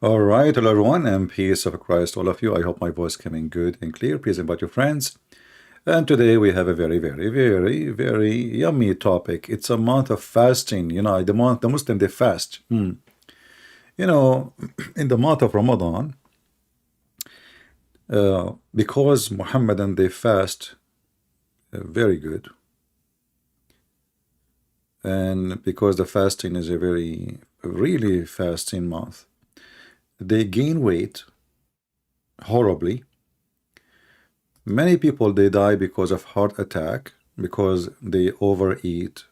All right, hello everyone, and peace of Christ, all of you. I hope my voice coming good and clear. Please invite your friends. And today we have a very yummy topic. It's a month of fasting. The Muslim they fast. You know, in the month of Ramadan, because Muhammadan they fast very good, and because the fasting is a really fasting month, they gain weight horribly. Many people they die because of heart attack because they overeat.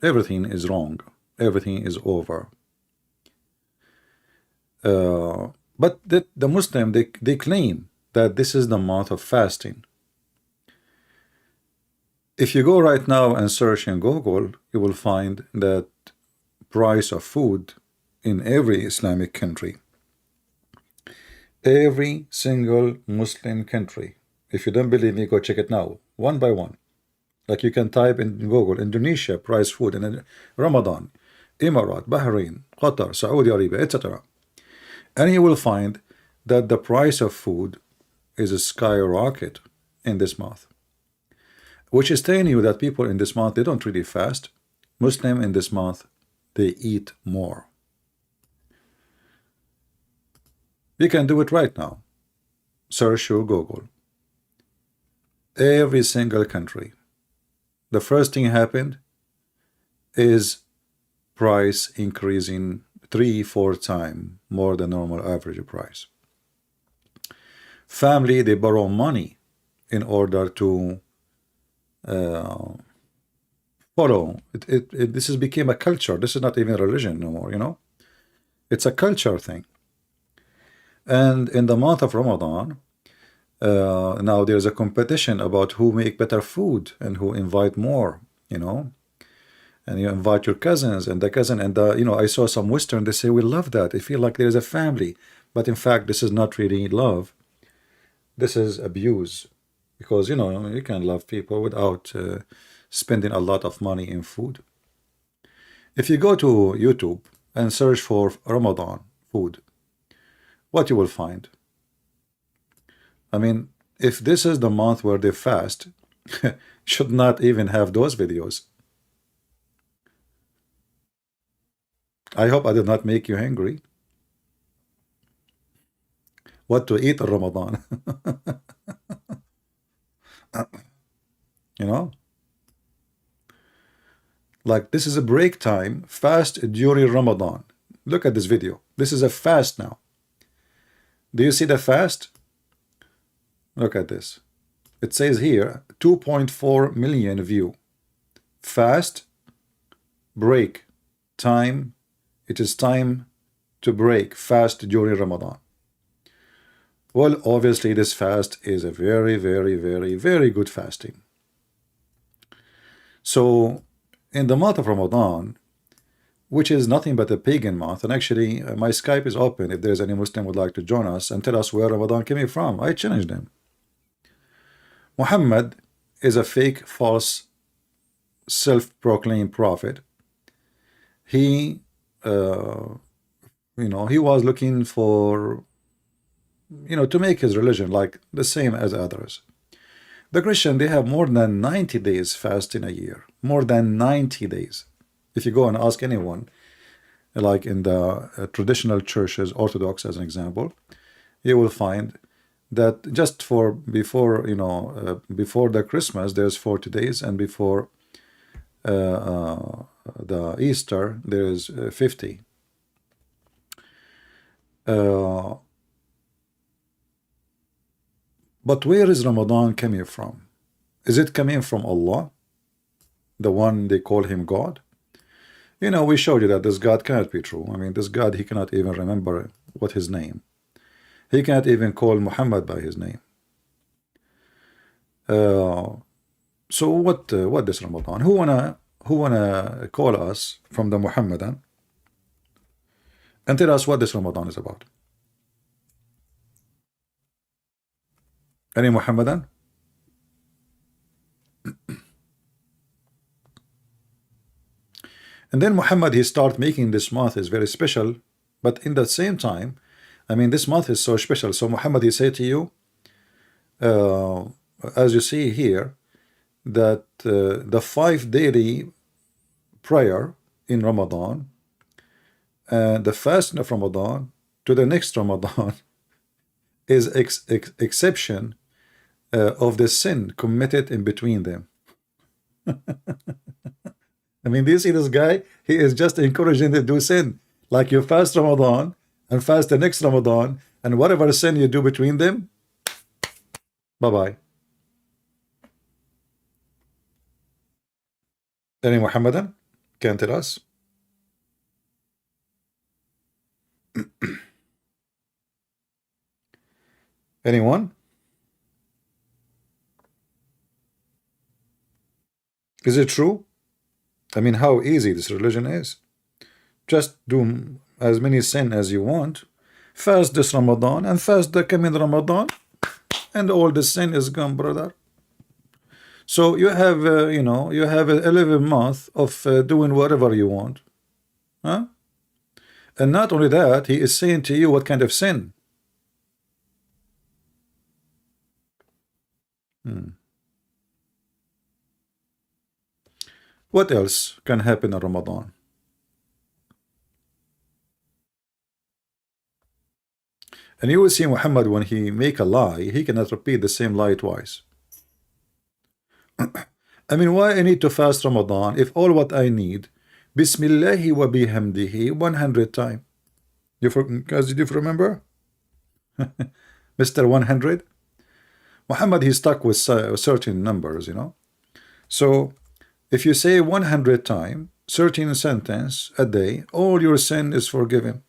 Everything is wrong. Everything is over. But the Muslim they claim that this is the month of fasting. If you go right now and search in Google, you will find that price of food in every Islamic country, every single Muslim country. If you don't believe me, go check it now, one by one. Like you can type in Google, Indonesia price food in Ramadan, Emirat, Bahrain, Qatar, Saudi Arabia, etc. And you will find that the price of food is a skyrocket in this month, which is telling you that people in this month, they don't really fast. Muslim in this month, they eat more. You can do it right now. Search your Google. Every single country, the first thing happened is price increasing 3-4 times more than normal average price. Family they borrow money in order to follow it. This has become a culture. This is not even a religion no more. It's a culture thing. And in the month of Ramadan, now there's a competition about who make better food and who invite more, and you invite your cousins and the cousin and I saw some Western, they say we love that. They feel like there's a family, but in fact this is not really love. This is abuse, because you can love people without spending a lot of money in food. If you go to YouTube and search for Ramadan food, what you will find, I mean, if this is the month where they fast, should not even have those videos. I hope I did not make you hungry. What to eat in Ramadan? Like this is a break time, fast during Ramadan. Look at this video. This is a fast now. Do you see the fast? Look at this. It says here 2.4 million view. Fast, break, time. It is time to break, fast during Ramadan. Well, obviously this fast is a very good fasting. So in the month of Ramadan, which is nothing but a pagan month, and actually my Skype is open if there's any Muslim would like to join us and tell us where Ramadan came from. I challenge them. Muhammad is a fake, false, self-proclaimed prophet. He he was looking for to make his religion like the same as others. The Christian, they have more than 90 days fast in a year. More than 90 days. If you go and ask anyone, like in the traditional churches, Orthodox as an example, you will find that just for before before the Christmas there's 40 days, and before the Easter there is 50. But where is Ramadan coming from? Is it coming from Allah, the one they call him God? We showed you that this God cannot be true. I mean, this God, he cannot even remember what his name. He cannot even call Muhammad by his name. So what is Ramadan? Who wanna call us from the Muhammadan and tell us what this Ramadan is about? Any Muhammadan? And then Muhammad, he start making this month is very special, but in the same time I mean, this month is so special. So Muhammad, he said to you, uh, as you see here, that the 5 daily prayer in Ramadan and the fasting of Ramadan to the next Ramadan is exception of the sin committed in between them. I mean, do you see this guy? He is just encouraging to do sin. Like you fast Ramadan and fast the next Ramadan, and whatever sin you do between them, bye-bye. Any Muhammadan can tell us? Anyone? Is it true? I mean, how easy this religion is. Just do as many sin as you want, fast this Ramadan and fast the coming Ramadan, and all the sin is gone, brother. So you have, you have 11 months of doing whatever you want, huh? And not only that, he is saying to you what kind of sin. What else can happen in Ramadan? And you will see Muhammad, when he make a lie, he cannot repeat the same lie twice. I mean, why I need to fast Ramadan if all what I need, Bismillahi wa bihamdihi, 100 times. Guys, did you remember? Mr. 100? Muhammad, he's stuck with certain numbers, So, if you say 100 times, 13 sentence a day, all your sin is forgiven.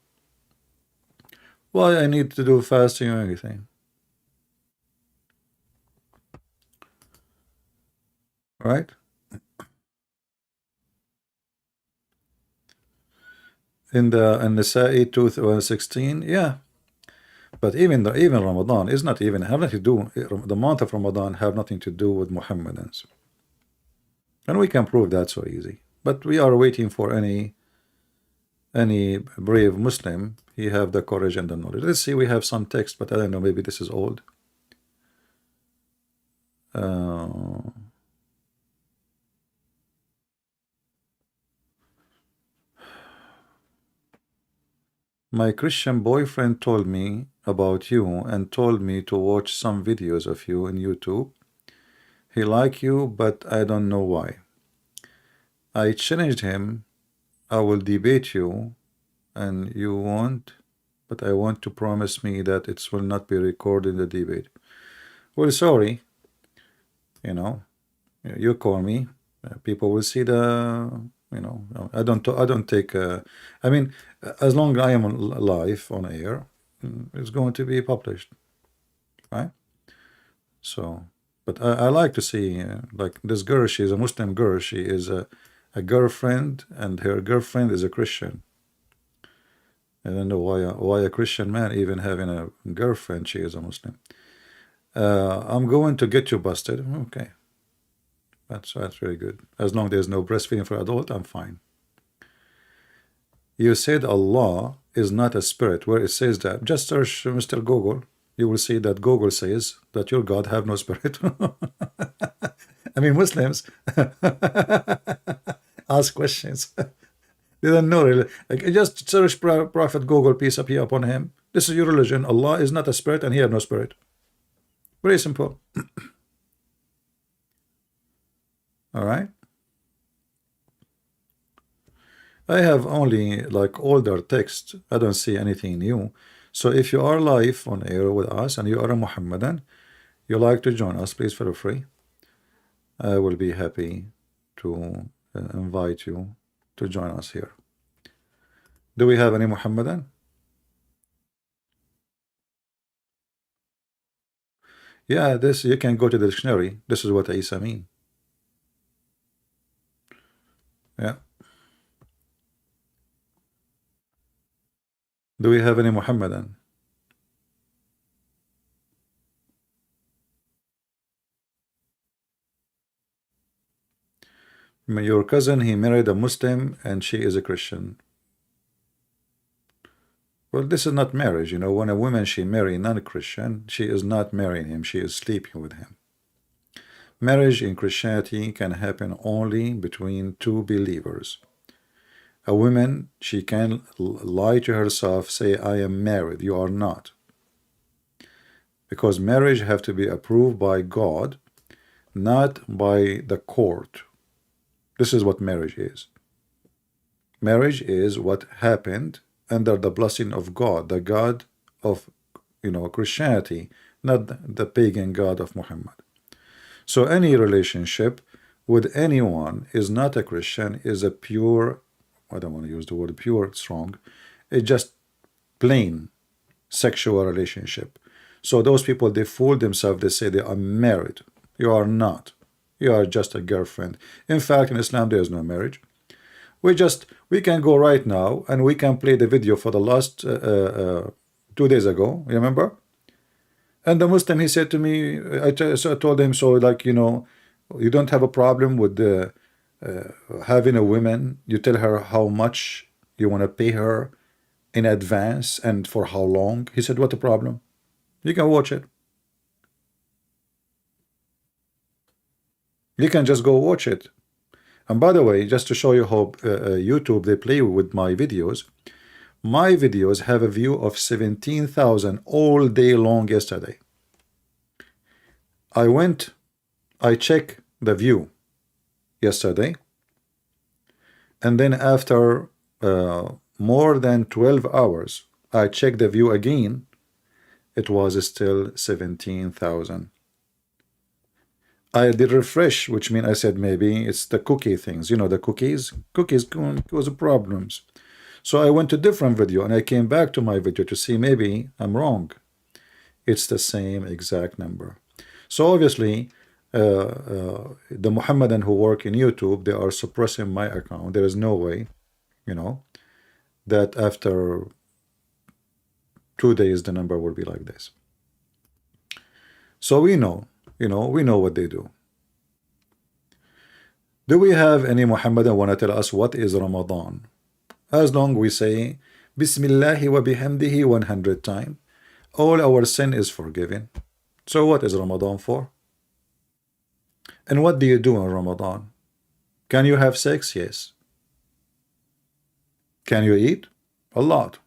Why I need to do fasting or anything? Right? In the Sa'i 216, yeah. But even Ramadan is not even have nothing to do. The month of Ramadan have nothing to do with Muhammadans, and we can prove that so easy. But we are waiting for any brave Muslim. He have the courage and the knowledge. Let's see. We have some text, but I don't know. Maybe this is old. My Christian boyfriend told me about you and told me to watch some videos of you in YouTube. He like you, but I don't know why. I challenged him. I will debate you, and you won't, but I want to promise me that it will not be recorded in the debate. Well, sorry. You call me. People will see the. I don't take. I mean, as long as I am live on air, it's going to be published, right? So, but I like to see like this girl. She is a Muslim girl. She is a girlfriend, and her girlfriend is a Christian. I don't know why a Christian man even having a girlfriend. She is a Muslim. I'm going to get you busted. Okay. That's very good. As long as there's no breastfeeding for adult, I'm fine. You said Allah is not a spirit. Where it says that, just search Mr. Google. You will see that Google says that your God have no spirit. I mean, Muslims ask questions. They don't know really. Like, just search Prophet Google, peace be upon him. This is your religion. Allah is not a spirit, and he have no spirit. Very simple. All right. I have only like older text. I don't see anything new. So if you are live on air with us and you are a Muhammadan, you like to join us, please feel free. I will be happy to invite you to join us here. Do we have any Muhammadan? Yeah, this you can go to the dictionary. This is what Isa mean. Yeah. Do we have any Muhammadan? Your cousin, he married a Muslim and she is a Christian. Well, this is not marriage. You know, when a woman she marry non-Christian, she is not marrying him, she is sleeping with him. Marriage in Christianity can happen only between two believers. A woman, she can lie to herself, say, I am married. You are not. Because marriage have to be approved by God, not by the court. This is what marriage is. Marriage is what happened under the blessing of God, the God of, Christianity, not the pagan God of Muhammad. So any relationship with anyone is not a Christian, is a pure, I don't want to use the word pure, it's wrong. It's just plain sexual relationship. So those people, they fool themselves, they say they are married. You are not. You are just a girlfriend. In fact, in Islam, there is no marriage. We can go right now and we can play the video for the last 2 days ago, remember? And the Muslim, he said to me, so I told him, so like, you don't have a problem with having a woman, you tell her how much you want to pay her in advance and for how long. He said, what the problem? You can watch it. You can just go watch it. And by the way, just to show you how YouTube, they play with my videos have a view of 17,000 all day long yesterday. I checked the view yesterday, and then after more than 12 hours, I checked the view again. It was still 17,000. I did refresh, which means I said maybe it's the cookie things. You know, the cookies cause problems. So I went to different video and I came back to my video to see maybe I'm wrong. It's the same exact number. So obviously, the Muhammadan who work in YouTube, they are suppressing my account. There is no way, that after 2 days the number will be like this. So we know what they do. Do we have any Muhammadan want to tell us what is Ramadan? As long we say Bismillahi wa bihamdihi 100 times, all our sin is forgiven. So what is Ramadan for? And what do you do in Ramadan? Can you have sex? Yes. Can you eat? A lot.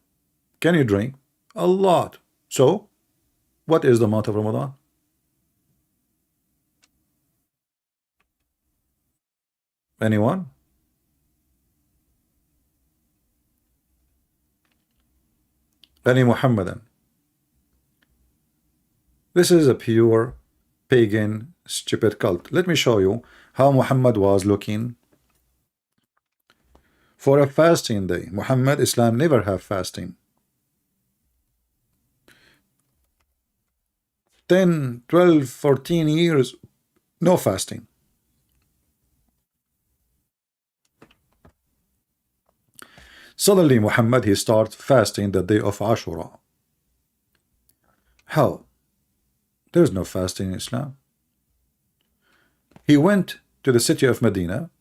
Can you drink? A lot. So what is the month of Ramadan? Anyone? Any Muhammadan? This is a pure pagan stupid cult. Let me show you how Muhammad was looking for a fasting day. Muhammad, Islam never have fasting. 10, 12, 14 years, no fasting. Suddenly Muhammad, he start fasting the day of Ashura. How? There is no fasting in Islam. He went to the city of Medina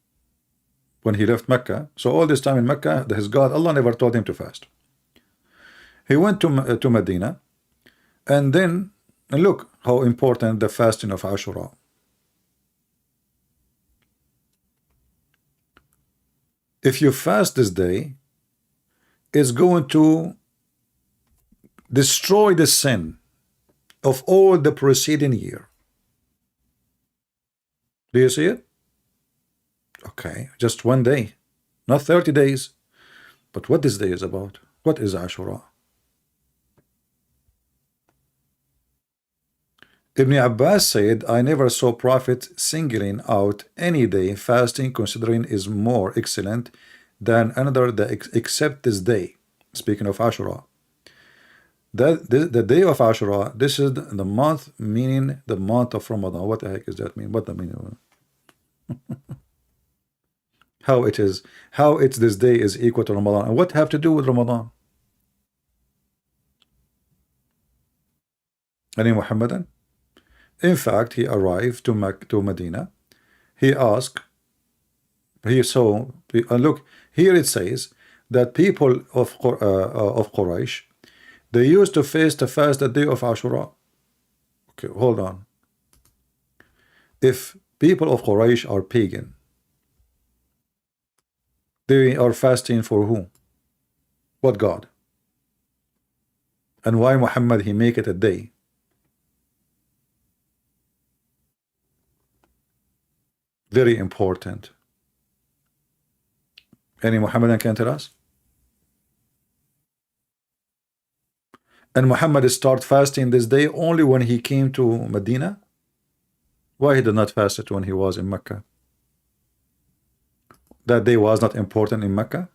when he left Mecca. So all this time in Mecca, his God, Allah never told him to fast. He went to Medina, and then look how important the fasting of Ashura. If you fast this day, it's going to destroy the sin of all the preceding year. Do you see it? Okay, just one day, not 30 days. But what this day is about? What is Ashura? Ibn Abbas said, I never saw Prophet singling out any day fasting considering is more excellent than another except this day. Speaking of Ashura, the day of Ashura, this is the month, meaning the month of Ramadan. What the heck does that mean? What the meaning? How it's this day is equal to Ramadan, and what have to do with Ramadan? Any Muhammadan? In fact, he arrived to Medina. He asked, he saw, look, here it says that people of Quraysh, They used to fast the day of Ashura. Okay, hold on. If people of Quraysh are pagan, they are fasting for who? What God? And why Muhammad he make it a day? Very important. Any Muhammadan can tell us? And Muhammad start fasting this day only when he came to Medina? Why he did not fast it when he was in Mecca? That day was not important in Mecca?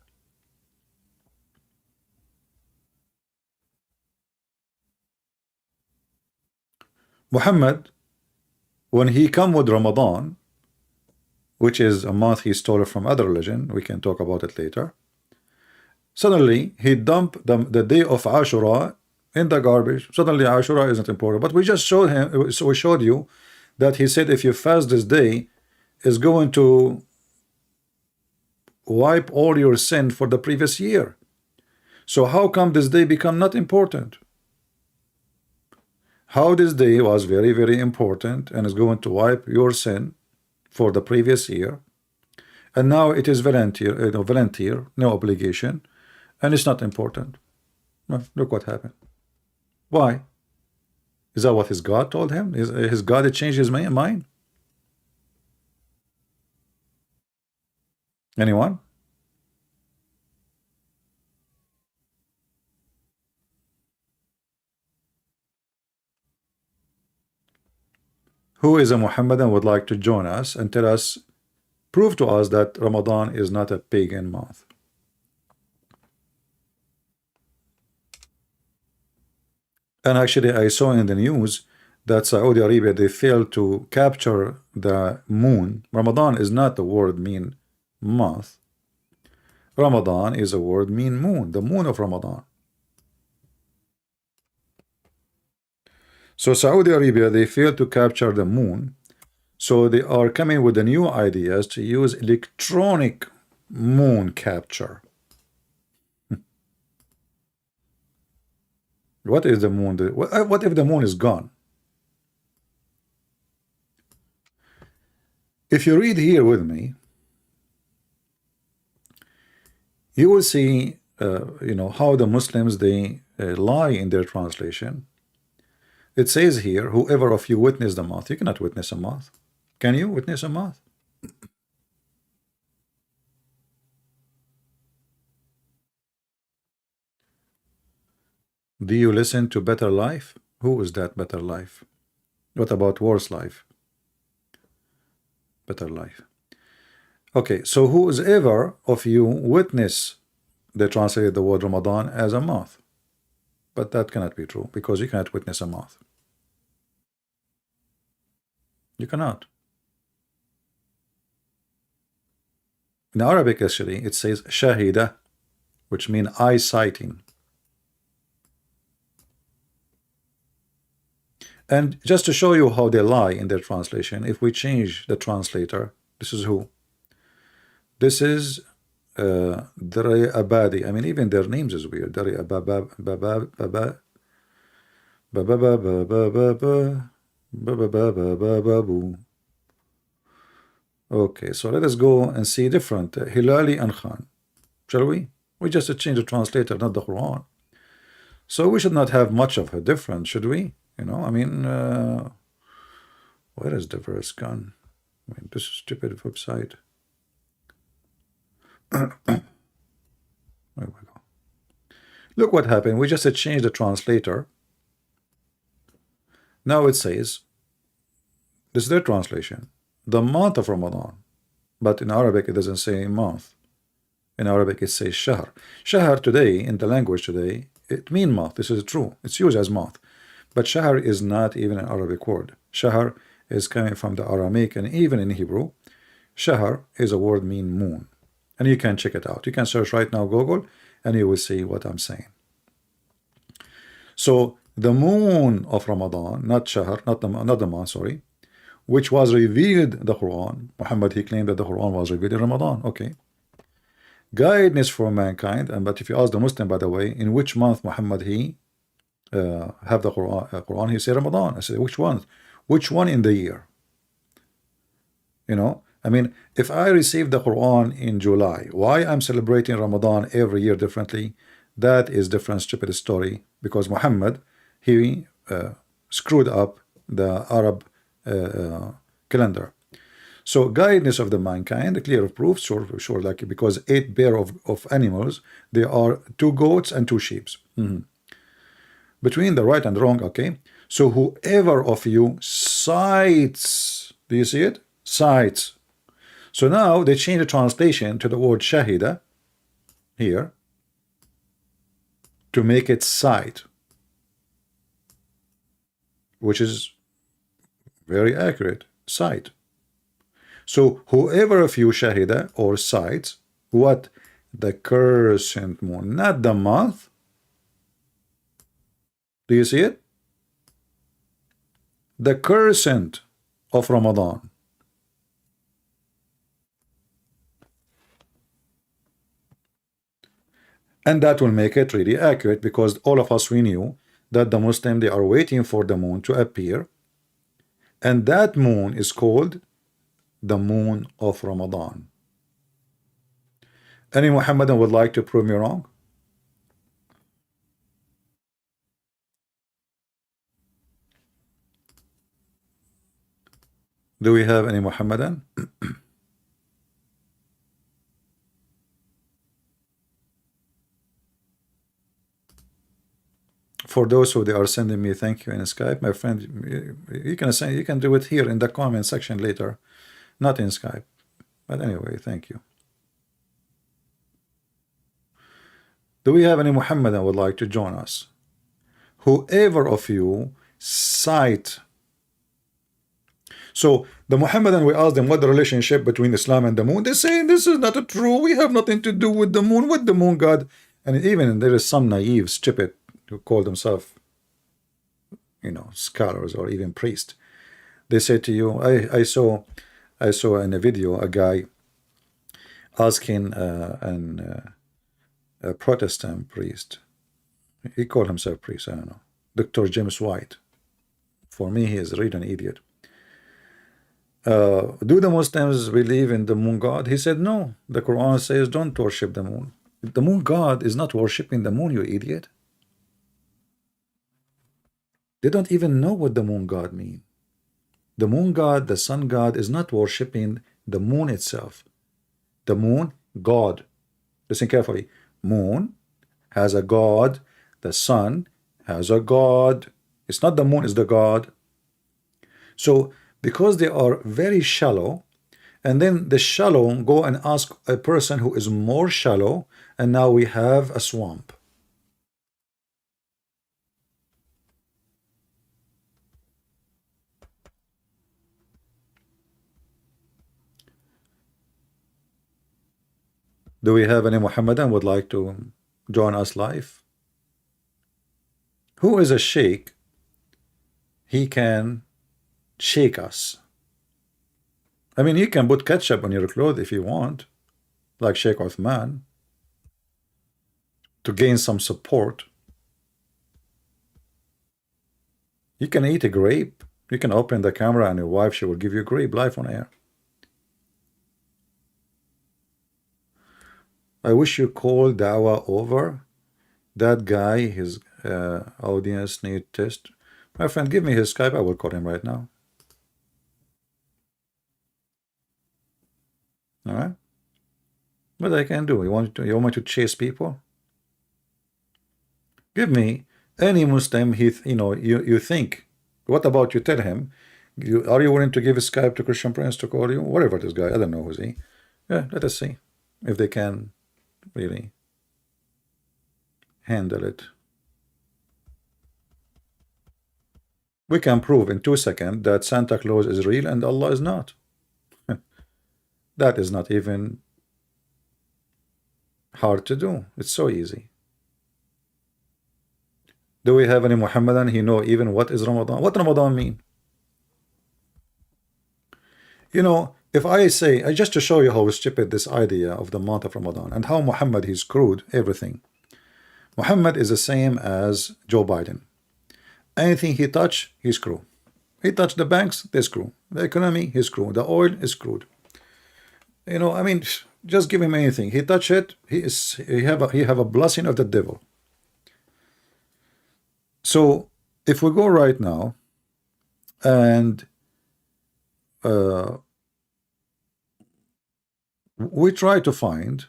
Muhammad, when he come with Ramadan, which is a month he stole from other religion, we can talk about it later, suddenly he dumped the day of Ashura in the garbage. Suddenly Ashura isn't important. But we just showed him, so we showed you that he said if you fast this day, is going to wipe all your sin for the previous year. So how come this day become not important? How this day was very, very important and is going to wipe your sin for the previous year, and now it is volunteer, no obligation, and it's not important. Well, look what happened. Why? Is that what his God told him? His God had changed his mind? Anyone? Who is a Muhammadan would like to join us and tell us, prove to us that Ramadan is not a pagan month? And actually I saw in the news that Saudi Arabia, they failed to capture the moon. Ramadan is not the word mean month. Ramadan is a word mean moon, the moon of Ramadan. So Saudi Arabia, they failed to capture the moon. So they are coming with the new ideas to use electronic moon capture. What is the moon? What if the moon is gone? If you read here with me, you will see, how the Muslims, they lie in their translation. It says here, whoever of you witnessed the moth. You cannot witness a moth. Can you witness a moth? Do you listen to Better Life? Who is that Better Life? What about Worse Life? Better Life. Okay, so whoever of you witness, they translated the word Ramadan as a moth. But that cannot be true, because you cannot witness a moth. You cannot. In Arabic, actually, it says shahida, which means eye-sighting. And just to show you how they lie in their translation, if we change the translator, this is who? This is Dari Abadi. I mean, even their names is weird. Dari Ababa, okay, so let us go and see different Hilali and Khan. Shall we? We just change the translator, not the Quran. So we should not have much of a difference, should we? I mean, where is the verse gone? I mean, this stupid website. There we go. Look what happened. We just changed the translator. Now it says, this is their translation, the month of Ramadan. But in Arabic, it doesn't say month. In Arabic, it says shahr. Shahr today, in the language today, it means month. This is true. It's used as month. But shahr is not even an Arabic word. Shahr is coming from the Aramaic, and even in Hebrew, shahr is a word mean moon. And you can check it out. You can search right now Google, and you will see what I'm saying. So the moon of Ramadan, not shahr, not the month, sorry, which was revealed the Quran. Muhammad, he claimed that the Quran was revealed in Ramadan. Okay. Guidance for mankind. But if you ask the Muslim, by the way, in which month Muhammad he have the Quran? He said Ramadan. I said, which one? Which one in the year? You know, I mean, if I received the Quran in July, why I'm celebrating Ramadan every year differently? That is different, stupid story. Because Muhammad, he screwed up the Arab calendar. So guidance of the mankind, clear of proof, sure, like because 8 pair of animals, there are 2 goats and 2 sheep. Between the right and wrong, okay? So whoever of you cites, do you see it? Cites. So now they change the translation to the word shahida here to make it cite, which is very accurate, cite. So whoever of you shahida or cites what? The crescent moon, not the month. Do you see it? The crescent of Ramadan. And that will make it really accurate, because all of us, we knew that the Muslim, they are waiting for the moon to appear, and that moon is called the moon of Ramadan. Any Muhammadan would like to prove me wrong? Do we have any Muhammadan? For those who they are sending me thank you in Skype, my friend, you can say, you can do it here in the comment section later, not in Skype. But anyway, thank you. Do we have any Muhammadan would like to join us? Whoever of you cite. So the Muhammadan, we asked them what the relationship between Islam and the moon. They say this is not true. We have nothing to do with the moon. With the moon god. And even there is some naive, stupid who call themselves, you know, scholars or even priests. They say to you, I saw in a video a guy asking a Protestant priest. He called himself priest, I don't know. Dr. James White. For me, he is really an idiot. Do the Muslims believe in the moon god? He said, no. The Quran says don't worship the moon. The moon god is not worshipping the moon, you idiot. They don't even know what the moon god means. The moon god, the sun god, is not worshipping the moon itself. The moon god. Listen carefully. Moon has a god. The sun has a god. It's not the moon is the god. So because they are very shallow, and then the shallow go and ask a person who is more shallow, and now we have a swamp. Do we have any Muhammadan would like to join us live? Who is a sheikh? He can shake us. I mean, you can put ketchup on your clothes if you want, like Sheikh Uthman, to gain some support. You can eat a grape. You can open the camera and your wife, she will give you a grape live on air. I wish you call Dawah over. That guy, his audience need test. My friend, give me his Skype. I will call him right now. All right. What I can do? You want me to chase people? Give me any Muslim. You think. What about you? Tell him. Are you willing to give a Skype to Christian Prince to call you? Whatever this guy. I don't know who's he. Yeah. Let us see if they can really handle it. We can prove in 2 seconds that Santa Claus is real and Allah is not. That is not even hard to do. It's so easy. Do we have any Muhammadan? He know even what is Ramadan? What Ramadan mean? You know, if I say, just to show you how stupid this idea of the month of Ramadan and how Muhammad he screwed everything. Muhammad is the same as Joe Biden. Anything he touch, he screw. He touched the banks, they screw. The economy, he screw. The oil is screwed. You know, I mean, just give him anything. He touch it, he have a blessing of the devil. So if we go right now and we try to find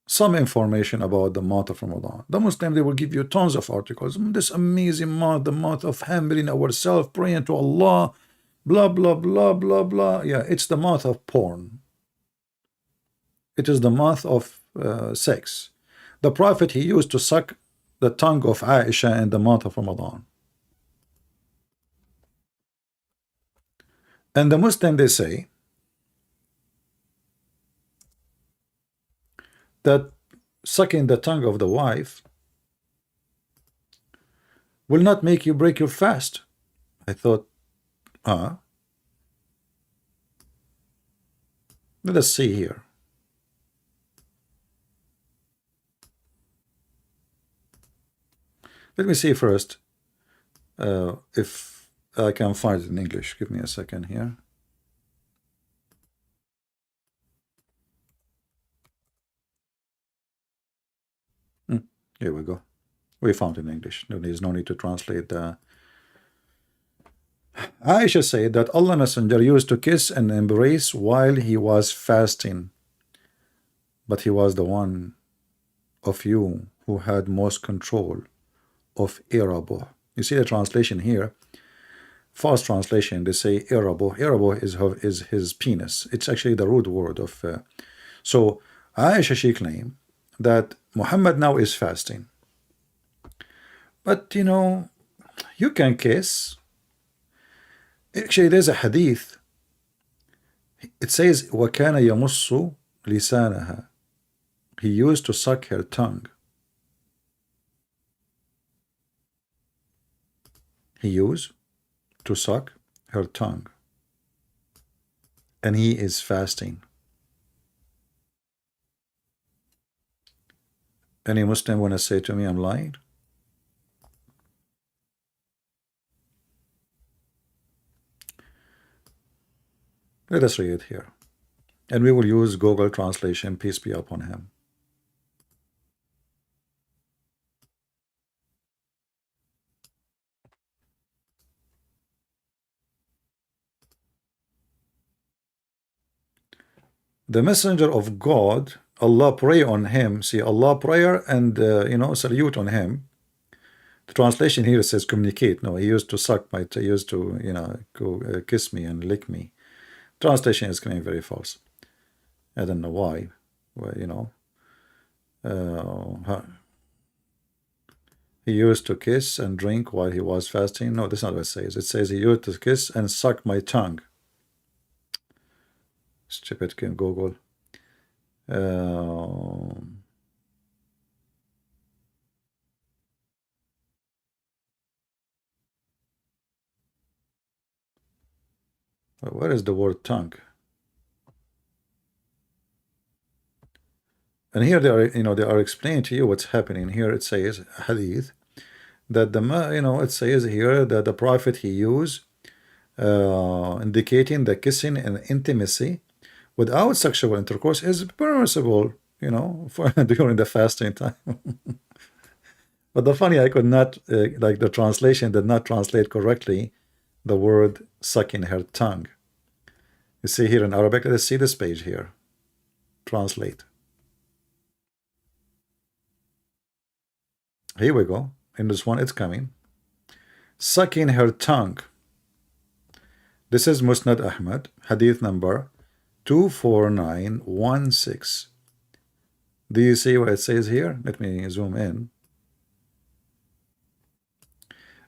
some information about the month of Ramadan. The Muslim, they will give you tons of articles. This amazing month, the month of humbling ourselves, praying to Allah, blah, blah, blah, blah, blah. Yeah, it's the month of porn. It is the month of sex. The Prophet, he used to suck the tongue of Aisha in the month of Ramadan. And the Muslim, they say that sucking the tongue of the wife will not make you break your fast. I thought, let us see here. Let me see first if I can find it in English. Give me a second here. Here we go. We found it in English. There's no need to translate. Aisha said that Allah Messenger used to kiss and embrace while he was fasting, but he was the one of you who had most control of irabo. You see the translation here. Fast translation, they say irabo. Irabo is his penis. It's actually the root word of. So Aisha, she claimed that Muhammad now is fasting. But you know, you can kiss. Actually, there's a hadith. It says, وَكَانَ يَمُصُّ لِسَانَهَا. He used to suck her tongue. He used to suck her tongue. And he is fasting. Any Muslim want to say to me I'm lying? Let us read it here. And we will use Google Translation, peace be upon him. The messenger of God, Allah pray on him. See, Allah prayer and, salute on him. The translation here says communicate. No, he used to suck my, he used to, go kiss me and lick me. Translation is coming very false. I don't know why. Well, he used to kiss and drink while he was fasting. No, that's not what it says. It says he used to kiss and suck my tongue. Stupid can Google. Where is the word tongue? And here they are, they are explaining to you what's happening. Here it says hadith that it says here that the Prophet he used indicating the kissing and intimacy without sexual intercourse is permissible, for during the fasting time. But the funny, I could not like the translation did not translate correctly the word sucking her tongue. You see here in Arabic, let's see this page here. Translate. Here we go. In this one, it's coming. Sucking her tongue. This is Musnad Ahmad, hadith number 24916. Do you see what it says here? Let me zoom in.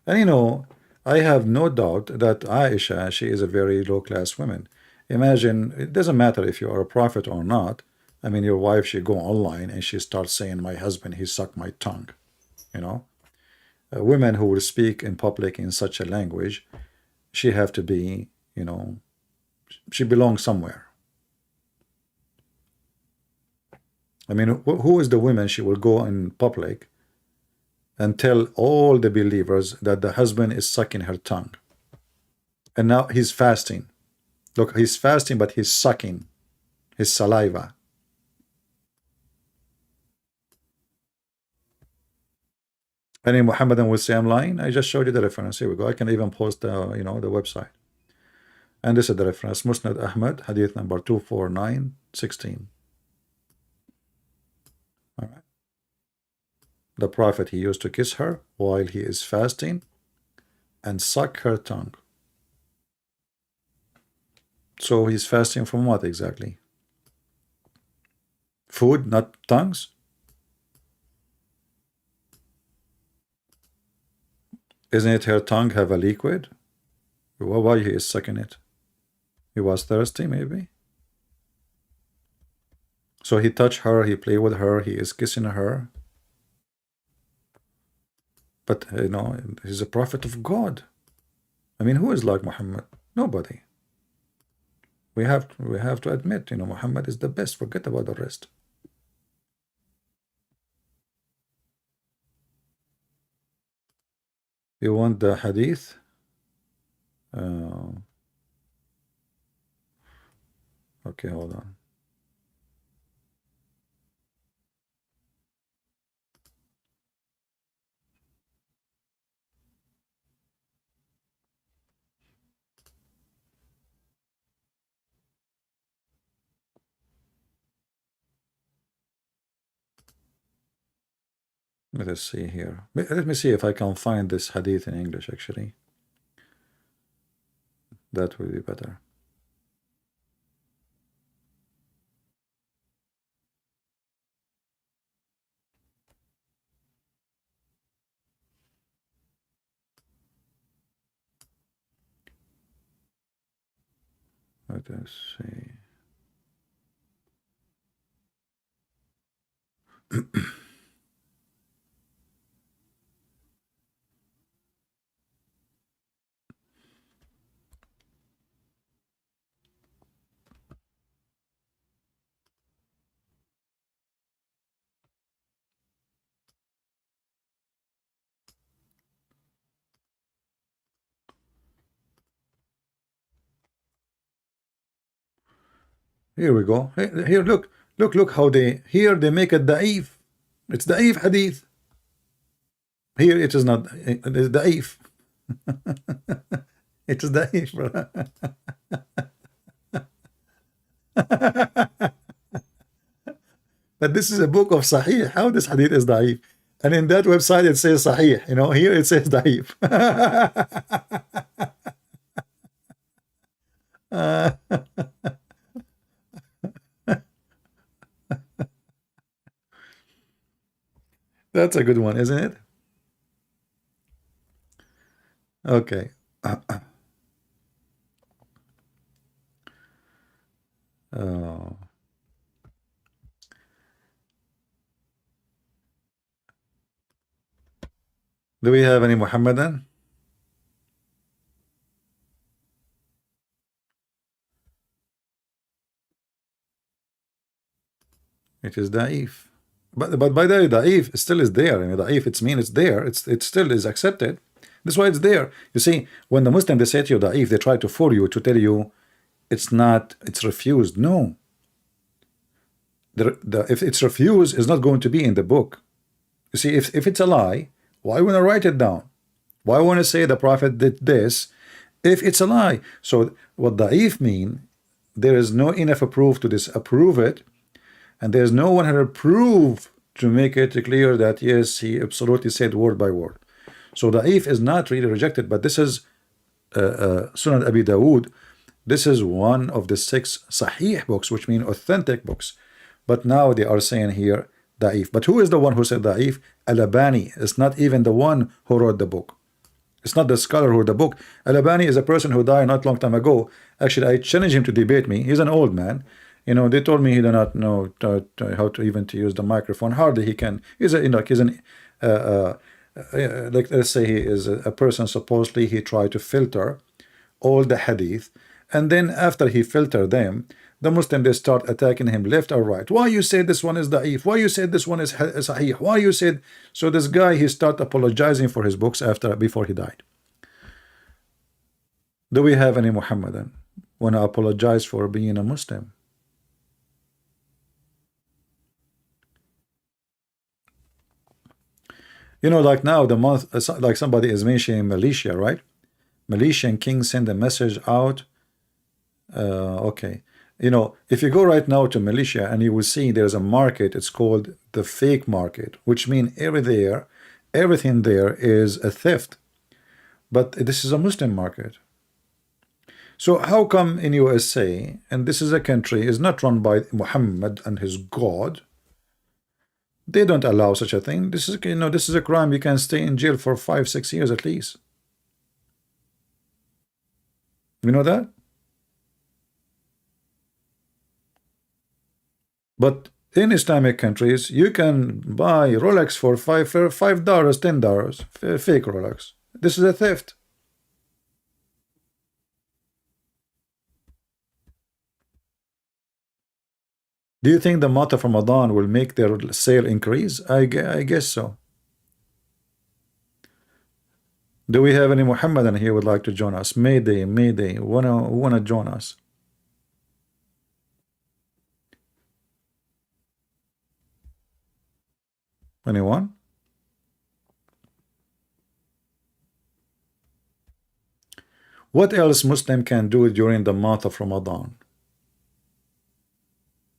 And I have no doubt that Aisha, she is a very low-class woman. Imagine, it doesn't matter if you are a prophet or not. I mean, your wife, she go online and she starts saying, my husband, he sucked my tongue. Women who will speak in public in such a language, she have to be, she belongs somewhere. I mean, who is the woman she will go in public and tell all the believers that the husband is sucking her tongue. And now he's fasting. Look, he's fasting, but he's sucking his saliva. Any Muhammadan will say I'm lying. I just showed you the reference. Here we go. I can even post the the website. And this is the reference. Musnad Ahmad, hadith number 24916. All right. The Prophet, he used to kiss her while he is fasting and suck her tongue. So he's fasting from what exactly? Food, not tongues? Isn't it her tongue have a liquid? Why he is sucking it? He was thirsty, maybe? So he touched her, he played with her, he is kissing her. But, he's a prophet of God. I mean, who is like Muhammad? Nobody. We have to admit, Muhammad is the best. Forget about the rest. You want the hadith? Okay, hold on. Let us see here. Let me see if I can find this hadith in English, actually. That would be better. Let us see. Here we go. Here, look how they make it da'if. It's da'if hadith. Here it is not. It is da'if. It is da'if, brother. But this is a book of Sahih. How this hadith is da'if? And in that website it says Sahih. Here it says da'if. That's a good one, isn't it? Okay. Oh. Do we have any Muhammadan? It is da'if. But by the way, da'if still is there. Da'if, it's mean it's there. It still is accepted. That's why it's there. You see, when the Muslim, they say to you da'if, they try to fool you, to tell you it's not, it's refused. No. If it's refused, it's not going to be in the book. You see, if it's a lie, why want to write it down? Why want to say the Prophet did this if it's a lie? So what da'if mean, there is no enough proof to disapprove it, and there's no 100 proof to make it clear that yes, he absolutely said word by word. So da'if is not really rejected, but this is Sunan Abi Dawood. This is one of the 6 Sahih books, which mean authentic books. But now they are saying here da'if. But who is the one who said da'if? Al-Albani is not even the one who wrote the book. It's not the scholar who wrote the book. Al-Albani is a person who died not long time ago. Actually, I challenged him to debate me. He's an old man. They told me he do not know how to even to use the microphone. Hardly he can. He's like, let's say he is a person, supposedly he tried to filter all the hadith, and then after he filtered them, The Muslim, they start attacking him left or right. Why you say this one is da'if? Why you said this one is sahih? Why you said? So this guy, he start apologizing for his books before he died. Do we have any Muhammadan want to apologize for being a Muslim? You know, like now the month, like somebody is mentioning Malaysia, right? Malaysian king send a message out. Okay, you know, if you go right now to Malaysia and you will see there's a market, it's called the fake market, which means everything there is a theft. But this is a Muslim market. So how come in USA, and this is a country is not run by Muhammad and his God, they don't allow such a thing? This is, you know, this is a crime. You can stay in jail for 5-6 years at least. You know that? But in Islamic countries, you can buy Rolex for $5, $10, fake Rolex. This is a theft. Do you think the month of Ramadan will make their sale increase? I guess so. Do we have any Muhammadan here would like to join us? Mayday, Mayday, wanna join us? Anyone? What else Muslim can do during the month of Ramadan?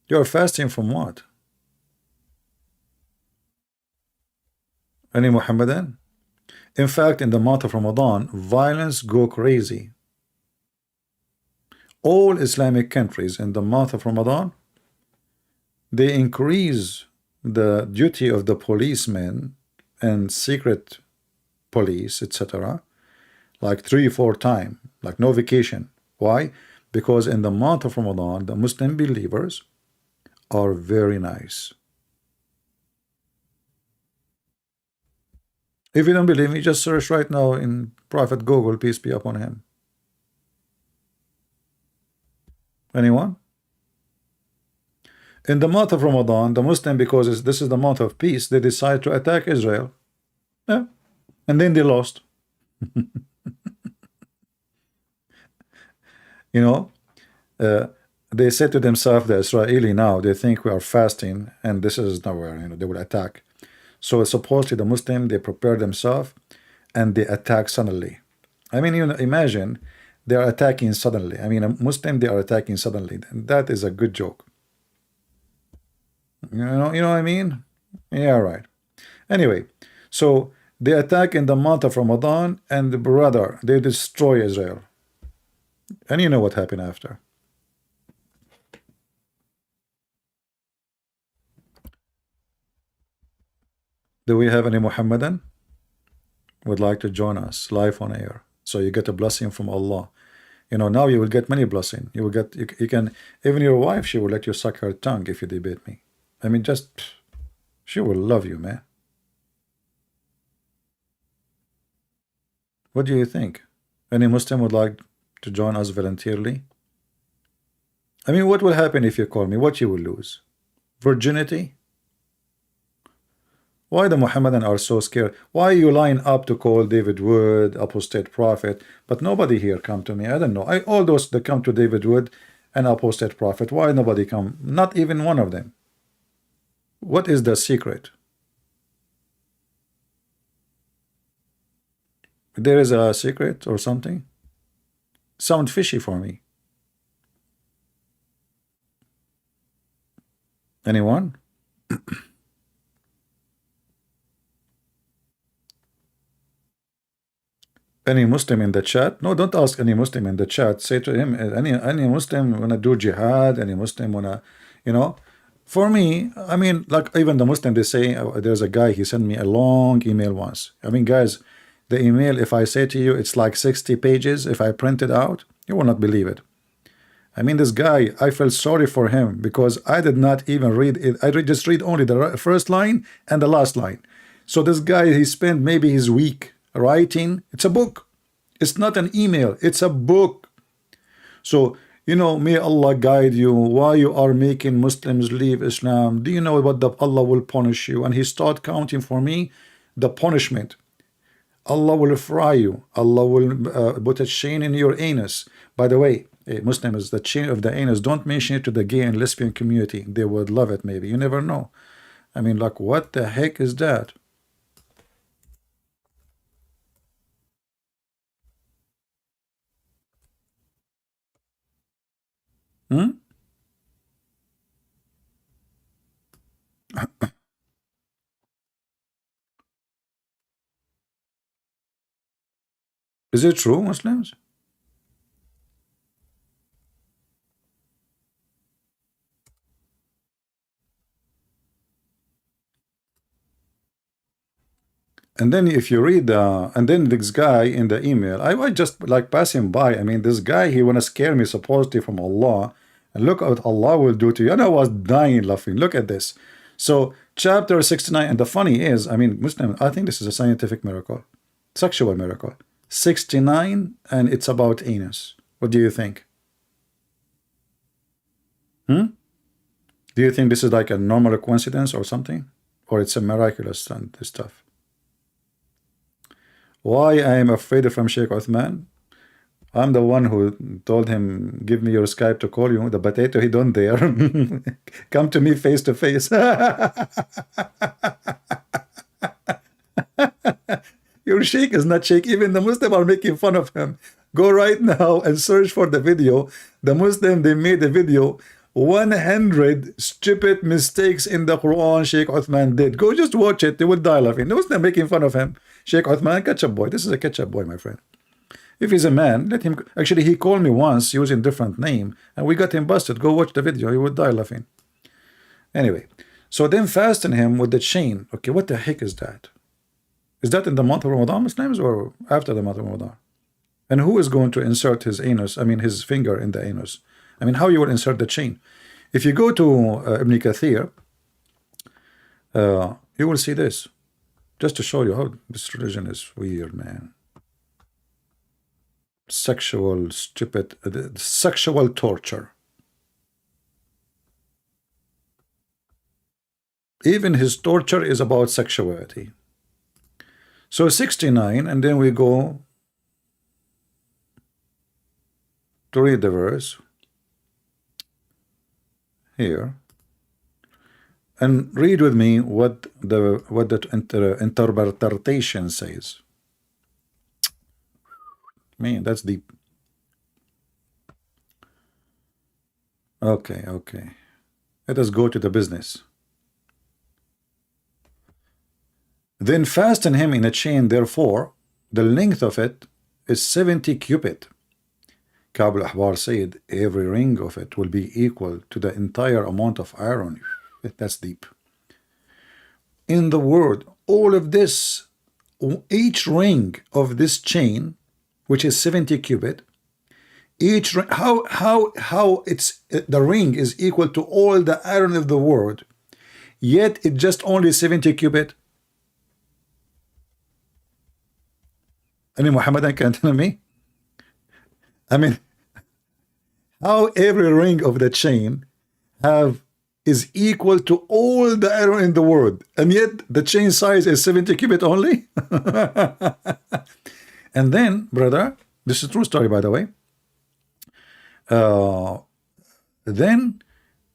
You're fasting from what? Any Muhammadan? In fact, in the month of Ramadan, violence go crazy. All Islamic countries in the month of Ramadan, they increase the duty of the policemen and secret police, etc., like 3-4 times, like no vacation. Why? Because in the month of Ramadan, the Muslim believers are very nice. If you don't believe me, just search right now in Prophet Google, peace be upon him. Anyone? In the month of Ramadan, the Muslim, because this is the month of peace, they decide to attack Israel. Yeah. And then they lost. You know, they said to themselves, the Israeli now, they think we are fasting, and this is nowhere, you know, they will attack. So supposedly the Muslim, they prepare themselves, and they attack suddenly. I mean, you know, imagine they are attacking suddenly. I mean, a Muslim, they are attacking suddenly. That is a good joke. You know what I mean? Yeah, right. Anyway, so they attack in the month of Ramadan, and the brother, they destroy Israel. And you know what happened after. Do we have any Muhammadan would like to join us live on air? So you get a blessing from Allah. You know, now you will get many blessings. You will get, you can, even your wife, she will let you suck her tongue if you debate me. I mean, just, she will love you, man. What do you think? Any Muslim would like to join us voluntarily? I mean, what will happen if you call me? What you will lose? Virginity? Why the Muhammadan are so scared? Why you line up to call David Wood apostate prophet, but nobody here come to me? I don't know. All those that come to David Wood and apostate prophet, why nobody come? Not even one of them. What is the secret? There is a secret or something? Sound fishy for me. Anyone? Any Muslim in the chat? No, don't ask any Muslim in the chat. Say to him, any Muslim wanna do jihad? Any Muslim wanna, you know? For me, I mean, like even the Muslim, they say, there's a guy, he sent me a long email once. I mean, guys, the email, if I say to you, it's like 60 pages. If I print it out, you will not believe it. I mean, this guy, I felt sorry for him because I did not even read it. I just read only the first line and the last line. So this guy, he spent maybe his week writing. It's a book. It's not an email. It's a book. So You know, may Allah guide you. Why you are making Muslims leave Islam? Do you know what the Allah will punish you? And he start counting for me the punishment. Allah will fry you. Allah will put a chain in your anus. By the way, Muslims, the chain of the anus, don't mention it to the gay and lesbian community. They would love it, maybe. You never know. I mean, like, what the heck is that? Hmm? Is it true, Muslims? And then if you read and then this guy in the email, I just like pass him by. I mean, this guy, he want to scare me supposedly from Allah. And look what Allah will do to you. And I was dying laughing. Look at this. So chapter 69, and the funny is, I mean, Muslim, I think this is a scientific miracle, sexual miracle. 69, and it's about anus. What do you think? Hmm? Do you think this is like a normal coincidence or something? Or it's a miraculous and this stuff? Why I am afraid from Sheikh Uthman? I'm the one who told him, give me your Skype to call you. The potato, he don't dare. Come to me face to face. Your Sheikh is not Sheikh. Even the Muslim are making fun of him. Go right now and search for the video. The Muslim, they made a video. 100 stupid mistakes in the Quran Sheikh Uthman did. Go just watch it. They will die laughing. The Muslim making fun of him. Sheikh Uthman, ketchup boy. This is a ketchup boy, my friend. If he's a man, let him. Actually, he called me once using different name, and we got him busted. Go watch the video. He would die laughing. Anyway, so then fasten him with the chain. Okay, what the heck is that? Is that in the month of Ramadan, Muslims, or after the month of Ramadan? And who is going to insert his anus, I mean his finger in the anus? I mean, how you will insert the chain? If you go to Ibn Kathir, you will see this. Just to show you how this religion is weird, man. Sexual, stupid, sexual torture. Even his torture is about sexuality. So 69, and then we go to read the verse here, and read with me what the interpretation says. Man, that's deep. Okay, okay. Let us go to the business. Then fasten him in a chain, therefore, the length of it is 70 cubit. Ka'b al-Ahbar said, every ring of it will be equal to the entire amount of iron. That's deep. In the word, all of this, each ring of this chain, which is 70 cubit, each how it's the ring is equal to all the iron of the world, yet it's just only 70 cubit. Any Muhammadan can tell me? I mean, how every ring of the chain is equal to all the iron in the world, and yet the chain size is 70 cubit only? And then, brother, this is a true story, by the way. Then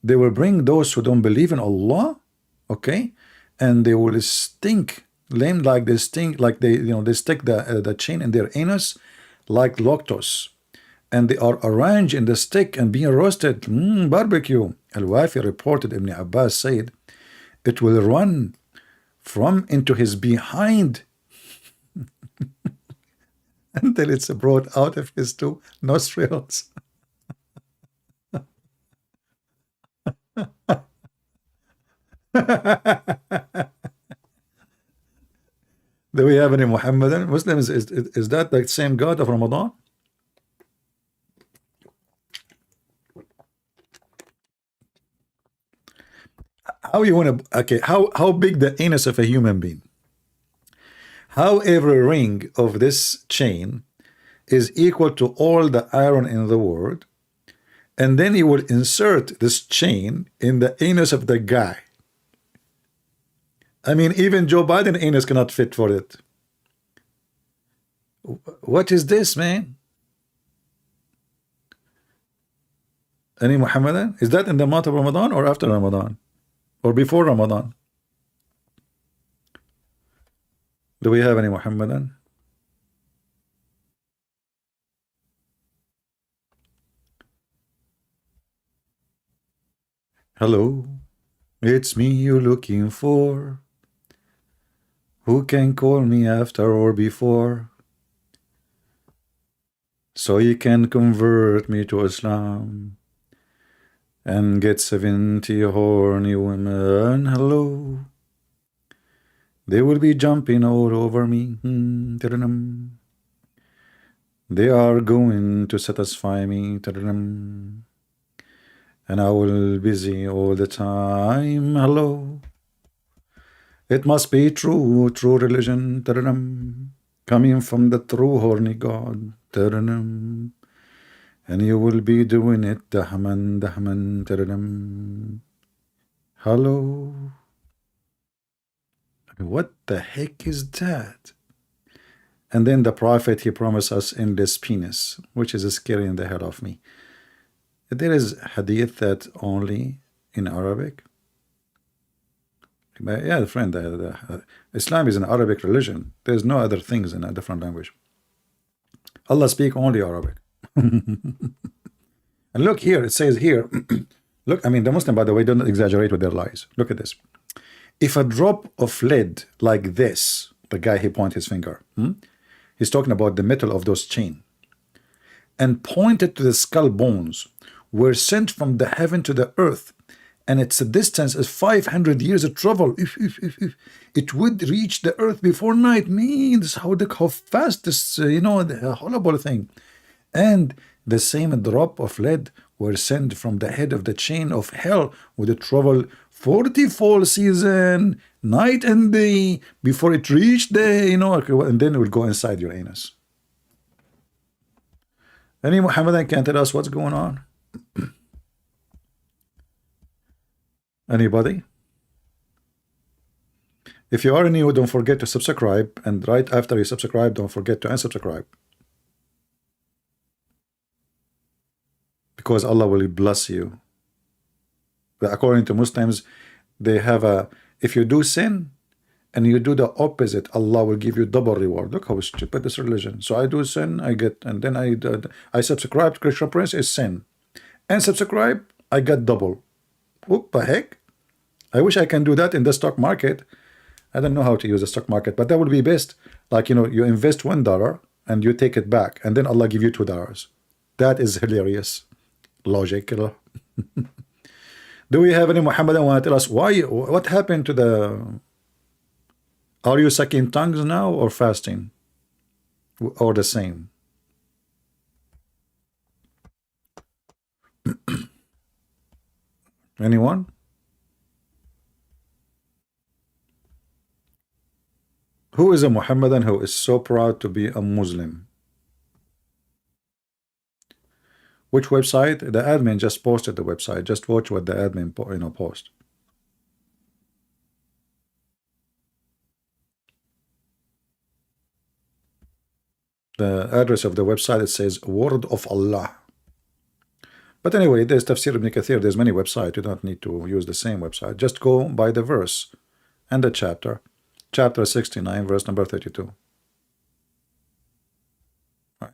they will bring those who don't believe in Allah, okay, and they will stink, lame like they stink, like they stick the chain in their anus like loctos, and they are arranged in the stick and being roasted. Barbecue. Al-Wafi reported, Ibn Abbas said, it will run from into his behind until it's brought out of his two nostrils. Do we have any Muhammadan Muslims? Is that the same God of Ramadan? How you want to? Okay, how big the anus of a human being? How every ring of this chain is equal to all the iron in the world, and then he will insert this chain in the anus of the guy. I mean, even Joe Biden anus cannot fit for it. What is this, man? Any Muhammadan? Is that in the month of Ramadan or after Ramadan? Or before Ramadan? Do we have any Muhammadan? Hello, it's me you're looking for. Who can call me after or before? So you can convert me to Islam and get 70 horny women. Hello. They will be jumping all over me. They are going to satisfy me. And I will be busy all the time. Hello. It must be true religion. Coming from the true horny God. And you will be doing it. Dahman. Hello. What the heck is that? And then the prophet, he promised us endless penis, which is scaring the hell of me. There is hadith that only in Arabic. But yeah, friend, Islam is an Arabic religion. There's no other things in a different language. Allah speak only Arabic. And look here, it says here, look, I mean, the Muslim, by the way, don't exaggerate with their lies. Look at this. If a drop of lead like this, the guy, he pointed his finger, he's talking about the metal of those chain, and pointed to the skull bones, were sent from the heaven to the earth, and its a distance is 500 years of travel. If it would reach the earth before night, means how fast this, the horrible thing. And the same drop of lead were sent from the head of the chain of hell, would travel 40 fall season, night and day, before it reached the, and then it will go inside your anus. Any Muhammadan can tell us what's going on? Anybody? If you are new, don't forget to subscribe, and right after you subscribe, don't forget to unsubscribe, because Allah will bless you. But according to Muslims, they have a, if you do sin and you do the opposite, Allah will give you double reward. Look how stupid this religion. So I do sin, I get, and then I subscribe to Christian Prince is sin, and subscribe, I get double. What the heck? I wish I can do that in the stock market. I don't know how to use the stock market, but that would be best. Like, you invest $1 and you take it back, and then Allah give you $2. That is hilarious. Logical. Do we have any Muhammadan want to tell us why? What happened to the? Are you sucking tongues now or fasting, or the same? Anyone? Who is a Muhammadan who is so proud to be a Muslim? Which website? The admin just posted the website. Just watch what the admin post. The address of the website, it says Word of Allah. But anyway, there's Tafsir ibn Kathir. There's many websites. You don't need to use the same website. Just go by the verse and the chapter. Chapter 69, verse number 32. Right.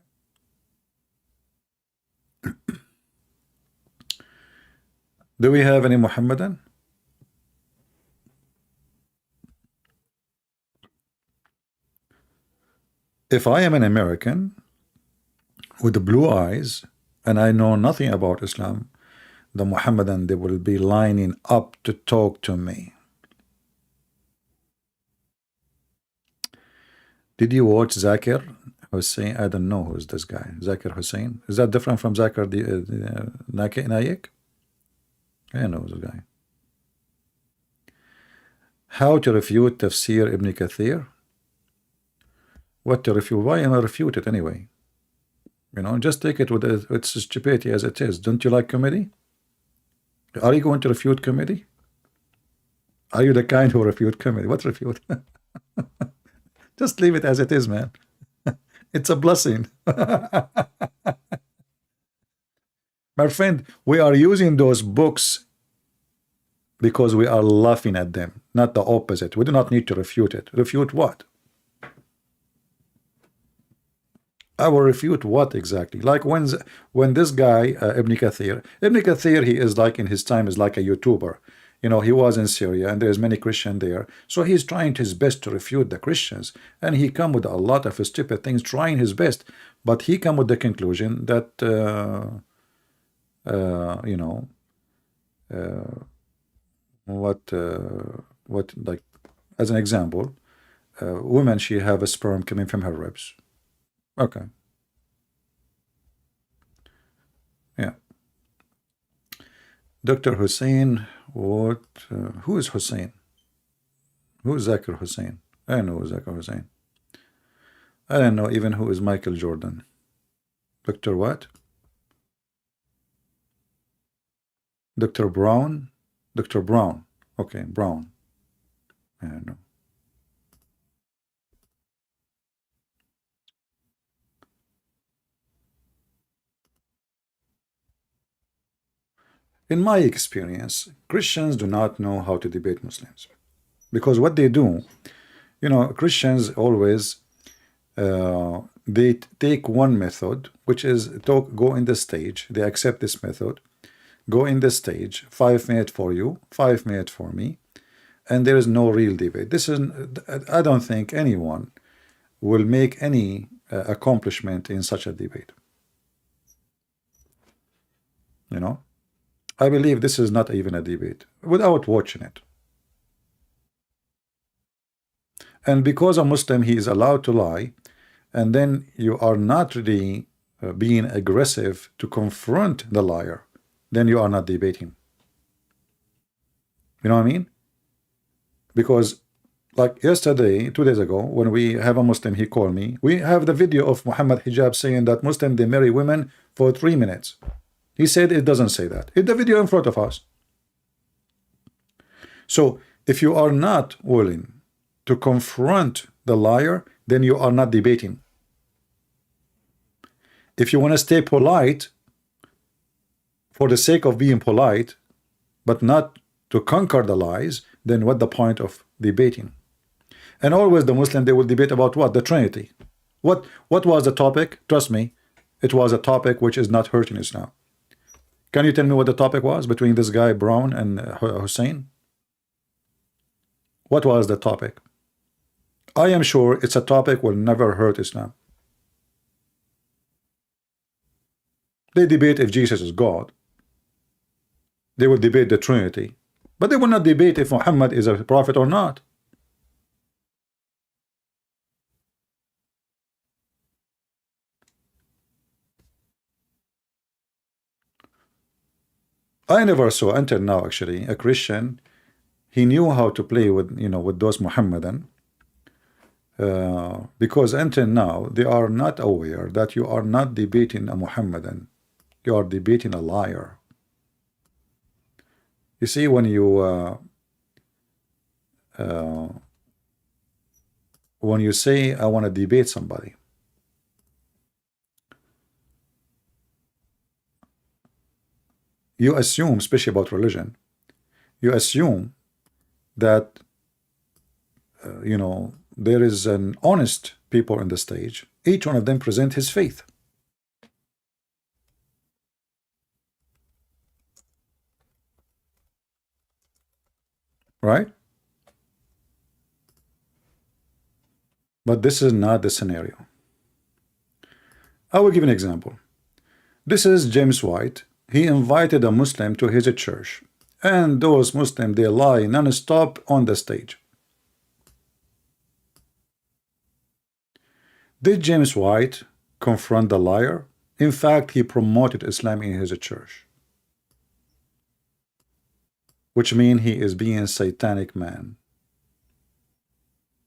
Do we have any Muhammadan? If I am an American with blue eyes and I know nothing about Islam, the Muhammadan, they will be lining up to talk to me. Did you watch Zakir Hussain? I don't know who's this guy. Zakir Hussain. Is that different from Zakir Naik? I know this guy. How to refute Tafsir ibn Kathir? What to refute? Why am I refute it anyway? You know, just take it with its stupidity as it is. Don't you like comedy? Are you going to refute comedy? Are you the kind who refute comedy? What refute? Just leave it as it is, man. It's a blessing. My friend, we are using those books because we are laughing at them, not the opposite. We do not need to refute it. Refute what? I will refute what exactly? Like when this guy Ibn Kathir, he is like in his time is like a YouTuber. You know, he was in Syria and there's many Christians there, so he's trying his best to refute the Christians, and he come with a lot of stupid things, trying his best, but he come with the conclusion that you know, what like as an example, women, she have a sperm coming from her ribs. Okay, yeah. Dr. Hussein, what? Who is Hussein? Who is Zakir Hussein? I don't know who is Zakir Hussein. I don't know even who is Michael Jordan. Dr. what? Dr. Brown? Dr. Brown. Okay, Brown. I don't know. In my experience, Christians do not know how to debate Muslims. Because what they do, you know, Christians always they take one method, which is go in the stage. They accept this method, go in the stage, 5 minutes for you, 5 minutes for me, and there is no real debate. This is, I don't think anyone will make any accomplishment in such a debate. You know, I believe this is not even a debate without watching it. And because a Muslim, he is allowed to lie, and then you are not really being aggressive to confront the liar, then you are not debating. You know what I mean? Because like yesterday, 2 days ago, when we have a Muslim, he called me. We have the video of Muhammad Hijab saying that Muslim, they marry women for 3 minutes. He said it doesn't say that. It's the video in front of us. So if you are not willing to confront the liar, then you are not debating. If you want to stay polite for the sake of being polite, but not to conquer the lies, then what the point of debating? And always the Muslim, they will debate about what? The Trinity. What was the topic? Trust me, it was a topic which is not hurting Islam. Can you tell me what the topic was between this guy Brown and Hussein? What was the topic? I am sure it's a topic will never hurt Islam. They debate if Jesus is God. They will debate the Trinity. But they will not debate if Muhammad is a prophet or not. I never saw until now actually a Christian, he knew how to play with, you know, with those Muhammadan, because until now they are not aware that you are not debating a Muhammadan, you are debating a liar. You see, when you say I want to debate somebody, you assume, especially about religion, you assume that you know, there is an honest people in the stage. Each one of them present his faith. Right? But this is not the scenario. I will give an example. This is James White. He invited a Muslim to his church, and those Muslims, they lie non-stop on the stage. Did James White confront the liar? In fact, he promoted Islam in his church, which means he is being a satanic man.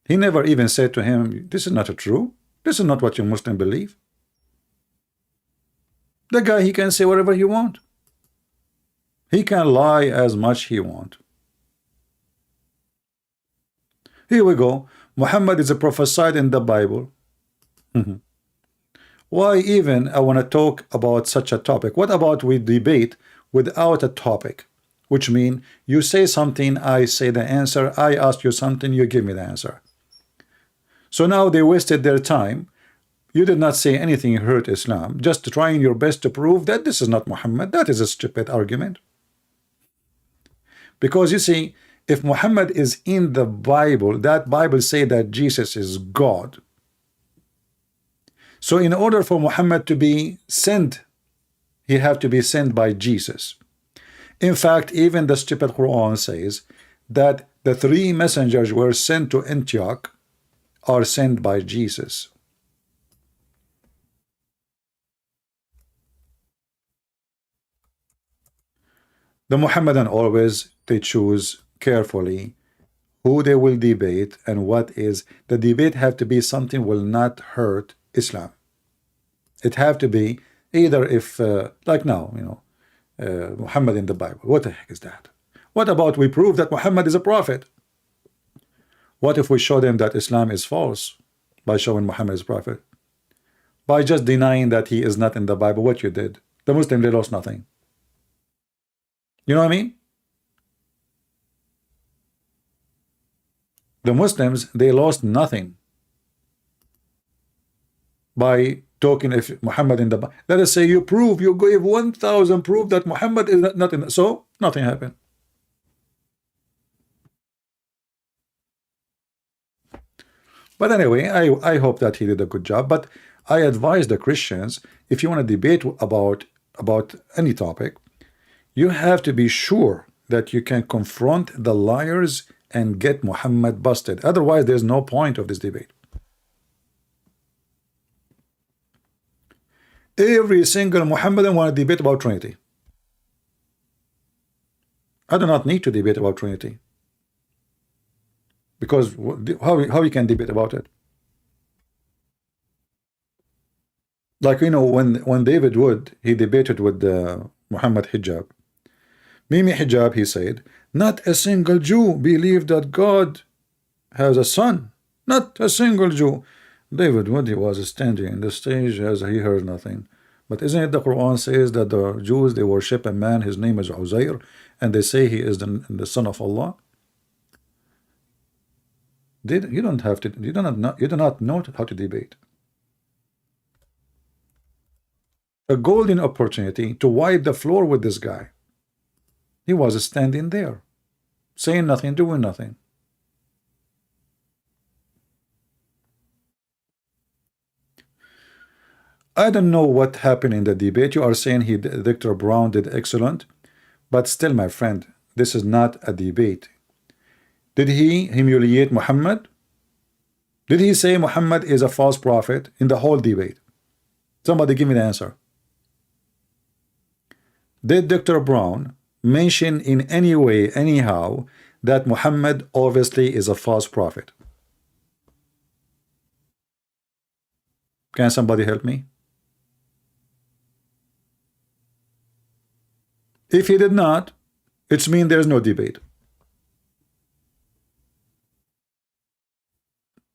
He never even said to him, this is not true. This is not what you Muslim believe. The guy, he can say whatever he want. He can lie as much he want. Here we go. Muhammad is prophesied in the Bible. Why even I want to talk about such a topic? What about we debate without a topic? Which means you say something, I say the answer, I ask you something, you give me the answer. So now they wasted their time. You did not say anything hurt Islam, just trying your best to prove that this is not Muhammad. That is a stupid argument. Because you see, if Muhammad is in the Bible, that Bible say that Jesus is God. So in order for Muhammad to be sent, he have to be sent by Jesus. In fact, even the stupid Quran says that the 3 messengers were sent to Antioch are sent by Jesus. The Muhammadan always, they choose carefully who they will debate and what is. The debate have to be something will not hurt Islam. It have to be either if, like now, you know, Muhammad in the Bible. What the heck is that? What about we prove that Muhammad is a prophet? What if we show them that Islam is false by showing Muhammad is a prophet? By just denying that he is not in the Bible, what you did? The Muslim, they lost nothing. You know what I mean? The Muslims, they lost nothing by talking if Muhammad in the Bible. Let us say you prove, you gave 1,000 proof that Muhammad is not in the, so nothing happened. But anyway, I hope that he did a good job. But I advise the Christians, if you want to debate about any topic, you have to be sure that you can confront the liars and get Muhammad busted. Otherwise, there's no point of this debate. Every single Muhammadan want to debate about Trinity. I do not need to debate about Trinity. Because how you can debate about it? Like, you know, when David Wood, he debated with Muhammad Hijab. Mimi Hijab, he said, not a single Jew believed that God has a son. Not a single Jew. David Wood, he was standing in the stage as he heard nothing. But isn't it the Quran says that the Jews, they worship a man, his name is Uzair, and they say he is the son of Allah? You do not know how to debate. A golden opportunity to wipe the floor with this guy. He was standing there, saying nothing, doing nothing. I don't know what happened in the debate. You are saying Dr. Brown did excellent, but still, my friend, this is not a debate. Did he humiliate Muhammad? Did he say Muhammad is a false prophet in the whole debate? Somebody give me the answer. Did Dr. Brown mention in any way, anyhow, that Muhammad obviously is a false prophet? Can somebody help me? If he did not, it means there's no debate.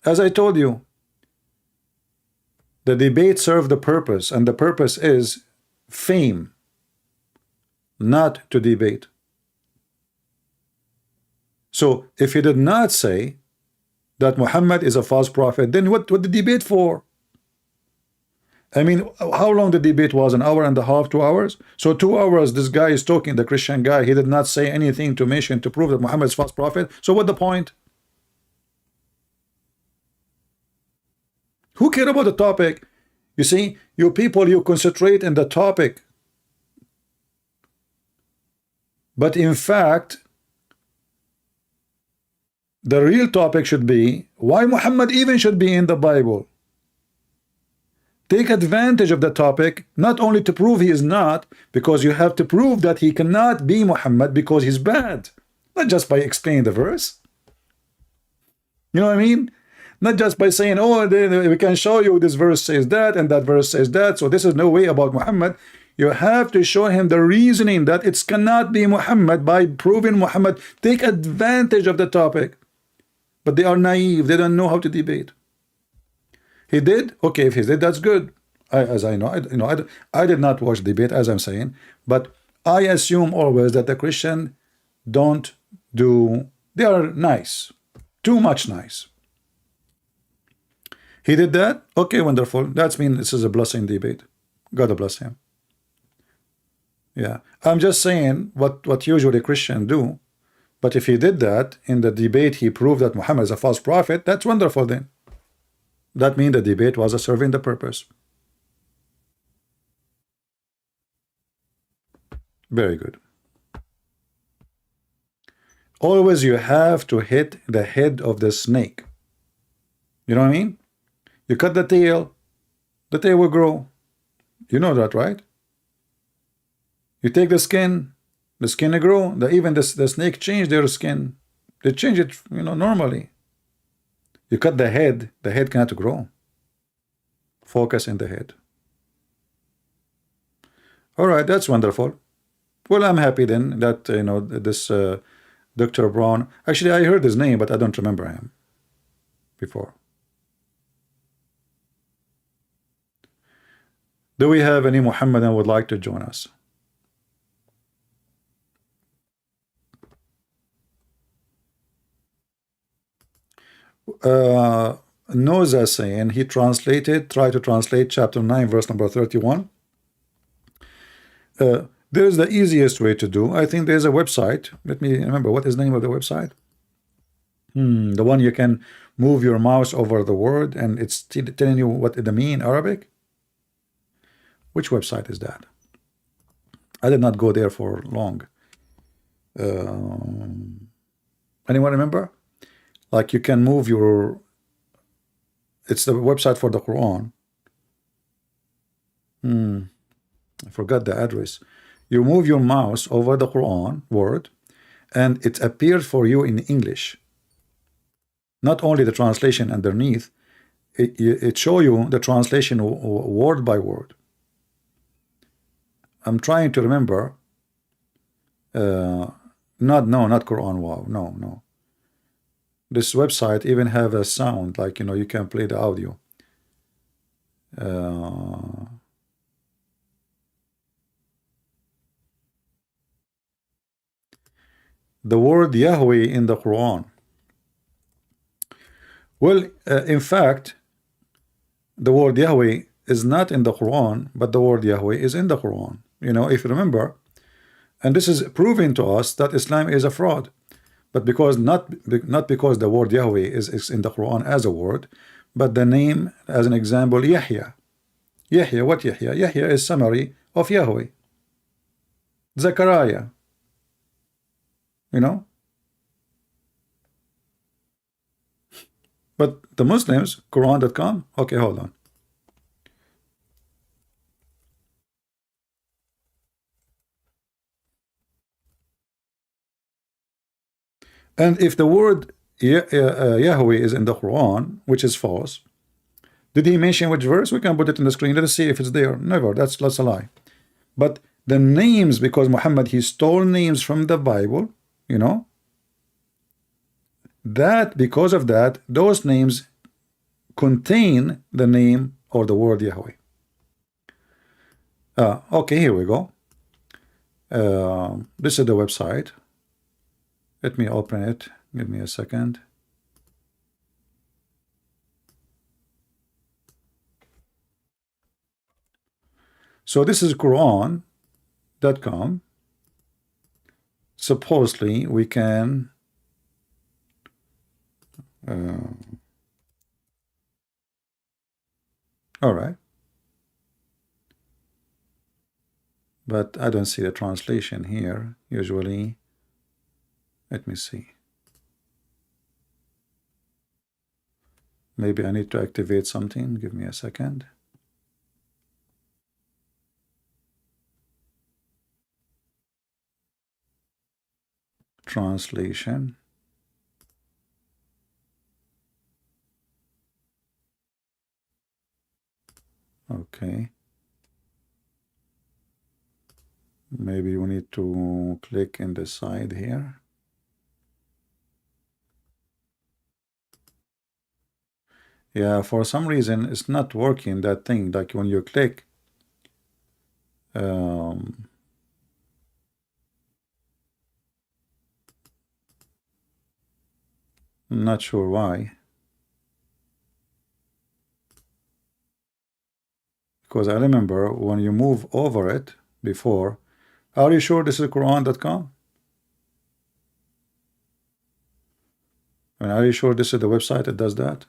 As I told you, the debate served the purpose, and the purpose is fame, not to debate. So if he did not say that Muhammad is a false prophet, then what the debate for? I mean, how long the debate was? An hour and a half, 2 hours? So 2 hours, this guy is talking, the Christian guy, he did not say anything to mention, to prove that Muhammad is a false prophet. So what the point? Who care about the topic? You see, you people, you concentrate in the topic. But in fact, the real topic should be why Muhammad even should be in the Bible. Take advantage of the topic, not only to prove he is not, because you have to prove that he cannot be Muhammad because he's bad. Not just by explaining the verse. You know what I mean? Not just by saying, oh, we can show you this verse says that and that verse says that, so this is no way about Muhammad. You have to show him the reasoning that it cannot be Muhammad by proving Muhammad. Take advantage of the topic. But they are naive. They don't know how to debate. He did? Okay, if he did, that's good. As I know, I did not watch debate, as I'm saying, but I assume always that the Christian don't do, they are nice, too much nice. He did that? Okay, wonderful. That means this is a blessing debate. God bless him. Yeah, I'm just saying what usually Christians do. But if he did that in the debate, he proved that Muhammad is a false prophet. That's wonderful then. That means the debate was serving the purpose. Very good. Always you have to hit the head of the snake. You know what I mean? You cut the tail will grow. You know that, right? You take the skin will grow. Even the snake change their skin. They change it, normally. You cut the head cannot grow. Focus in the head. All right, that's wonderful. Well, I'm happy then that this Dr. Brown. Actually, I heard his name, but I don't remember him before. Do we have any Muhammadan who would like to join us? Noza saying he tried to translate chapter 9 verse number 31. There's the easiest way to do. I think there's a website. Let me remember, what is the name of the website? The one you can move your mouse over the word and it's telling you what it mean in Arabic. Which website is that? I did not go there for long. Anyone remember? Like you can move your, it's the website for the Quran. I forgot the address. You move your mouse over the Quran word and it appears for you in English. Not only the translation underneath, it show you the translation word by word. I'm trying to remember. Not Quran. Wow, no. This website even have a sound, like you can play the audio. The word Yahweh in the Quran. Well, in fact, the word Yahweh is not in the Quran, but the word Yahweh is in the Quran. If you remember, and this is proving to us that Islam is a fraud. But because not because the word Yahweh is in the Quran as a word, but the name, as an example, Yahya. Yahya, what Yahya? Yahya is summary of Yahweh. Zechariah. But the Muslims, Quran.com. Okay, hold on. And if the word Yahweh is in the Quran, which is false, did he mention which verse? We can put it in the screen. Let us see if it's there. Never. That's a lie. But the names, because Muhammad, he stole names from the Bible, that because of that, those names contain the name or the word Yahweh. Okay, here we go. This is the website. Let me open it. Give me a second. So this is Quran.com. Supposedly we can all right, but I don't see the translation here usually. Let me see. Maybe I need to activate something. Give me a second. Translation. Okay. Maybe we need to click in the side here. Yeah, for some reason it's not working, that thing, like when you click. I'm not sure why. Because I remember when you move over it before. Are you sure this is Quran.com? And are you sure this is the website that does that?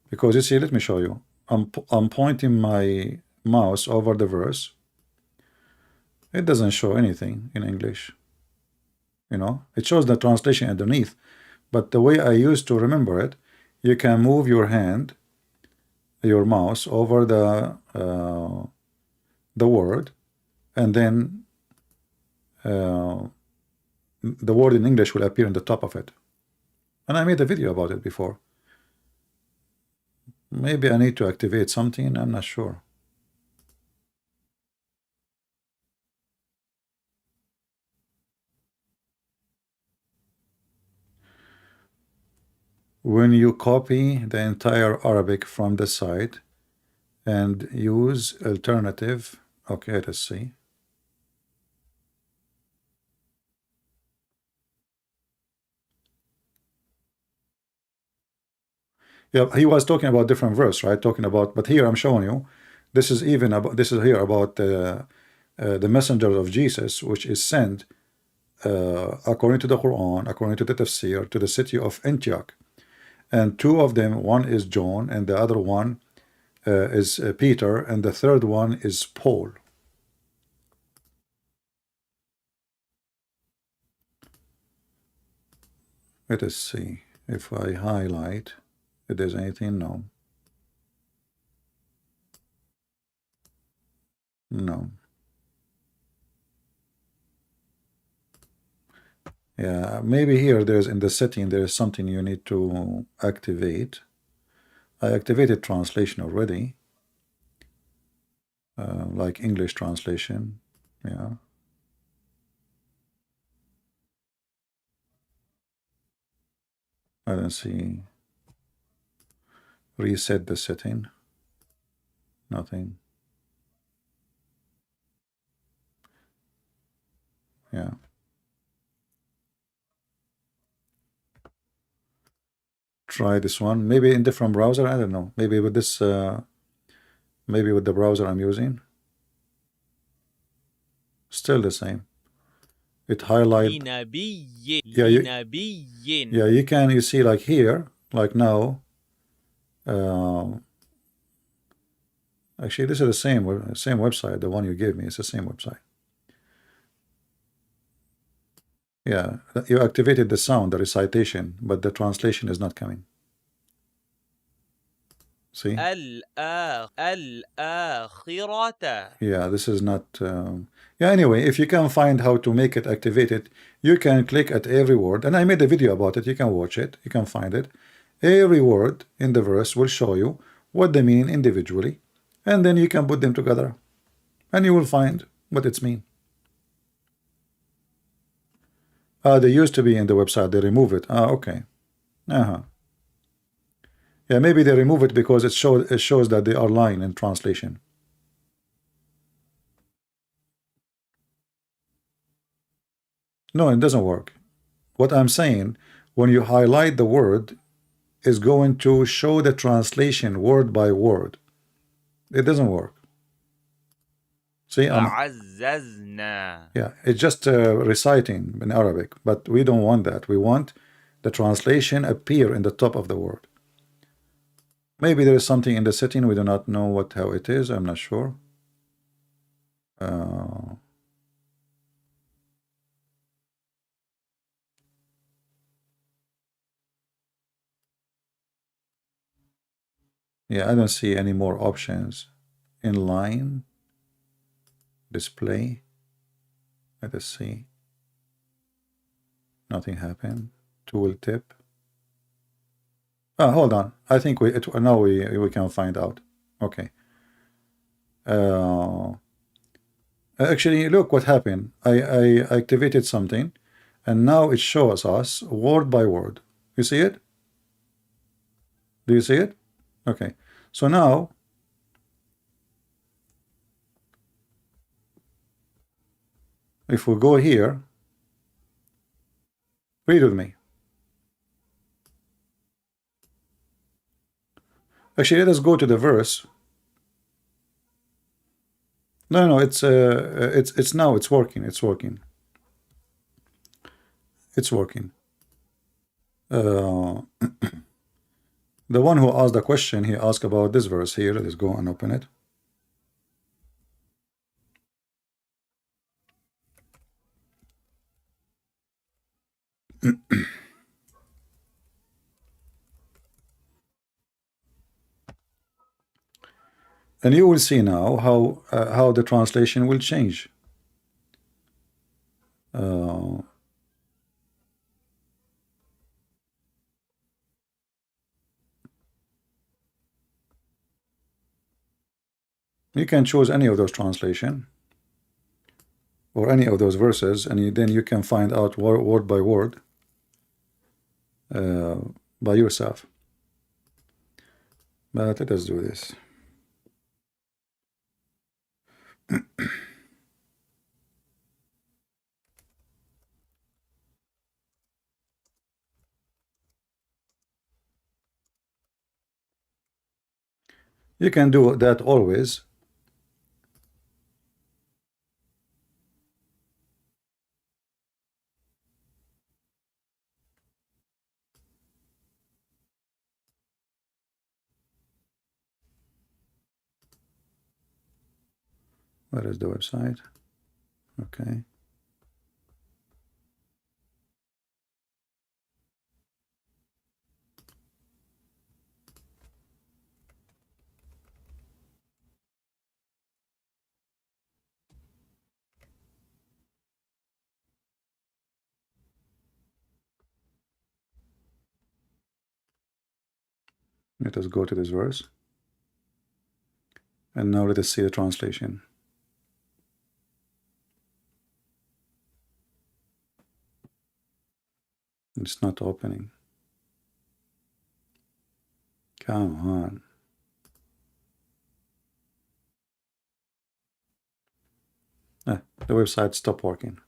Because you see, let me show you. I'm pointing my mouse over the verse. It doesn't show anything in English. You know, it shows the translation underneath. But the way I used to remember it, you can move your hand, your mouse over the word, and then the word in English will appear on the top of it. And I made a video about it before. Maybe I need to activate something, I'm not sure. When you copy the entire Arabic from the site and use alternative, okay, let's see. Yeah, he was talking about different verse, right? Talking about, but here I'm showing you, this is even about, this is here about the messenger of Jesus, which is sent according to the Quran, according to the tafsir, to the city of Antioch. And two of them, one is John, and the other one is Peter, and the third one is Paul. Let us see if I highlight if there's anything. No. No. Yeah, maybe here there's in the setting there is something you need to activate. I activated translation already, like English translation. Yeah. I don't see. Reset the setting. Nothing. Yeah. Try this one. Maybe in different browser. I don't know. Maybe with this. Maybe with the browser I'm using. Still the same. It highlight. Yeah, you can. You see, like here, like now. Actually, this is the same website. The one you gave me. It's the same website. Yeah, you activated the sound, the recitation, but the translation is not coming. See? Yeah, this is not. Yeah, anyway, if you can find how to make it activated, you can click at every word. And I made a video about it. You can watch it. You can find it. Every word in the verse will show you what they mean individually. And then you can put them together. And you will find what it's mean. They used to be in the website. They remove it. Okay. Yeah, maybe they remove it because it shows that they are lying in translation. No, it doesn't work. What I'm saying, when you highlight the word, is going to show the translation word by word. It doesn't work. See, yeah, it's just reciting in Arabic, but we don't want that. We want the translation appear in the top of the word. Maybe there is something in the setting we do not know how it is. I'm not sure. Yeah, I don't see any more options. Inline display. Let us see. Nothing happened. Tooltip. Hold on. I think now we can find out. Okay. Actually, look what happened. I activated something, and now it shows us word by word. You see it? Do you see it? Okay. So now, if we go here, read with me. Actually, let us go to the verse. No, no, it's now it's working. It's working. It's working. Uh, the one who asked the question, he asked about this verse here. Let's go and open it. And you will see now how the translation will change. Uh, you can choose any of those translation or any of those verses, and then you can find out word by word uh, by yourself. But let us do this. You can do that always. Where is the website? Okay. Let us go to this verse. And now let us see the translation. It's not opening. Come on. The website stopped working.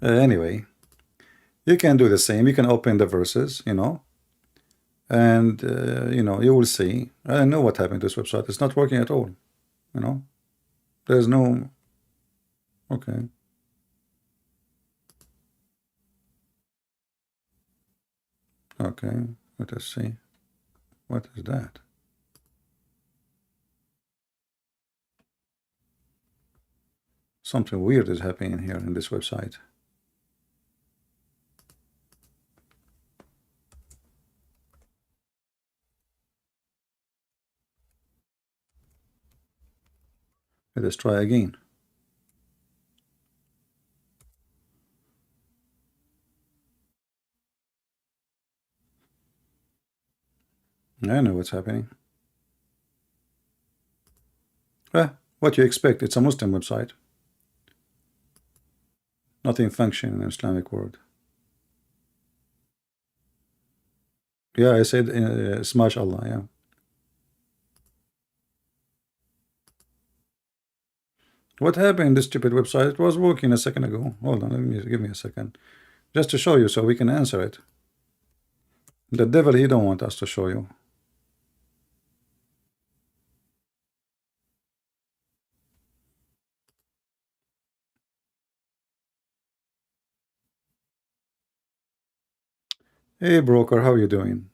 Anyway, you can do the same. You can open the verses, and you will see. I know what happened to this website. It's not working at all. There's no. Okay. Okay. Let us see. What is that? Something weird is happening here in this website. Let us try again. I know what's happening. What you expect? It's a Muslim website. Nothing function in an Islamic world. Yeah, I said smash Allah. Yeah. What happened? This stupid website? It was working a second ago. Hold on, give me a second, just to show you, so we can answer it. The devil, he don't want us to show you. Hey, broker, how you doing?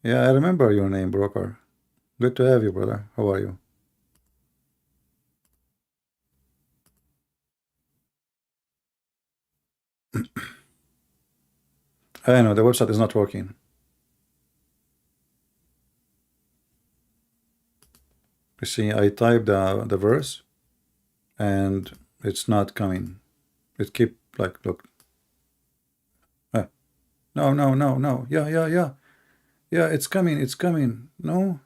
Yeah, I remember your name, broker. Good to have you, brother. How are you? I know the website is not working. You see, I typed the verse, and it's not coming. It keep like, look. No, no, no, no. Yeah, yeah, yeah. Yeah, it's coming. It's coming. No.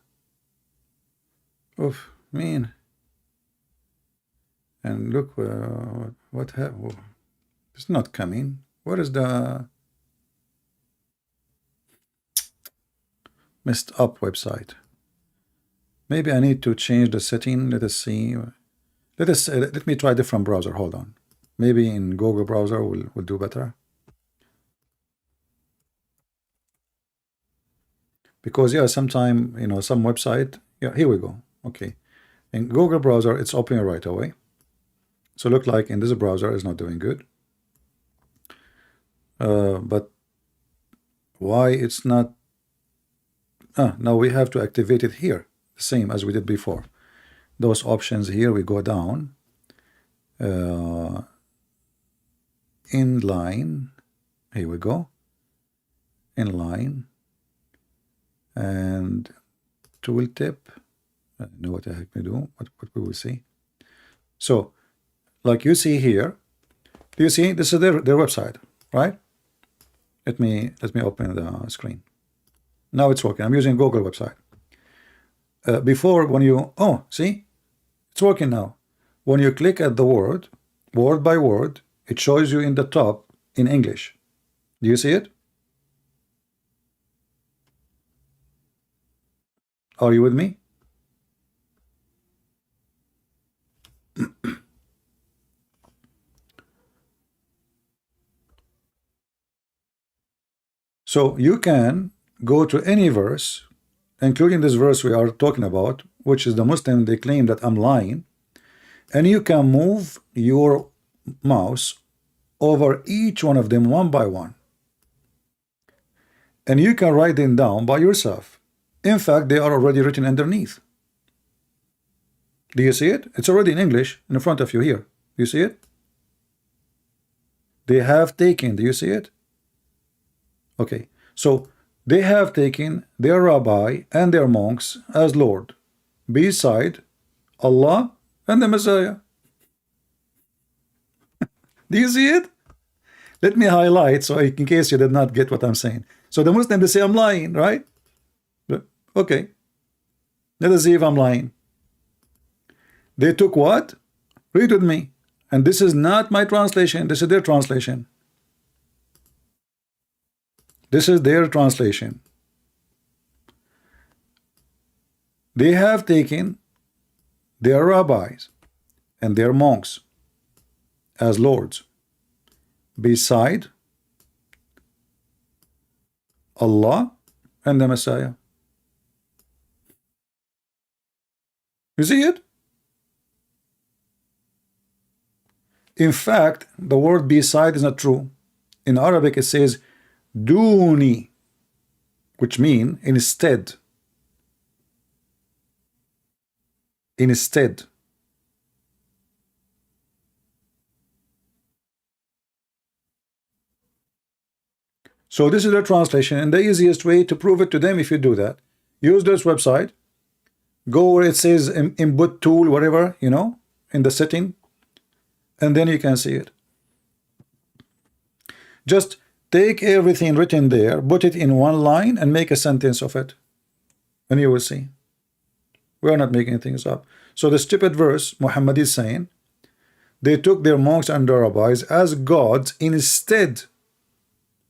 Oof, mean. And look, what have? It's not coming. What is the messed up website? Maybe I need to change the setting. Let us see. Let me try a different browser. Hold on. Maybe in Google browser will do better. Because yeah, sometime some website. Yeah, here we go. Okay, in Google browser it's opening right away. So look like in this browser is not doing good. But why it's not? Now we have to activate it here, the same as we did before. Those options here, we go down. Inline. Here we go. Inline. And tooltip. I don't know what the heck we do. What we will see. So, like you see here, do you see this is their website, right? Let me open the screen. Now it's working. I'm using Google website. Before, when you see, it's working now. When you click at the word by word, it shows you in the top in English. Do you see it? Are you with me? So you can go to any verse, including this verse we are talking about, which is the Muslim, they claim that I'm lying, and you can move your mouse over each one of them one by one. And you can write them down by yourself. In fact, they are already written underneath. Do you see it? It's already in English in front of you here. Do you see it? They have taken. Do you see it? Okay. So they have taken their rabbi and their monks as Lord, beside Allah and the Messiah. Do you see it? Let me highlight so in case you did not get what I'm saying. So the Muslim, they say I'm lying, right? Okay. Let us see if I'm lying. They took what? Read with me. And this is not my translation. This is their translation. This is their translation. They have taken their rabbis and their monks as lords beside Allah and the Messiah. You see it? In fact, the word beside is not true. In Arabic it says duni, which means instead. Instead. So this is the translation, and the easiest way to prove it to them, if you do that, use this website, go where it says input tool, whatever, in the setting, and then you can see it. Just take everything written there, put it in one line, and make a sentence of it, and you will see. We are not making things up. So the stupid verse Muhammad is saying, they took their monks and their rabbis as gods instead.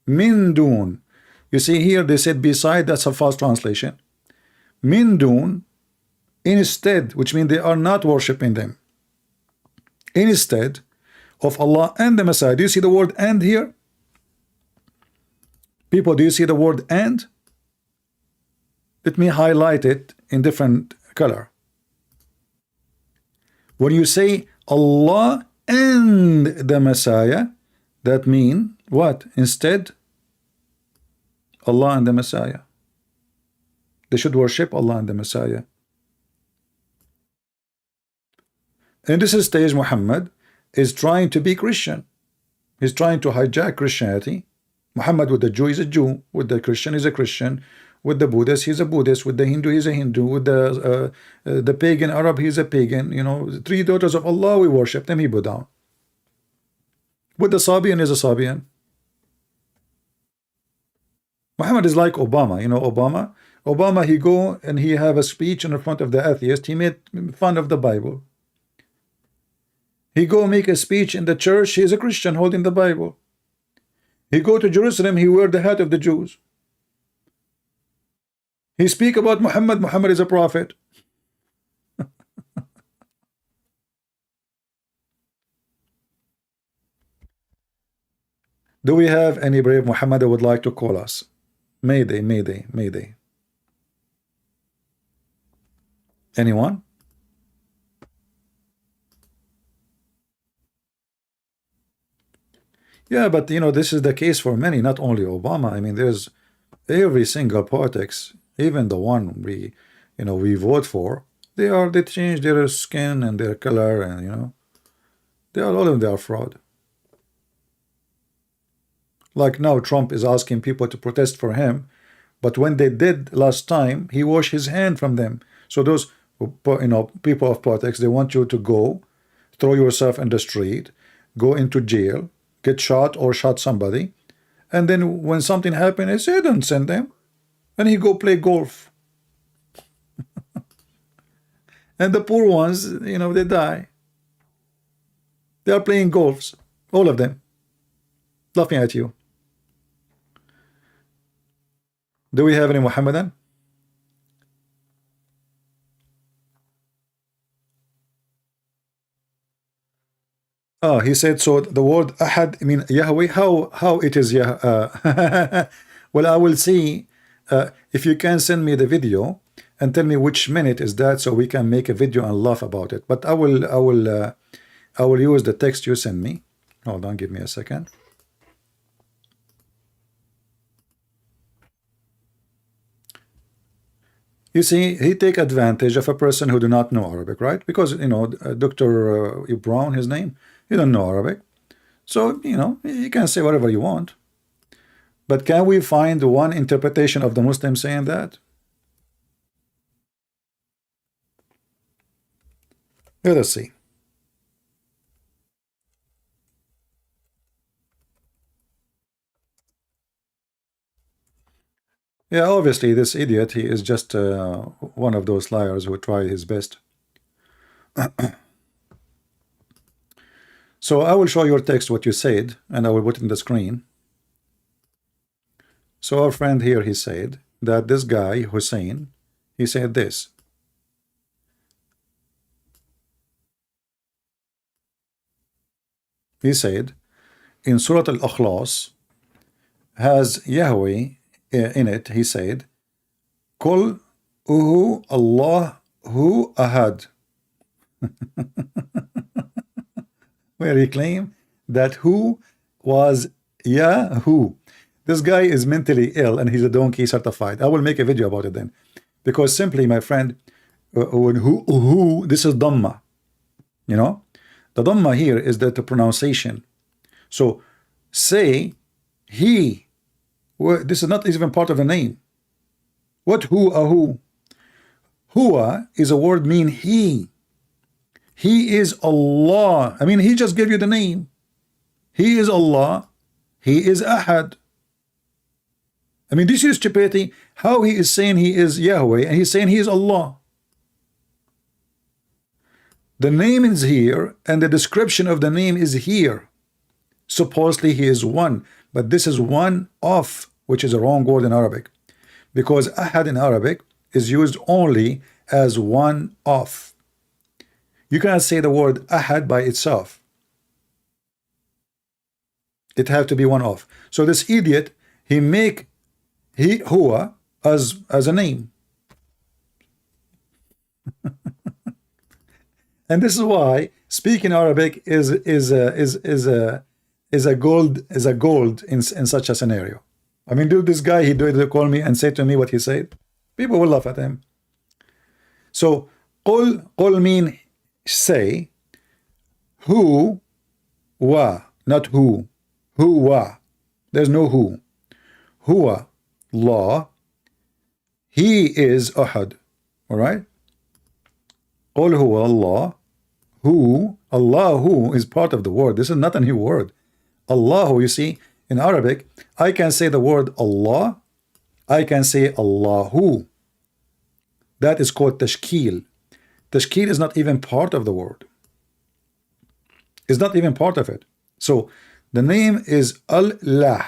Min dun. You see here they said beside, that's a false translation. Min dun, instead, which means they are not worshiping them. Instead of Allah and the Messiah. Do you see the word and here? People, do you see the word and? Let me highlight it in different color. When you say Allah and the Messiah, that means what? Instead, Allah and the Messiah. They should worship Allah and the Messiah. In this stage, Muhammad is trying to be Christian. He's trying to hijack Christianity. Muhammad with the Jew is a Jew, with the Christian is a Christian, with the Buddhist he's a Buddhist, with the Hindu he's a Hindu, with the pagan Arab he's a pagan. Three daughters of Allah, we worship them, he bow down. With the Sabian is a Sabian. Muhammad is like Obama. You know Obama? Obama, he go and he have a speech in front of the atheist. He made fun of the Bible. He go make a speech in the church. He is a Christian holding the Bible. He go to Jerusalem. He wear the hat of the Jews. He speak about Muhammad. Muhammad is a prophet. Do we have any brave Muhammad that would like to call us? Mayday, mayday, mayday. Anyone? Yeah, but you know, this is the case for many, not only Obama. I mean, there's every single politics, even the one we vote for, they change their skin and their color, and all of them, they are fraud. Like now Trump is asking people to protest for him, but when they did last time, he washed his hand from them. So those people of politics, they want you to go throw yourself in the street, go into jail, get shot or shot somebody, and then when something happened, they say don't send them, and he go play golf. And the poor ones, they die. They are playing golfs, all of them, laughing at you. Do we have any Muhammadan? Oh, he said, so the word Ahad, I mean Yahweh, how it is well, I will see if you can send me the video and tell me which minute is that, so we can make a video and laugh about it. But I will use the text you send me. Hold on, give me a second. You see, he take advantage of a person who do not know Arabic, right? Because Dr. Brown, his name, he don't know Arabic, so you can say whatever you want. But can we find one interpretation of the Muslim saying that? Let us see. Yeah, obviously this idiot, he is just one of those liars who tried his best. So I will show your text what you said, and I will put it in the screen. So our friend here, he said that this guy, Hussein, he said this. He said, in Surah Al-Ikhlas, has Yahweh in it, he said, Kul uhu Allah hu ahad. Where he claimed that who was Yahoo. This guy is mentally ill and he's a donkey certified. I will make a video about it then. Because simply, my friend, this is Dhamma. The Dhamma here is the pronunciation. So say he. This is not even part of the name. What who? Huwa is a word mean he. He is Allah. I mean, he just gave you the name. He is Allah. He is Ahad. I mean, this is stupidity. How he is saying he is Yahweh and he's saying he is Allah. The name is here and the description of the name is here. Supposedly he is one, but this is one of, which is a wrong word in Arabic, because Ahad in Arabic is used only as one of. You cannot say the word Ahad by itself. It have to be one of. So this idiot, he make huwa as a name. And this is why speaking Arabic is a gold in such a scenario. I mean, dude, this guy, he did call me and say to me what he said. People will laugh at him. So qul mean say, who wa, not who. Who wa. There's no who. Huwa law. He is Ahad. All right. Qul huwa Allah. Who, Allahu is part of the word. This is not a new word. Allahu, you see, in Arabic, I can say the word Allah I can say Allahu. That is called tashkil. Tashkil is not even part of the word. It's not even part of it. So the name is Allah.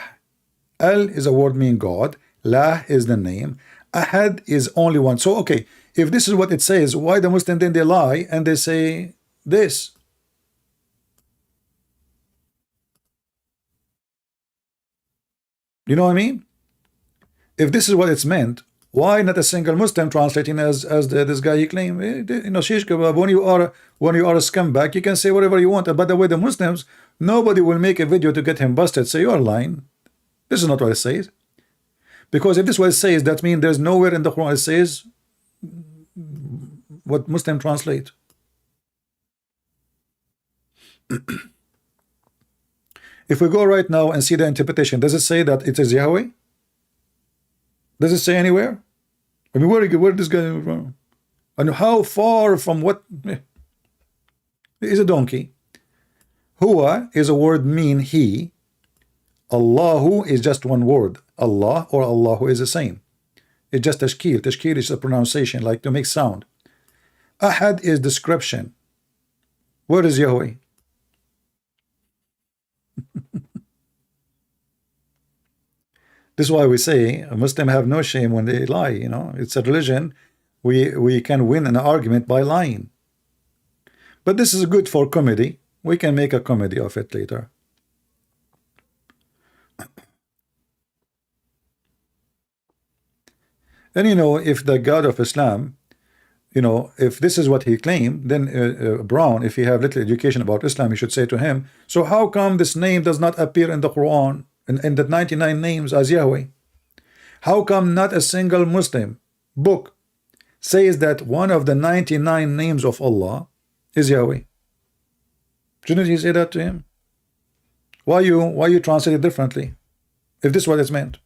Al is a word meaning God. La is the name. Ahad is only one. So okay, if this is what it says, why the Muslim then they lie and they say this? You know what I mean? If this is what it's meant, why not a single Muslim translating as this guy you claim? You know, shish kebab. When you are a scumbag, you can say whatever you want. By the way, the Muslims, nobody will make a video to get him busted. Say you are lying. This is not what it says. Because if this is what it says, that means there's nowhere in the Quran it says what Muslim translate. If we go right now and see the interpretation, does it say that it is Yahweh? Does it say anywhere? I mean, where this guy from? And how far from what? Is a donkey. Huwa is a word mean he. Allahu is just one word. Allah or Allahu is the same. It's just tashkil. Tashkil is a pronunciation, like to make sound. Ahad is description. Where is Yahweh? This is why we say a Muslim have no shame when they lie. You know, it's a religion. We can win an argument by lying. But this is good for comedy. We can make a comedy of it later. And you know, if the God of Islam, you know, if this is what he claimed, then Brown, if he have little education about Islam, he should say to him, so how come this name does not appear in the Quran, in the 99 names as Yahweh? How come not a single Muslim book says that one of the 99 names of Allah is Yahweh? Shouldn't you say that to him? Why you translate it differently, if this is what it's meant?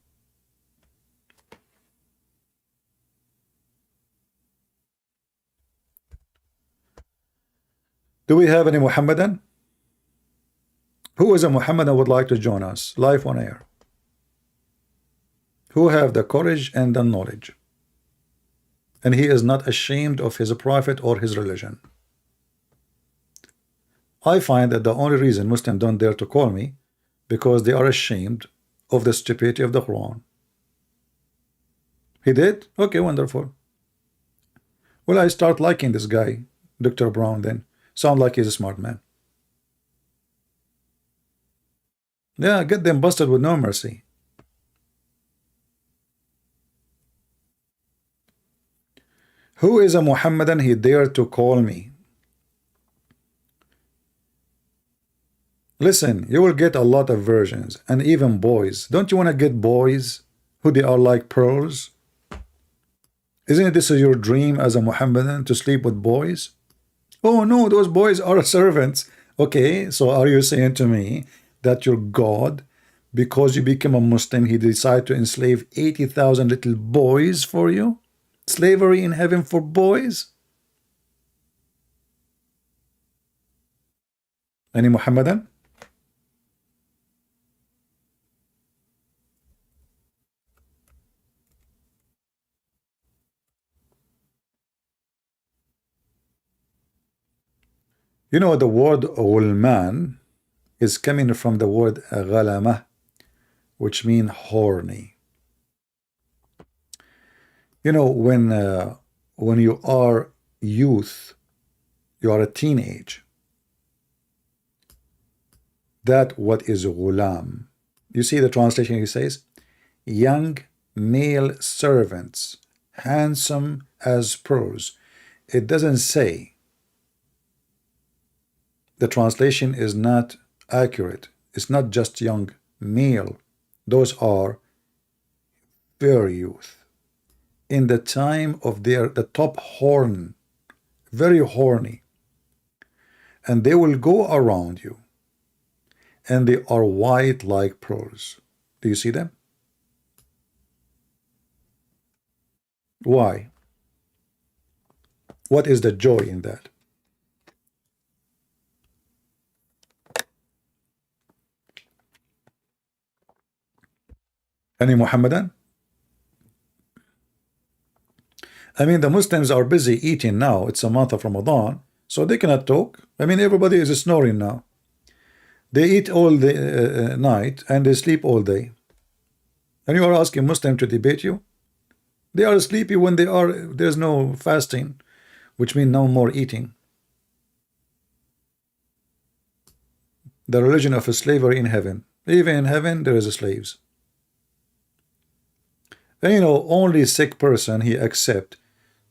Do we have any Muhammadan? Who is a Muhammadan would like to join us live on air? Who have the courage and the knowledge, and he is not ashamed of his prophet or his religion? I find that the only reason Muslims don't dare to call me because they are ashamed of the stupidity of the Quran. He did? Okay, wonderful. Well, I start liking this guy, Dr. Brown, then. Sound like he's a smart man. Yeah, get them busted with no mercy. Who is a Muhammadan he dared to call me? Listen, you will get a lot of versions, and even boys. Don't you want to get boys who they are like pearls? Isn't this your dream as a Muhammadan, to sleep with boys? Oh no, those boys are servants. Okay, so are you saying to me that your God, because you became a Muslim, he decided to enslave 80,000 little boys for you? Slavery in heaven for boys? Any Muhammadan? You know, the word Ghulman is coming from the word Ghalama, which means horny. You know, when you are youth, you are a teenage. That what is Ghulam. You see the translation, he says, young male servants, handsome as pearls. It doesn't say. The translation is not accurate. It's not just young male. Those are very youth. In the time of the top horn, very horny. And they will go around you. And they are white like pearls. Do you see them? Why? What is the joy in that? Any Muhammadan? I mean, the Muslims are busy eating now. It's a month of Ramadan, so they cannot talk. I mean, everybody is snoring now. They eat all the night and they sleep all day. And you are asking Muslim to debate you? They are sleepy when there's no fasting, which means no more eating. The religion of slavery in heaven. Even in heaven, there is slaves. And you know, only a sick person he accept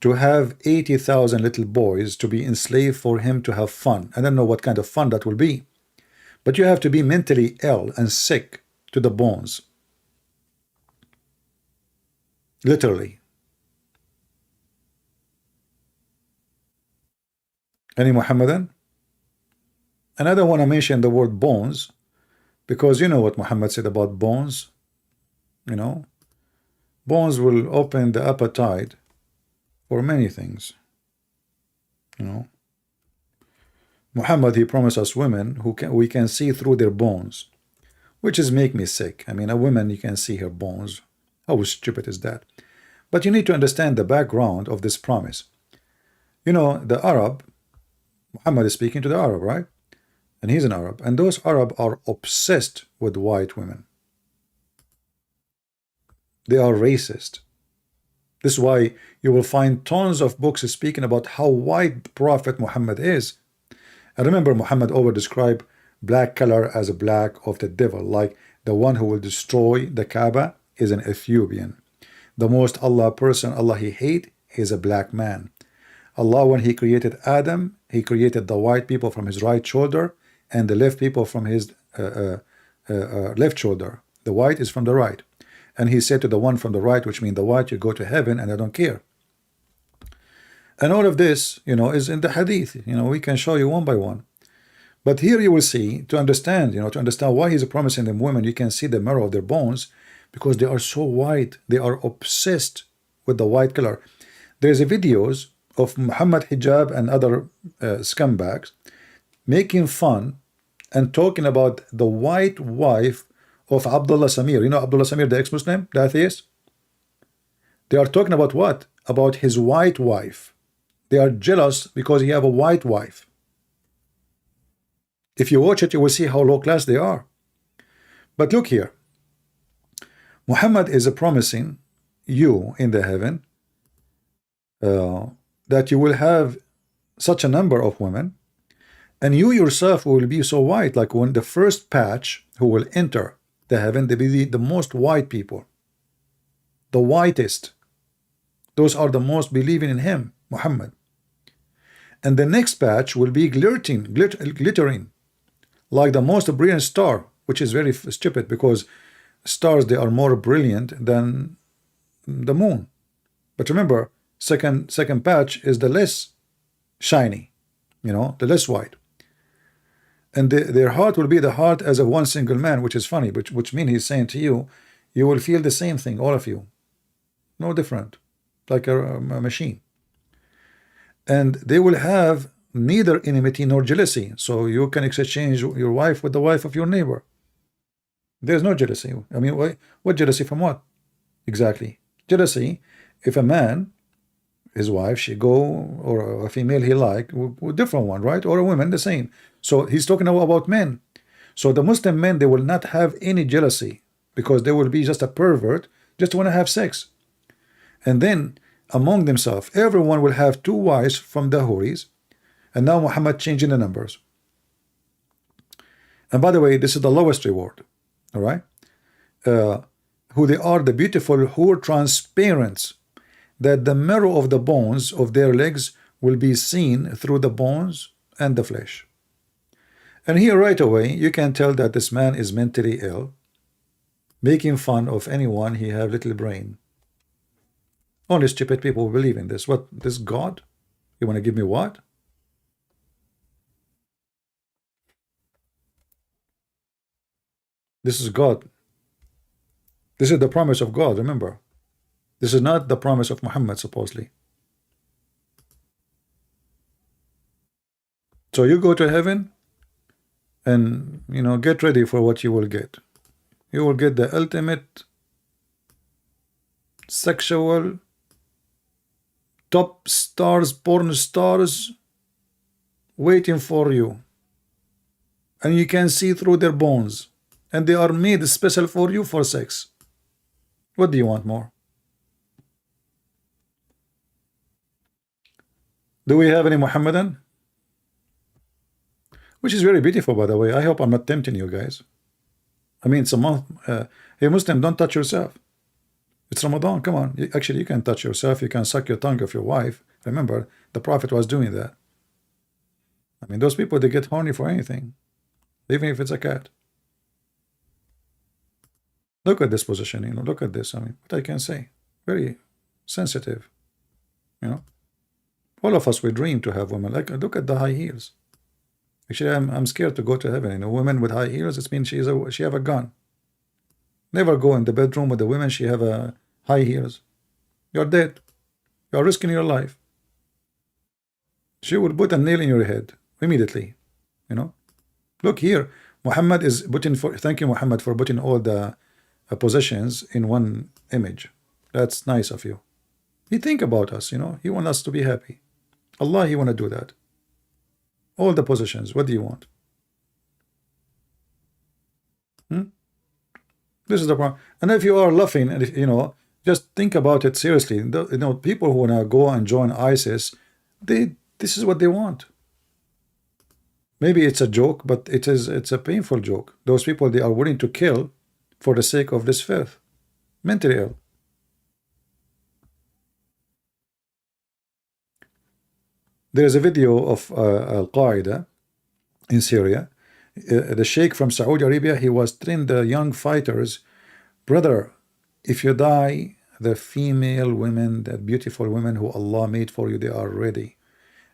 to have 80,000 little boys to be enslaved for him to have fun. I don't know what kind of fun that will be. But you have to be mentally ill and sick to the bones. Literally. Any Muhammadan? And I don't want to mention the word bones, because you know what Muhammad said about bones. You know, bones will open the appetite for many things. You know, Muhammad, he promised us women who we can see through their bones, which is make me sick. I mean, a woman, you can see her bones. How stupid is that? But you need to understand the background of this promise. You know, the Arab, Muhammad is speaking to the Arab, right? And he's an Arab, and those Arab are obsessed with white women. They are racist. This is why you will find tons of books speaking about how white Prophet Muhammad is. I remember Muhammad over described black color as a black of the devil, like the one who will destroy the Kaaba is an Ethiopian. The most Allah person Allah he hate is a black man. Allah, when he created Adam, he created the white people from his right shoulder and the left people from his left shoulder. The white is from the right. And he said to the one from the right, which means the white, you go to heaven and I don't care. And all of this, you know, is in the hadith. You know, we can show you one by one. But here you will see, to understand, you know, to understand why he's promising them women, you can see the marrow of their bones, because they are so white. They are obsessed with the white color. There's a videos of Muhammad hijab and other scumbags making fun and talking about the white wife of Abdullah Samir. You know Abdullah Samir, the ex-Muslim, the atheist? They are talking about what? About his white wife. They are jealous because he have a white wife. If you watch it, you will see how low class they are. But look here. Muhammad is promising you in the heaven that you will have such a number of women, and you yourself will be so white, like when the first batch who will enter the heaven, they be the most white people, the whitest. Those are the most believing in him, Muhammad. And the next batch will be glittering like the most brilliant star, which is very stupid, because stars, they are more brilliant than the moon. But remember, second patch is the less shiny, you know, the less white. And their heart will be the heart as of one single man, which is funny, which means he's saying to you, you will feel the same thing, all of you, no different, like a machine. And they will have neither enmity nor jealousy, so you can exchange your wife with the wife of your neighbor. There's no jealousy. I mean, what jealousy from what? Exactly. Jealousy, if a man, his wife, she go, or a female he like, with different one, right? Or a woman, the same. So he's talking about men. So the Muslim men, they will not have any jealousy, because they will be just a pervert, just want to have sex. And then among themselves, everyone will have two wives from the Houris. And now Muhammad changing the numbers. And by the way, this is the lowest reward. All right, who they are, the beautiful who are transparent, that the marrow of the bones of their legs will be seen through the bones and the flesh. And here right away you can tell that this man is mentally ill, making fun of anyone he have little brain. Only stupid people believe in this. What, this God? You want to give me what? This is God. This is the promise of God, remember. This is not the promise of Muhammad, supposedly. So you go to heaven and, you know, get ready for what you will get. You will get the ultimate sexual top stars, porn stars waiting for you, and you can see through their bones, and they are made special for you for sex. What do you want more? Do we have any Muhammadan? Which is very beautiful, by the way. I hope I'm not tempting you guys. I mean, it's a month. Hey, Muslim, don't touch yourself. It's Ramadan. Come on. Actually, you can touch yourself. You can suck your tongue of your wife. Remember, the Prophet was doing that. I mean, those people, they get horny for anything, even if it's a cat. Look at this position. You know, look at this. I mean, what I can say. Very sensitive. You know, all of us, we dream to have women. Like, look at the high heels. Actually, I'm scared to go to heaven. You know, women with high heels, it means she have a gun. Never go in the bedroom with the women. She have a high heels. You're dead. You're risking your life. She will put a nail in your head immediately. You know, look here. Muhammad is putting for. Thank you, Muhammad, for putting all the possessions in one image. That's nice of you. He think about us. You know, he want us to be happy. Allah, he want to do that. All the positions. What do you want? This is the problem. And if you are laughing, and if, you know, just think about it seriously. You know, people who wanna go and join ISIS, this is what they want. Maybe it's a joke, but it's a painful joke. Those people, they are willing to kill for the sake of this filth. Mentally ill. There is a video of Al-Qaeda in Syria. The Sheikh from Saudi Arabia, he was trained the young fighters. Brother, if you die, the female women, the beautiful women who Allah made for you, they are ready.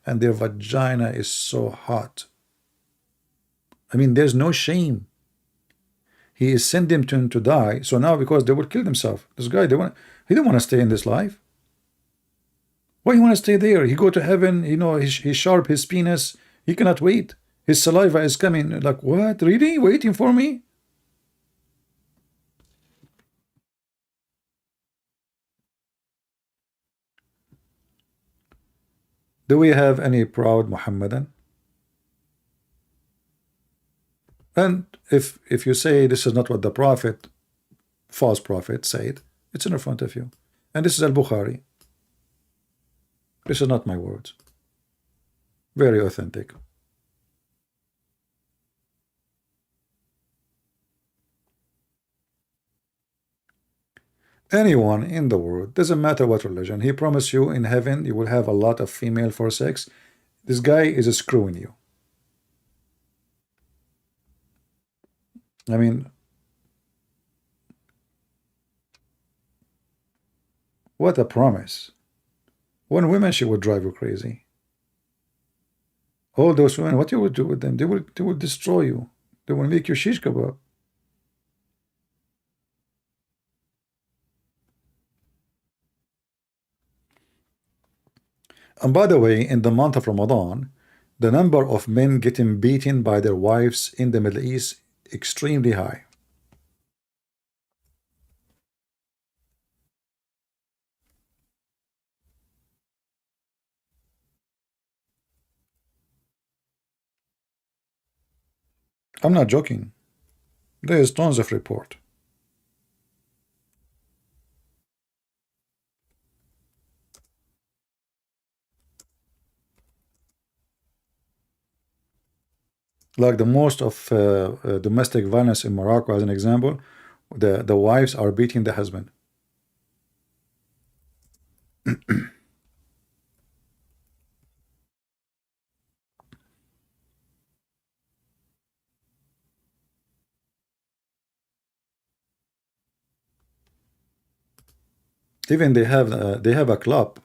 And their vagina is so hot. I mean, there's no shame. He is sending them to die. So now, because they will kill themselves. This guy, he don't want to stay in this life. Why you want to stay there? He go to heaven, you know, he sharp his penis. He cannot wait. His saliva is coming. Like, what? Really? Waiting for me? Do we have any proud Muhammadan? And if you say this is not what the prophet, false prophet, said, it's in front of you. And this is Al-Bukhari. This is not my words. Very authentic. Anyone in the world, doesn't matter what religion, he promised you in heaven you will have a lot of female for sex. This guy is screwing you. I mean, what a promise. One woman, she would drive you crazy. All those women, what you would do with them? They will destroy you. They will make you shish kebab. And by the way, in the month of Ramadan, the number of men getting beaten by their wives in the Middle East extremely high. I'm not joking. There is tons of report. Like the most of domestic violence in Morocco, as an example, the wives are beating the husband. Even they have a club,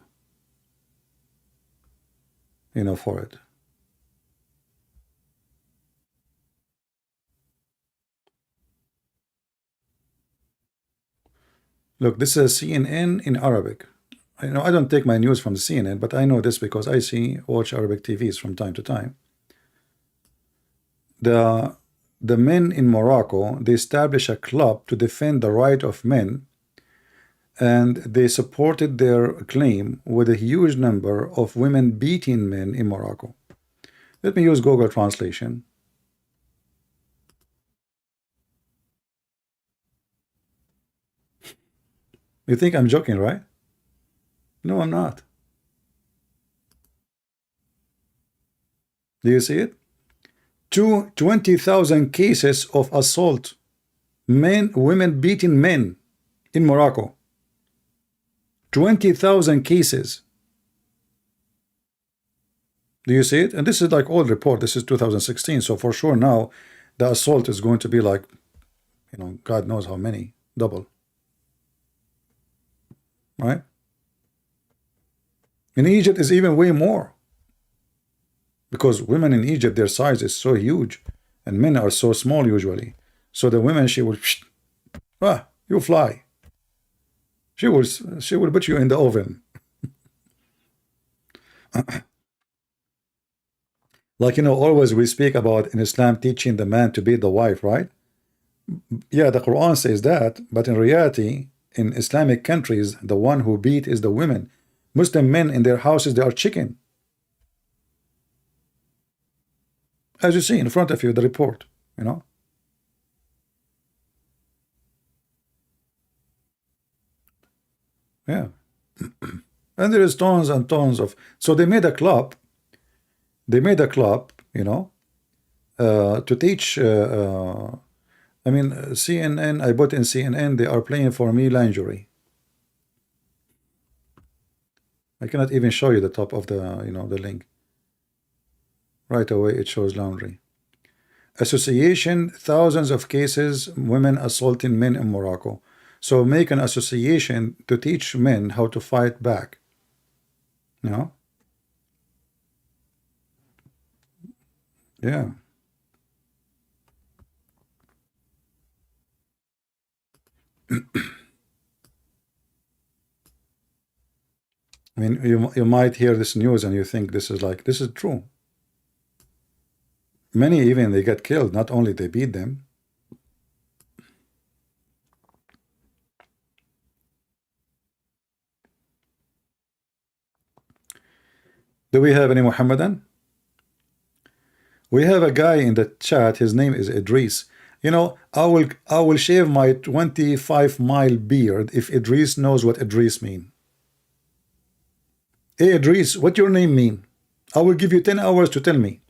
you know, for it. Look, this is CNN in Arabic. I know I don't take my news from the CNN, but I know this because I watch Arabic TVs from time to time. The men in Morocco, they establish a club to defend the right of men and they supported their claim with a huge number of women beating men in Morocco. Let me use Google translation. You think I'm joking, right? No, I'm not. Do you see it? 20,000 cases of assault, women beating men in Morocco. 20,000 cases. Do you see it? And this is like old report. This is 2016. So for sure now the assault is going to be like, God knows how many, double. Right? In Egypt is even way more. Because women in Egypt, their size is so huge, and men are so small usually. So the women, she will, you fly. She will put you in the oven. Like, always we speak about in Islam teaching the man to beat the wife, right? Yeah, the Quran says that, but in reality, in Islamic countries, the one who beat is the women. Muslim men in their houses, they are chicken. As you see in front of you, the report, Yeah. And there is tons and tons of, so they made a club, to teach, I mean, CNN, I put in CNN, they are playing for me lingerie. I cannot even show you the top of the, the link. Right away, it shows laundry. Association, thousands of cases, women assaulting men in Morocco. So make an association to teach men how to fight back. Yeah. I mean, you might hear this news and you think this is true. Many even they get killed, not only they beat them. Do we have any Muhammadan? We have a guy in the chat, his name is Idris. I will shave my 25-mile beard if Idris knows what Idris mean. Hey Idris, what your name mean? I will give you 10 hours to tell me.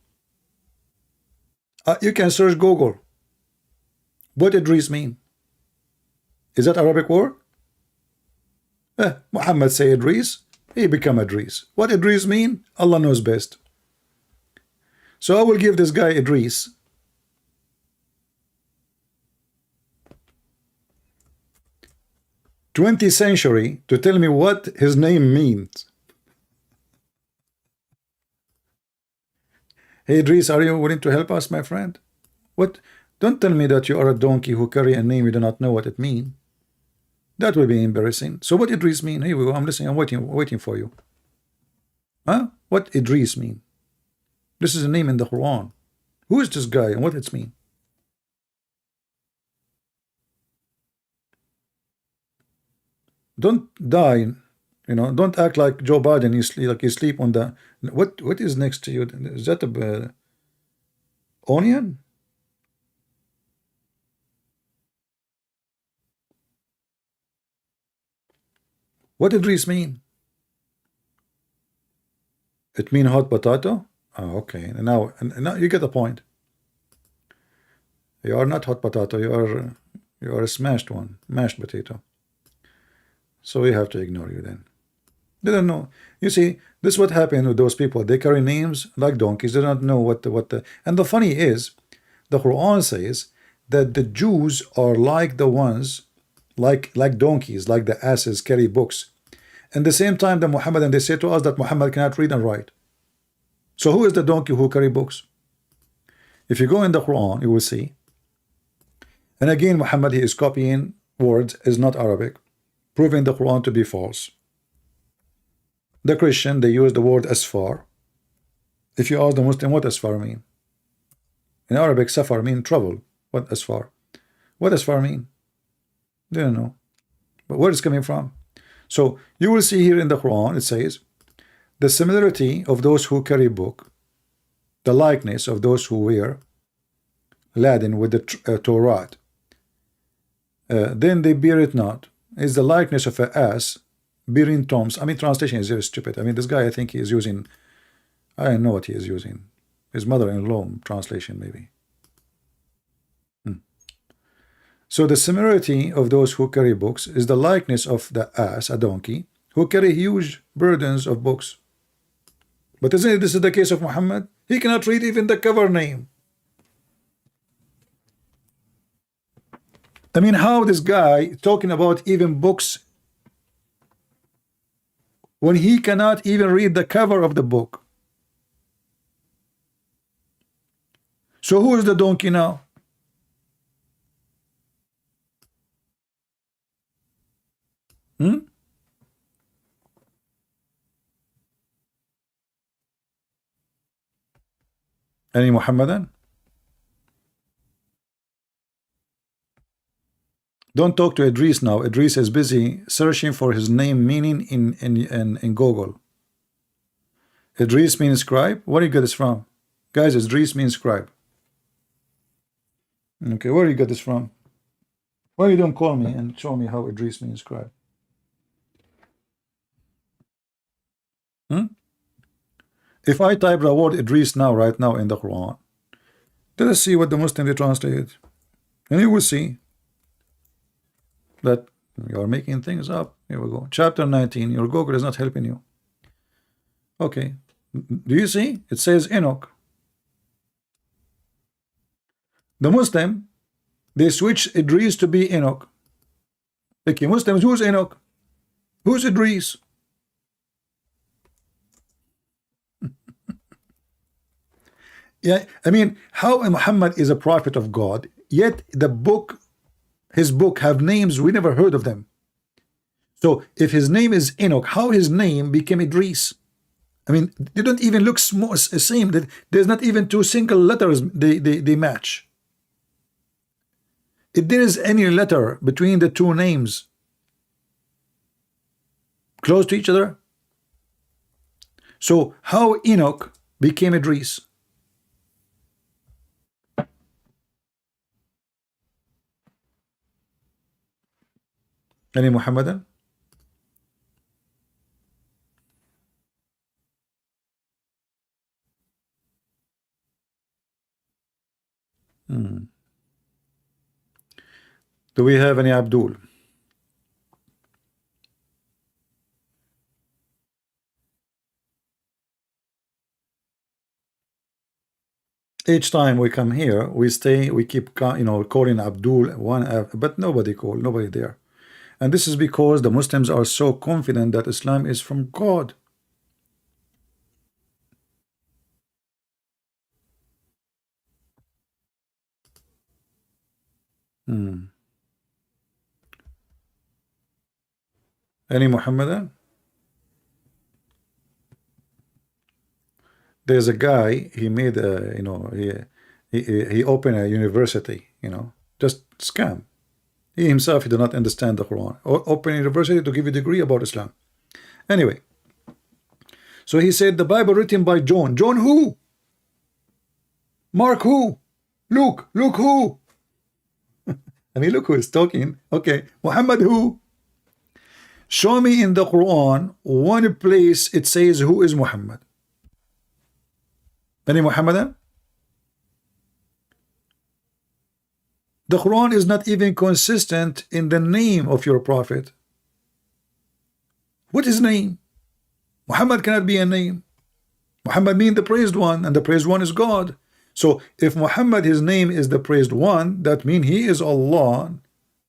You can search Google. What Idris mean? Is that Arabic word? Muhammad say Idris, he become Idris. What Idris mean? Allah knows best. So I will give this guy Idris 20th century to tell me what his name means. Hey Idris, are you willing to help us, my friend? What? Don't tell me that you are a donkey who carry a name you do not know what it means. That will be embarrassing. So what Idris mean? Here we go. I'm listening. I'm waiting for you. Huh? What Idris mean? This is a name in the Quran. Who is this guy and what it mean? Don't die. Don't act like Joe Biden. You sleep on the. What is next to you? Is that a onion? What did Idris mean? It mean hot potato? Oh, okay. Now you get the point. You are not hot potato. You are a smashed one, mashed potato. So we have to ignore you then. They don't know. You see, this is what happened with those people. They carry names like donkeys. They don't know what the. And the funny is, the Quran says that the Jews are like the ones, like donkeys, like the asses carry books. And the same time, the Muhammadan, they say to us that Muhammad cannot read and write. So who is the donkey who carry books? If you go in the Quran, you will see. And again, Muhammad, he is copying words, is not Arabic, proving the Quran to be false. The Christian, they use the word asfar. If you ask the Muslim, what asfar mean? In Arabic, safar mean travel. What asfar? What asfar mean? They don't know. But where it's coming from? So you will see here in the Quran, it says, the similarity of those who carry book, the likeness of those who wear laden with the Torah, then they bear it not, is the likeness of an ass bearing toms. I mean, translation is very stupid. I mean, this guy, I think he is using, I don't know what he is using. His mother-in-law translation, maybe. So the similarity of those who carry books is the likeness of the ass, a donkey, who carry huge burdens of books. But isn't it, this is the case of Muhammad? He cannot read even the cover name. I mean, how this guy talking about even books when he cannot even read the cover of the book? So who is the donkey now? Any Muhammadan? Don't talk to Idris now. Idris is busy searching for his name meaning in Google. Idris means scribe. Where do you get this from? Guys, Idris means scribe. Okay, where do you get this from? Why you don't call me and show me how Idris means scribe? If I type the word Idris now, right now in the Quran, let us see what the Muslim they translated, and you will see that you are making things up. Here we go. Chapter 19. Your Google is not helping you. Okay. Do you see? It says Enoch. The Muslim, they switch Idris to be Enoch. Okay, Muslims, who's Enoch? Who's Idris? Yeah, I mean, how Muhammad is a prophet of God, yet the book, his book have names we never heard of them. So if his name is Enoch, how his name became Idris? I mean, they don't even look same. There's not even two single letters they match. If there is any letter between the two names close to each other, so how Enoch became Idris? Any Muhammadan? Do we have any Abdul? Each time we come here, we keep calling Abdul one, but nobody there. And this is because the Muslims are so confident that Islam is from God. Any Muhammadan? There's a guy, he made a, he opened a university, just scam. He himself, he did not understand the Quran. Open a university to give you a degree about Islam. Anyway, so he said the Bible written by John. John who? Mark who? Luke who? I mean, look who is talking. Okay, Muhammad who? Show me in the Quran one place it says who is Muhammad. Any Muhammadan? The Quran is not even consistent in the name of your prophet. What is name? Muhammad cannot be a name. Muhammad means the praised one, and the praised one is God. So if Muhammad, his name is the praised one, that means he is Allah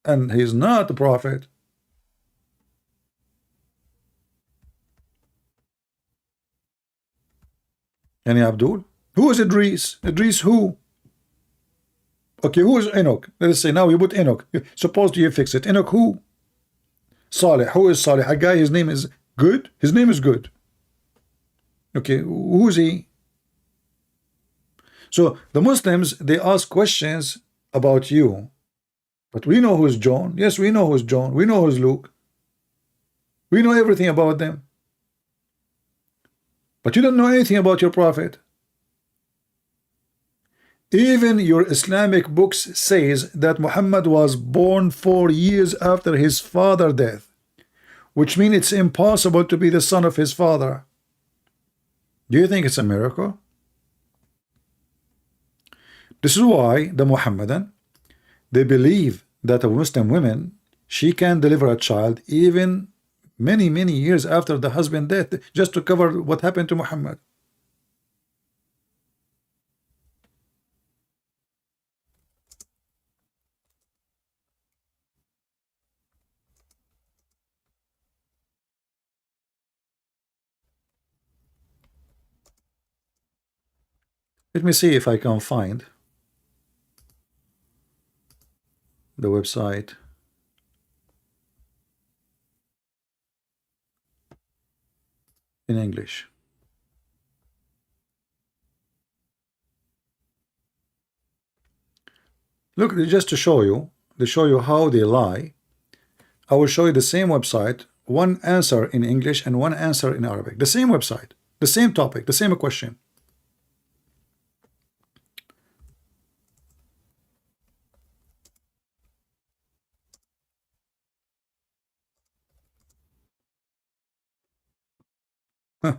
and he is not the prophet. Any Abdul? Who is Idris? Idris who? Okay, who is Enoch? Let us say now you put Enoch. Suppose you fix it. Enoch who? Saleh. Who is Saleh? A guy, his name is good. His name is good. Okay, who is he? So the Muslims, they ask questions about you, But we know who's John. Yes, we know who's John. We know who's Luke. We know everything about them. But you don't know anything about your prophet. Even your Islamic books says that Muhammad was born 4 years after his father's death, which means it's impossible to be the son of his father. Do you think it's a miracle? This is why the Muhammadan, they believe that a Muslim woman, she can deliver a child even many years after the husband death, just to cover what happened to Muhammad. Let me see if I can find the website. In English. Look, just to show you how they lie, I will show you the same website, one answer in English and one answer in Arabic. The same website, the same topic, the same question.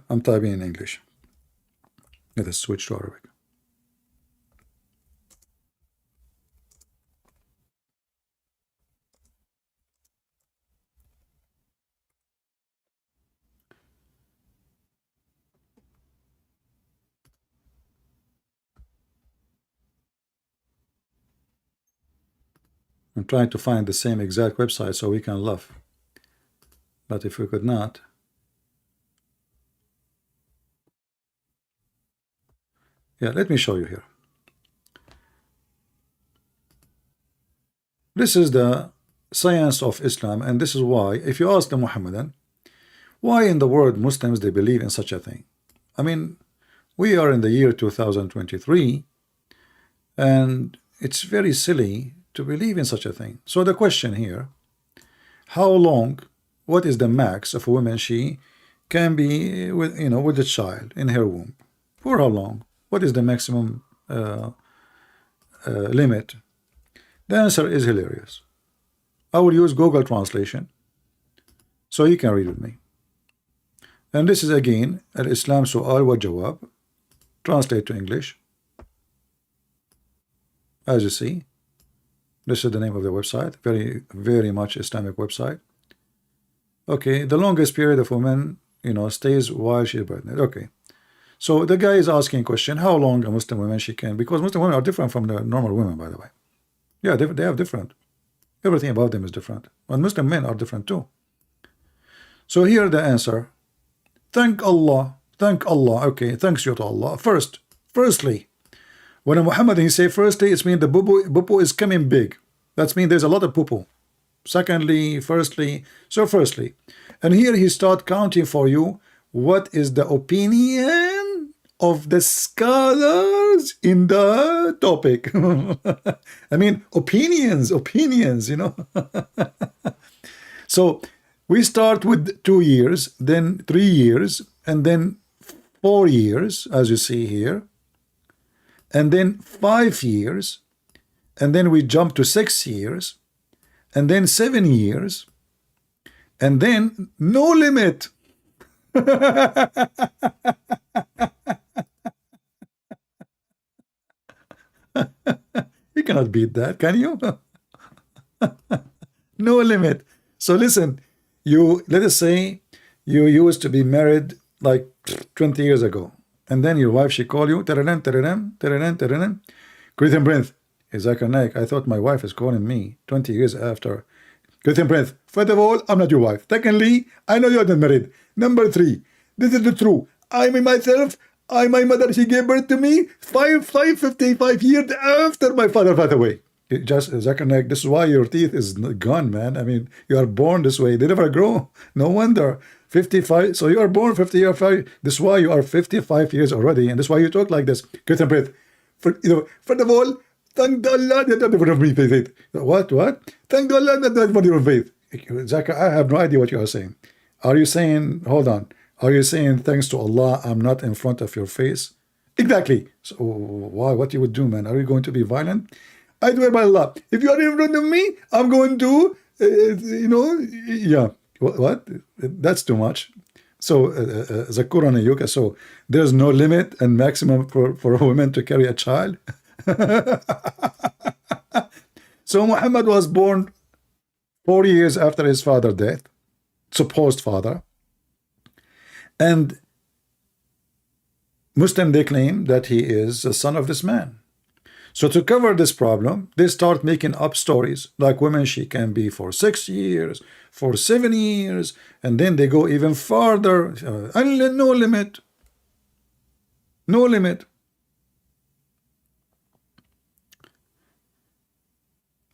I'm typing in English. Let us switch to Arabic. I'm trying to find the same exact website so we can laugh. But if we could not, yeah, let me show you here. This is the science of Islam, and this is why, if you ask the Muhammadan, why in the world Muslims they believe in such a thing? I mean, we are in the year 2023, and it's very silly to believe in such a thing. So the question here, how long, what is the max of a woman she can be with, with a child in her womb? For how long? What is the maximum limit? The answer is hilarious. I will use Google translation so you can read with me. And this is again Al-Islam Su'al wa Jawab, translate to English. As you see, this is the name of the website, very much Islamic website. Okay, the longest period of woman, stays while she is pregnant. Okay, so the guy is asking a question, how long a Muslim woman she can, because Muslim women are different from the normal women, by the way. Yeah, they have different. Everything about them is different. And Muslim men are different too. So here the answer. Thank Allah. Okay, thanks you to Allah. Firstly, when a Muhammad he say firstly, it means the bubu is coming big. That means there's a lot of poo-poo. Secondly, firstly. So firstly, and here he start counting for you what is the opinion of the scholars in the topic. I mean, opinions, So we start with 2 years, then 3 years, and then 4 years, as you see here, and then 5 years, and then we jump to 6 years, and then 7 years, and then no limit. You cannot beat that, can you? No limit. So listen, let us say you used to be married like 20 years ago, and then your wife, she called you, Great Prince, Zakir Naik, I thought my wife is calling me 20 years after. Great Prince, first of all, I'm not your wife. Secondly, I know you're not married. Number 3, this is the truth. I myself, my mother, she gave birth to me 55 years after my father passed away. Just Zakir Naik, this is why your teeth is gone, man. I mean, you are born this way. They never grow. No wonder. 55. So you are born 50 years. This is why you are 55 years already, and this is why you talk like this. First of all, Thank Allah that I never be faith. What? Thank Allah that I never faith. Zaka, I have no idea what you are saying. Are you saying, hold on, are you saying thanks to Allah I'm not in front of your face? Exactly. So why? What you would do, man? Are you going to be violent? I swear by Allah, if you are in front of me, I'm going to, yeah. What? That's too much. So, Zakurana Yuka, so there's no limit and maximum for a woman to carry a child. So Muhammad was born 4 years after his father's death, supposed father, and Muslim, they claim that he is the son of this man. So to cover this problem, they start making up stories like women, she can be for 6 years, for 7 years, and then they go even farther. No limit. No limit.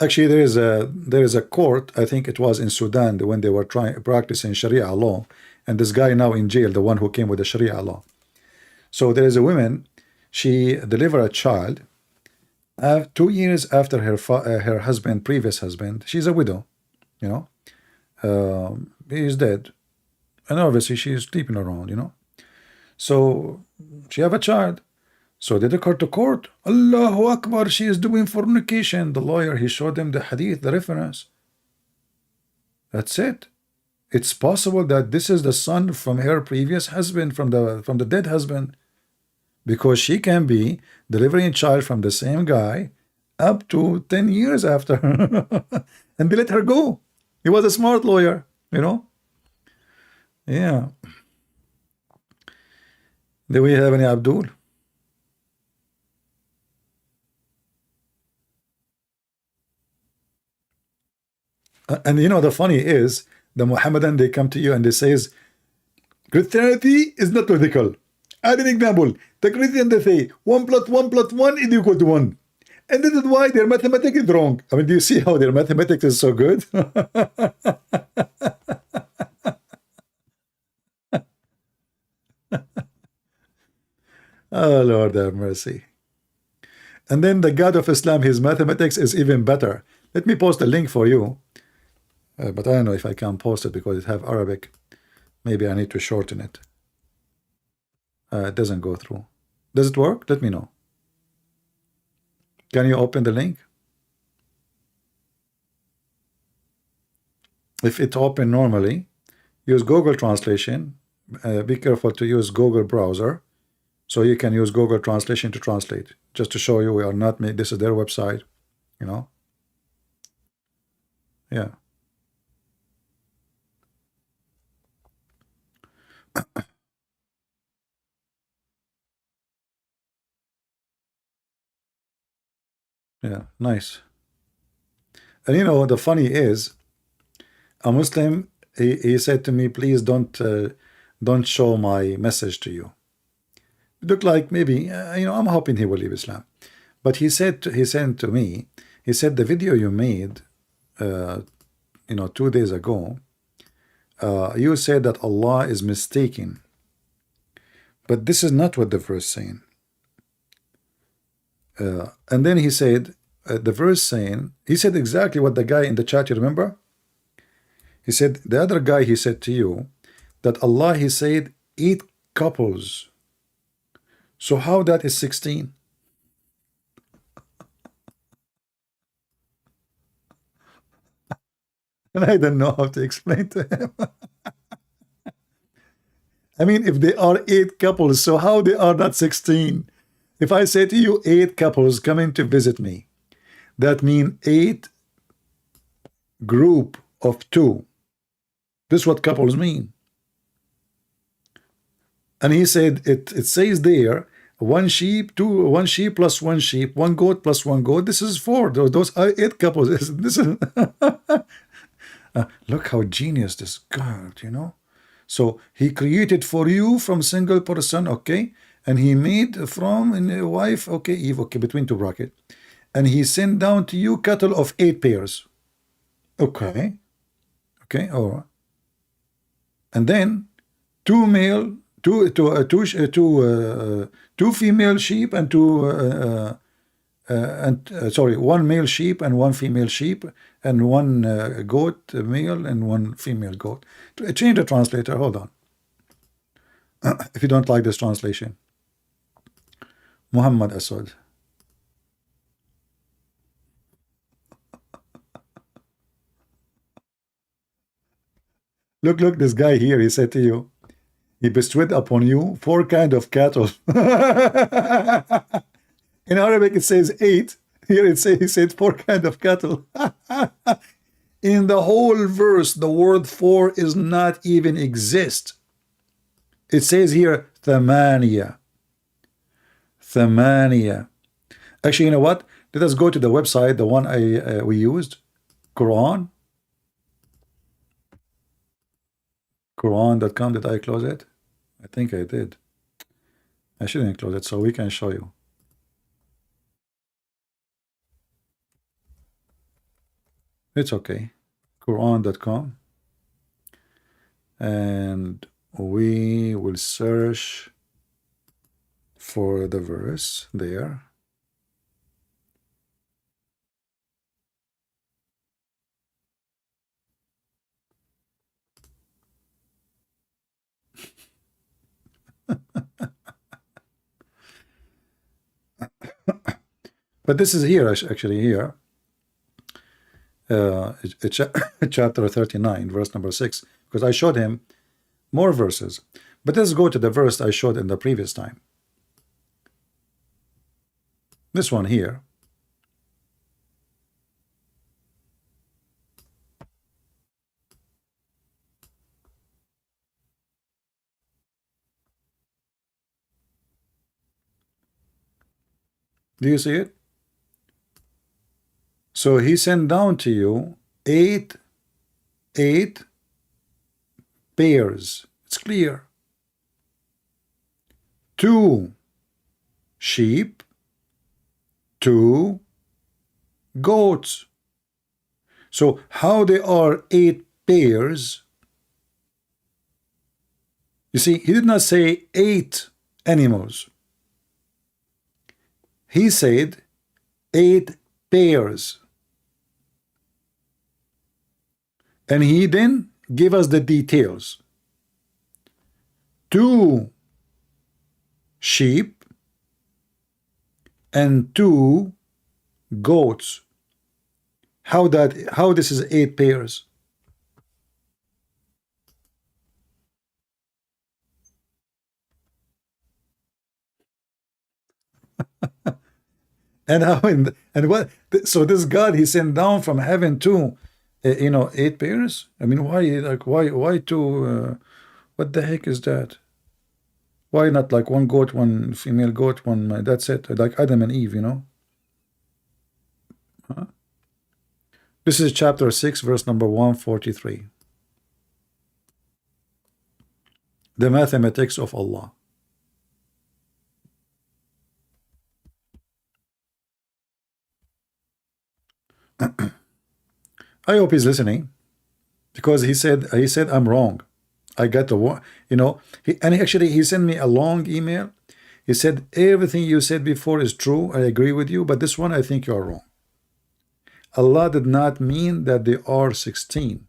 Actually, there is a court, I think it was in Sudan, when they were practicing Sharia law, and this guy now in jail, the one who came with the Sharia law. So there is a woman, she delivered a child 2 years after her husband, previous husband. She's a widow, you know. He is dead, and obviously she is sleeping around, you know. So she have a child. So they took her to court. Allahu Akbar, she is doing fornication. The lawyer, he showed them the hadith, the reference. That's it. It's possible that this is the son from her previous husband, from the dead husband, because she can be delivering a child from the same guy up to 10 years after. And they let her go. He was a smart lawyer, you know. Yeah. Do we have any Abdul? And you know, the funny is, the Muhammadan, they come to you and they says, Christianity is not logical. Add an example. The Christian, they say, 1 plus 1 plus 1 is equal to 1. And this is why their mathematics is wrong. I mean, do you see how their mathematics is so good? Oh, Lord have mercy. And then the God of Islam, his mathematics is even better. Let me post a link for you. But I don't know if I can post it because it have Arabic. Maybe I need to shorten it. It doesn't go through. Does it work? Let me know. Can you open the link? If it open normally, use Google Translation. Be careful to use Google browser. So you can use Google Translation to translate. Just to show you we are not made. This is their website. You know? Yeah. Yeah, nice. And you know, the funny is, a Muslim, he said to me, please don't show my message to you. It looked like maybe, you know, I'm hoping he will leave Islam. But he said to me, he said, the video you made, you know, 2 days ago, you said that Allah is mistaken. But this is not what the verse saying. And then he said, the verse saying, he said exactly what the guy in the chat, you remember? He said, the other guy, he said to you, that Allah, he said, 8 couples. So how that is 16? And I don't know how to explain to him. I mean, if they are 8 couples, so how they are not 16? If I say to you 8 couples coming to visit me, that means 8 group of 2. This is what couples mean. And he said, it says there, 1 sheep, 1 sheep plus 1 sheep, 1 goat plus 1 goat. This is 4. Those are 8 couples. This is look how genius this God, you know. So he created for you from single person, okay, and he made from a wife, okay, Eve, okay, between 2 brackets, and he sent down to you cattle of 8 pairs, okay, all right, and then 2 male, 2 female sheep and 2 sorry, one male sheep and one female sheep, and one goat male and one female goat. Change the translator. Hold on. If you don't like this translation, Muhammad Asad. Look, this guy here, he said to you, he bestowed upon you 4 kind of cattle. In Arabic, it says 8. Here it says, he said 4 kind of cattle. In the whole verse, the word 4 is not even exist. It says here, Thamaniya. Thamaniya. Actually, you know what? Let us go to the website, the one we used, Quran. Quran.com. Did I close it? I think I did. I shouldn't close it, so we can show you. It's okay. Quran.com. And we will search for the verse there. But this is here, actually here. It's chapter 39, verse number 6, because I showed him more verses. But let's go to the verse I showed in the previous time. This one here. Do you see it? So he sent down to you eight pairs. It's clear. 2 sheep, 2 goats. So how they are 8 pairs? You see, he did not say 8 animals. He said 8 pairs. And he then gave us the details. 2 sheep and 2 goats. How this is 8 pairs? And how and what? So this God, he sent down from heaven too, 8 pairs. I mean, why 2? What the heck is that? Why not like 1 goat, 1 female goat, 1? That's it. Like Adam and Eve, Huh? This is chapter 6, verse number 143. The mathematics of Allah. I hope he's listening, because he said I'm wrong. I got the he sent me a long email. He said everything you said before is true. I agree with you, but this one I think you are wrong. Allah did not mean that they are 16.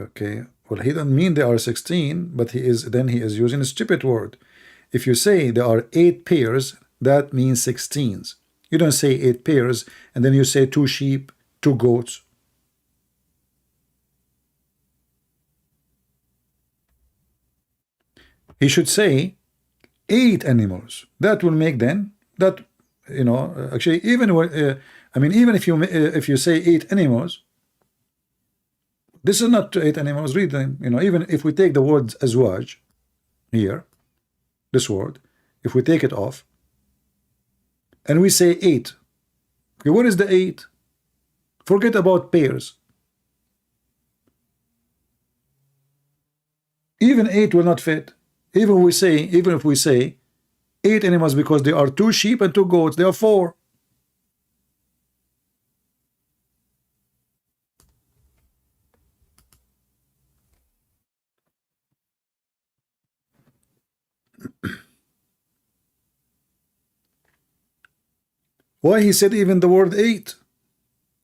Okay, well, he doesn't mean they are 16, but he is using a stupid word. If you say there are 8 pairs, that means 16s. You don't say 8 pairs and then you say 2 sheep, 2 goats. He should say 8 animals. That will make then that actually even when I mean, even if you say 8 animals, this is not 8 animals. Read them. Even if we take the word azwaj here, this word, if we take it off and we say 8, okay, what is the 8? Forget about pairs. Even 8 will not fit. Even if we say 8 animals, because there are 2 sheep and 2 goats, there are 4. Why he said even the word eight?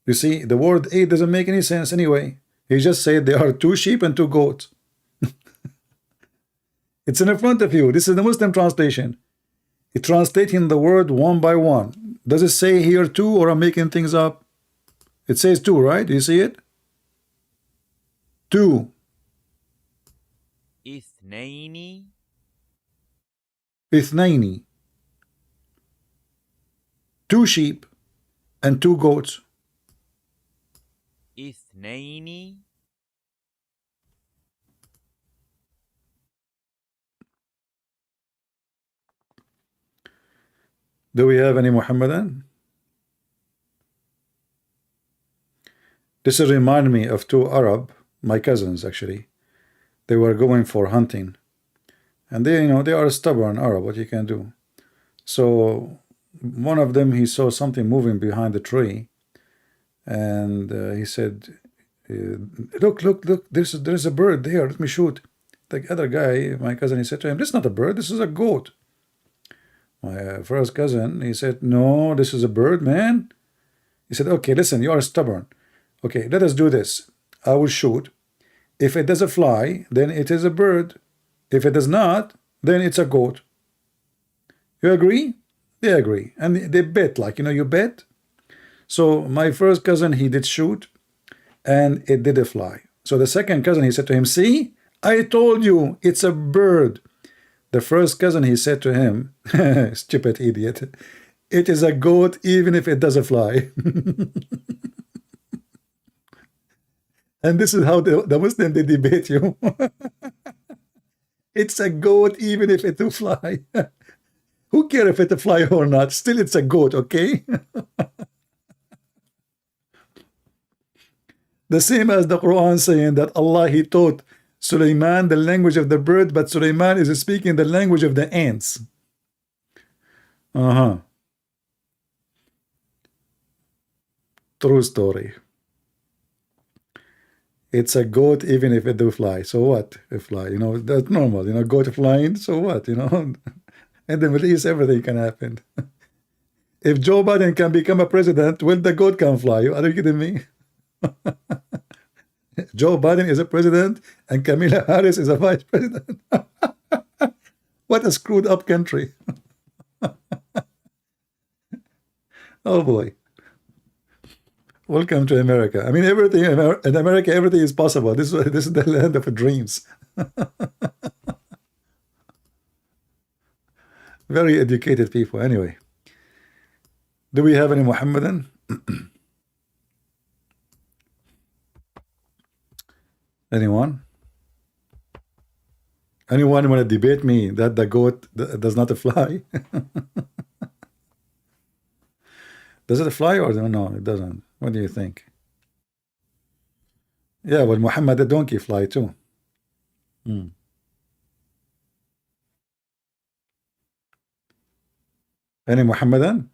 You see, the word eight doesn't make any sense anyway. He just said there are 2 sheep and 2 goats. It's in front of you. This is the Muslim translation. It's translating the word one by one. Does it say here 2, or I'm making things up? It says 2, right? Do you see it? 2. اثنين. اثنين. 2 sheep and 2 goats. اثنين. Do we have any Muhammadan? This is remind me of 2 Arab, my cousins actually. They were going for hunting, and they, they are stubborn Arab. What you can do? So one of them, he saw something moving behind the tree, and he said, "Look, look, look! There's a bird there. Let me shoot." The other guy, my cousin, he said to him, "This is not a bird. This is a goat." My first cousin, he said, "No, this is a bird, man." He said, "Okay, listen, you are stubborn. Okay, let us do this. I will shoot. If it does a fly, then it is a bird. If it does not, then it's a goat." You agree? They agree. And they bet, like, you bet. So my first cousin, he did shoot, and it did a fly. So the second cousin, he said to him, "See, I told you, it's a bird." The first cousin, he said to him, "Stupid idiot, it is a goat even if it does a fly." And this is how the Muslim, they debate you. It's a goat even if it will fly. Who cares if it will fly or not? Still, it's a goat, okay? The same as the Quran saying that Allah, he taught Sulaiman the language of the bird, but Sulaiman is speaking the language of the ants. True story. It's a goat even if it do fly. So what? If fly, that's normal. Goat flying. So what? In the Middle East, everything can happen. If Joe Biden can become a president, will the goat can fly? Are you kidding me? Joe Biden is a president and Kamala Harris is a vice president. What a screwed up country. Oh boy. Welcome to America. I mean, everything in America, everything is possible. This is the land of dreams. Very educated people. Anyway, do we have any Muhammadan? Anyone? Anyone want to debate me that the goat does not fly? Does it fly or no? It doesn't. What do you think? Yeah, well, Muhammad the donkey fly too. Any Muhammadan?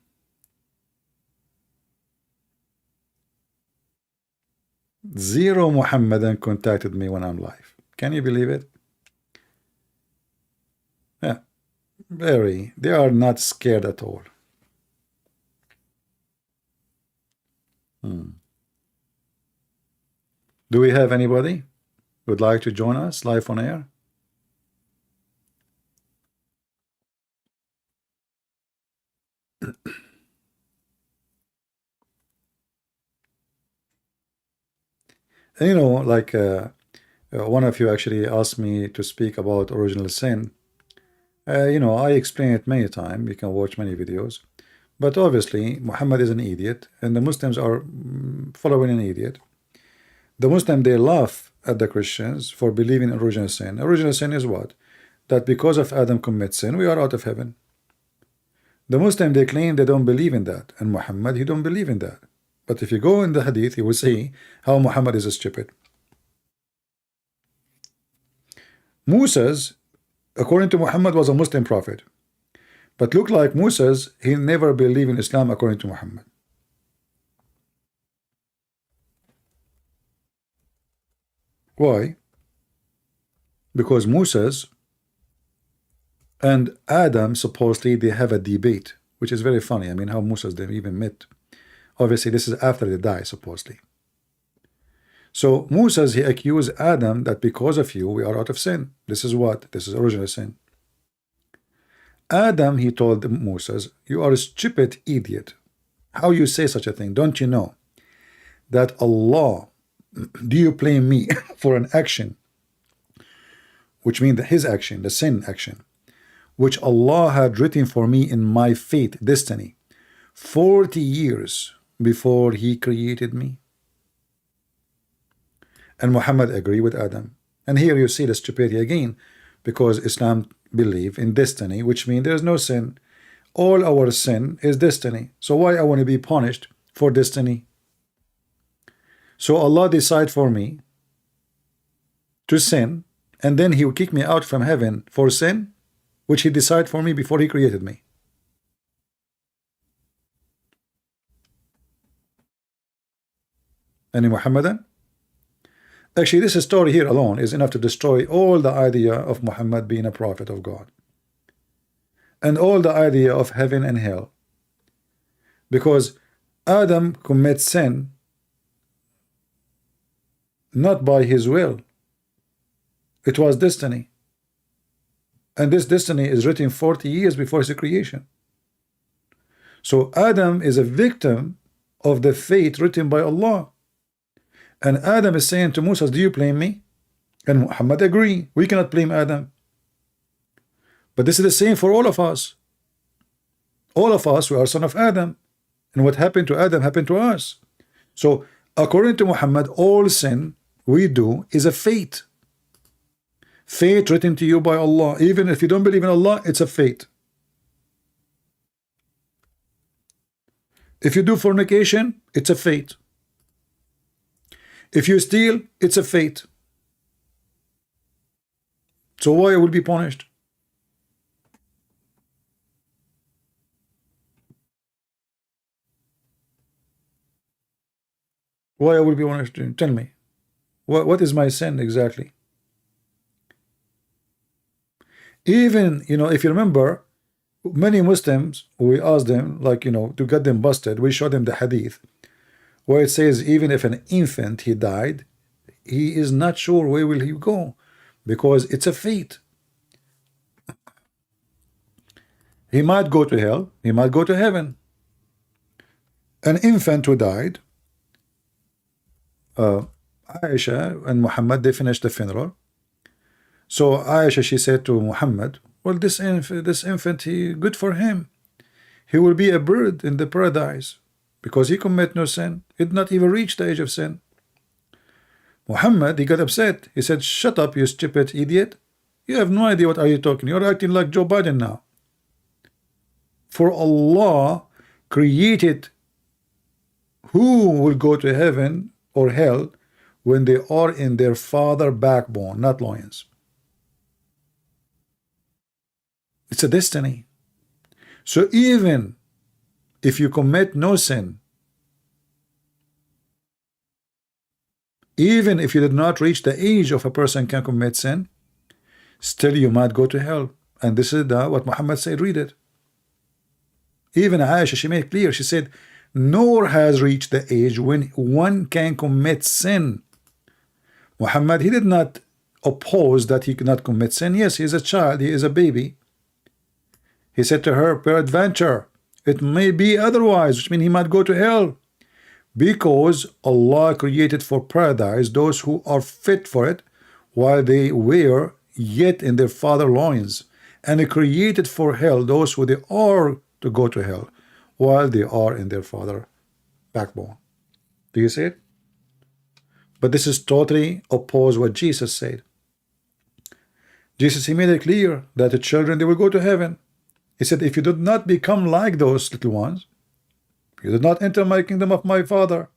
Zero Muhammadan contacted me when I'm live. Can you believe it? Yeah, very. They are not scared at all. Do we have anybody who would like to join us live on air? And like one of you actually asked me to speak about original sin. I explained it many times. You can watch many videos. But obviously, Muhammad is an idiot, and the Muslims are following an idiot. The Muslim, they laugh at the Christians for believing in original sin. Original sin is what? That because of Adam commits sin, we are out of heaven. The Muslim, they claim they don't believe in that, and Muhammad, he don't believe in that. But if you go in the hadith, you will see how Muhammad is stupid. Moses, according to Muhammad, was a Muslim prophet. But look like Moses, he never believed in Islam according to Muhammad. Why? Because Moses and Adam, supposedly, they have a debate which is very funny. I mean, how Moses they even met. Obviously, this is after they die, supposedly. So Moses, he accused Adam that because of you, we are out of sin. This is what? This is original sin. Adam, he told Moses, you are a stupid idiot. How you say such a thing? Don't you know that Allah, do you blame me for an action, which means his action, the sin action, which Allah had written for me in my fate, destiny, 40 years before he created me? And Muhammad agreed with Adam. And here you see the stupidity again, because Islam believe in destiny, which means there is no sin. All our sin is destiny. So why I want to be punished for destiny? So Allah decide for me to sin, and then he will kick me out from heaven for sin, which he decided for me before he created me. Any Muhammadan? Actually, this story here alone is enough to destroy all the idea of Muhammad being a prophet of God, and all the idea of heaven and hell. Because Adam commits sin not by his will. It was destiny. And this destiny is written 40 years before his creation. So Adam is a victim of the fate written by Allah. And Adam is saying to Moses, do you blame me? And Muhammad agree. We cannot blame Adam. But this is the same for all of us. All of us, we are son of Adam. And what happened to Adam happened to us. So according to Muhammad, all sin we do is a fate. Fate written to you by Allah. Even if you don't believe in Allah, it's a fate. If you do fornication, it's a fate. If you steal, it's a fate. So why will be punished? Why I will be punished? Tell me. What is my sin exactly? Even, if you remember, many Muslims, we asked them, like, to get them busted, we showed them the hadith where it says even if an infant he died, he is not sure where will he go, because it's a fate. He might go to hell, he might go to heaven. An infant who died, Aisha and Muhammad, they finished the funeral. So Aisha, she said to Muhammad, well, this infant, he good for him. He will be a bird in the paradise because he commit no sin. He did not even reach the age of sin. Muhammad, he got upset. He said, shut up, you stupid idiot. You have no idea what are you talking. You're acting like Joe Biden now. For Allah created who will go to heaven or hell when they are in their father backbone, not loins. It's a destiny. So even if you commit no sin, even if you did not reach the age of a person can commit sin, still you might go to hell. And this is what Muhammad said, read it. Even Aisha, she made clear, she said, nor has reached the age when one can commit sin. Muhammad, he did not oppose that he could not commit sin. Yes, he is a child, he is a baby. He said to her, peradventure, it may be otherwise, which means he might go to hell. Because Allah created for paradise those who are fit for it while they were yet in their father loins. And He created for hell those who they are to go to hell while they are in their father backbone. Do you see it? But this is totally opposed what Jesus said. Jesus, he made it clear that the children, they will go to heaven. He said, if you did not become like those little ones, you did not enter my kingdom of my Father.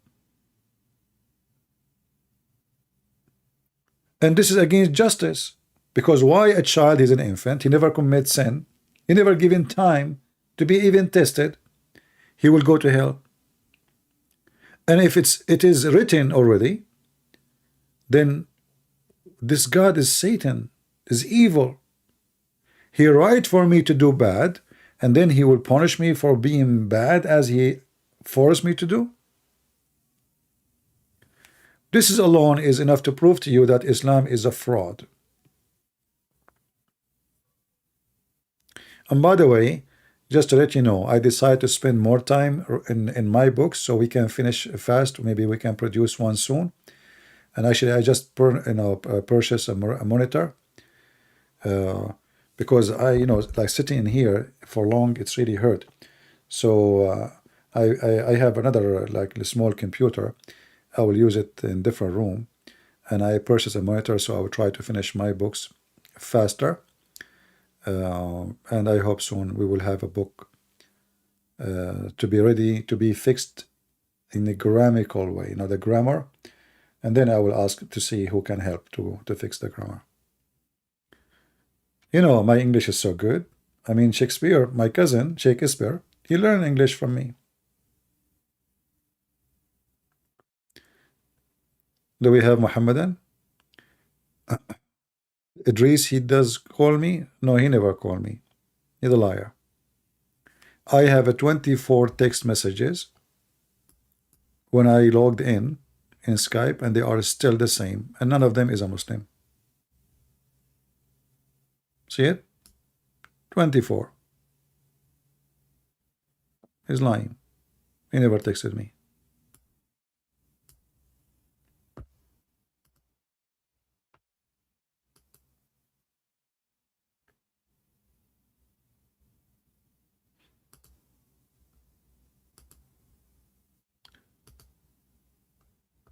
And this is against justice. Because why a child is an infant? He never commits sin. He never given time to be even tested. He will go to hell. And if it is written already, then this God is Satan, is evil. He write for me to do bad, and then he will punish me for being bad as he forced me to do? This is alone is enough to prove to you that Islam is a fraud. And by the way, just to let you know, I decided to spend more time in my books so we can finish fast. Maybe we can produce one soon. And actually, I just purchased a monitor because like sitting in here for long, it's really hurt. So I have another like small computer. I will use it in different room, and I purchased a monitor so I will try to finish my books faster. And I hope soon we will have a book to be ready to be fixed in a grammatical way, the grammar, and then I will ask to see who can help to fix the grammar. My English is so good. I mean, Shakespeare, my cousin Shakespeare, he learned English from me. Do we have Muhammadan? Idris, he does call me? No, he never called me. He's a liar. I have a 24 text messages when I logged in Skype, and they are still the same, and none of them is a Muslim. See it? 24. He's lying. He never texted me.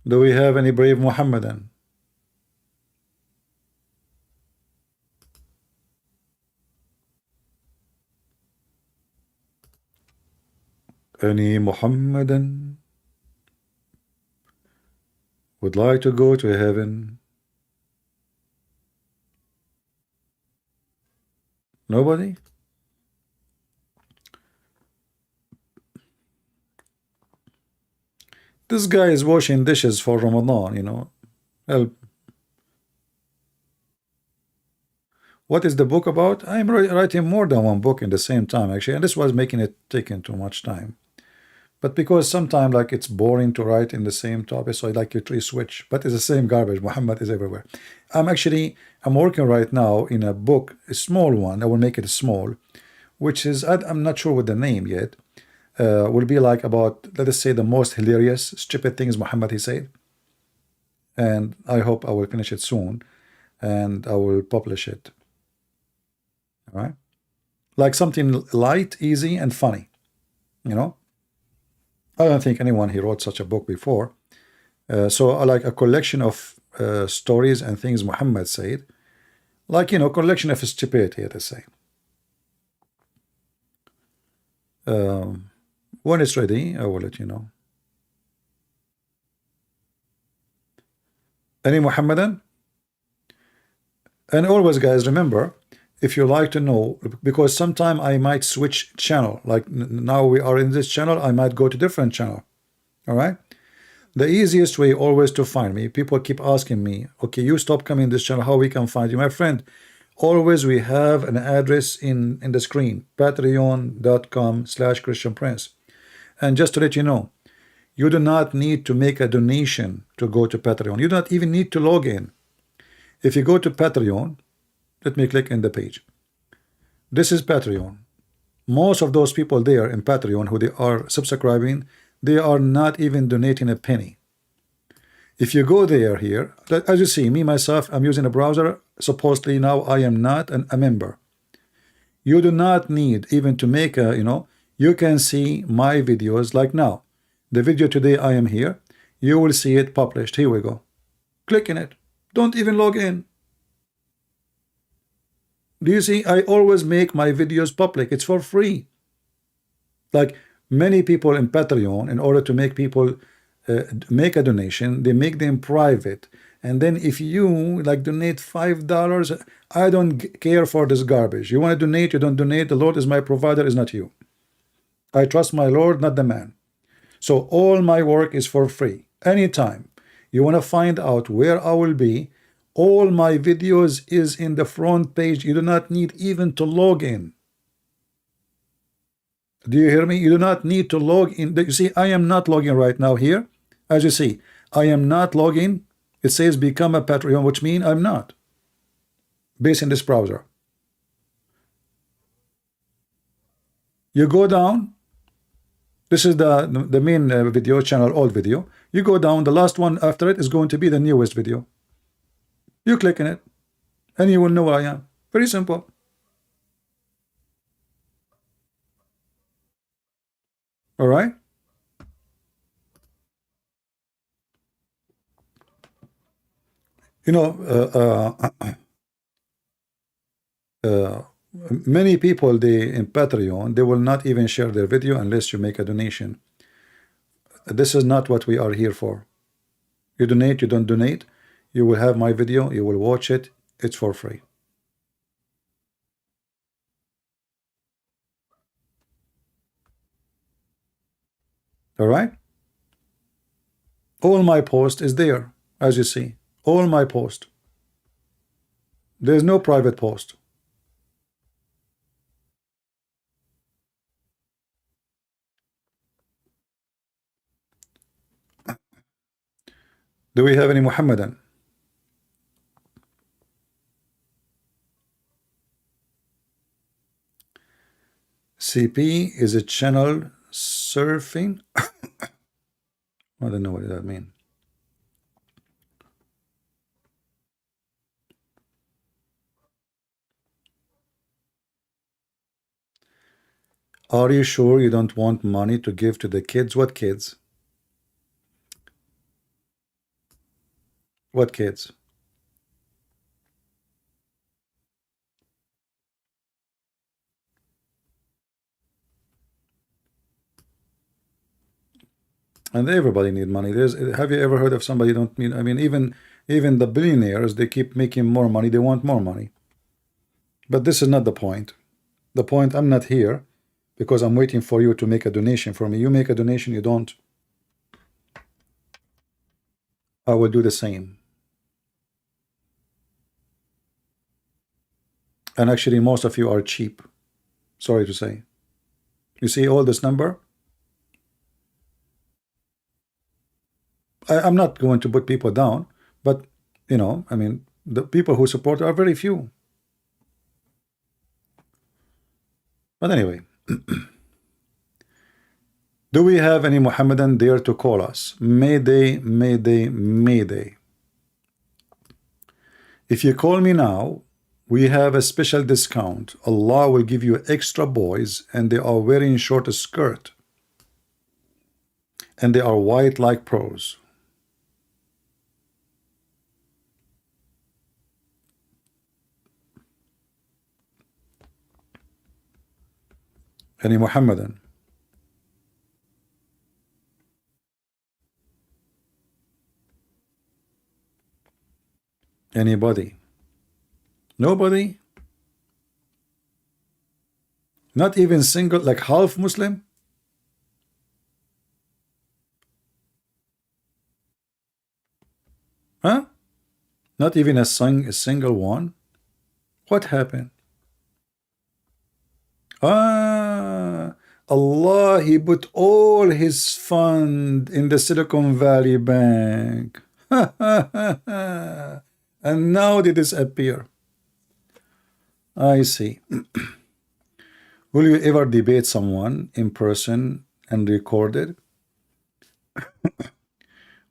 Do we have any brave Muhammadan? Any Muhammadan would like to go to heaven? Nobody? This guy is washing dishes for Ramadan, Help. What is the book about? I'm writing more than one book in the same time, actually, and this was making it taking too much time. But because sometimes like it's boring to write in the same topic, so I like to switch. But it's the same garbage. Muhammad is everywhere. I'm working right now in a book, a small one. I will make it small, which is I'm not sure with the name yet. Will be like about, let us say, the most hilarious, stupid things Muhammad he said. And I hope I will finish it soon, and I will publish it. All right, like something light, easy, and funny. I don't think anyone he wrote such a book before. So like a collection of stories and things Muhammad said, like collection of stupidity, let us say. When it's ready, I will let you know. Any Muhammadan? And always, guys, remember, if you like to know, because sometime I might switch channel, like now we are in this channel, I might go to different channel. All right, the easiest way always to find me, people keep asking me, okay, you stop coming this channel, how we can find you? My friend, always we have an address in the screen, patreon.com/christianprince. And just to let you know, you do not need to make a donation to go to Patreon. You do not even need to log in. If you go to Patreon, let me click in the page. This is Patreon. Most of those people there in Patreon who they are subscribing, they are not even donating a penny. If you go there here, as you see, me myself, I'm using a browser. Supposedly now I am not a member. You do not need even to make a, you can see my videos like now. The video today I am here. You will see it published. Here we go. Click in it. Don't even log in. Do you see? I always make my videos public. It's for free. Like many people in Patreon, in order to make people make a donation, they make them private. And then if you like donate $5, I don't care for this garbage. You want to donate, you don't donate. The Lord is my provider, is not you. I trust my Lord, not the man. So all my work is for free. Anytime you want to find out where I will be, all my videos is in the front page. You do not need even to log in. Do you hear me? You do not need to log in. You see, I am not logging right now here. As you see, I am not logging. It says become a Patreon, which means I'm not based in this browser. You go down. This is the main video channel, old video. You go down. The last one after it is going to be the newest video. You click on it, and you will know where I am. Very simple. All right. You know, many people they in Patreon, they will not even share their video unless you make a donation. This is not what we are here for. You donate, you don't donate, you will have my video, you will watch it, it's for free. All right. All my post is there, as you see. All my post. There's no private post. Do we have any Muhammadan? CP is a channel surfing. I don't know what that means. Are you sure you don't want money to give to the kids? What kids? What kids? And everybody need money. Have you ever heard of somebody don't need? I mean, even the billionaires, they keep making more money. They want more money. But this is not the point. The point, I'm not here because I'm waiting for you to make a donation for me. You make a donation, you don't, I will do the same. And actually, most of you are cheap. Sorry to say. You see all this number? I'm not going to put people down, but you know, I mean, the people who support are very few. But anyway, do we have any Muhammadan there to call us? Mayday, Mayday, Mayday. If you call me now, we have a special discount. Allah will give you extra boys, and they are wearing short skirt, and they are white like pearls. Any Muhammadan? Anybody? Nobody? Not even single, like half Muslim? Huh? Not even a single one? What happened? Allah, he put all his fund in the Silicon Valley Bank. And now they disappear. I see. Will you ever debate someone in person and record it?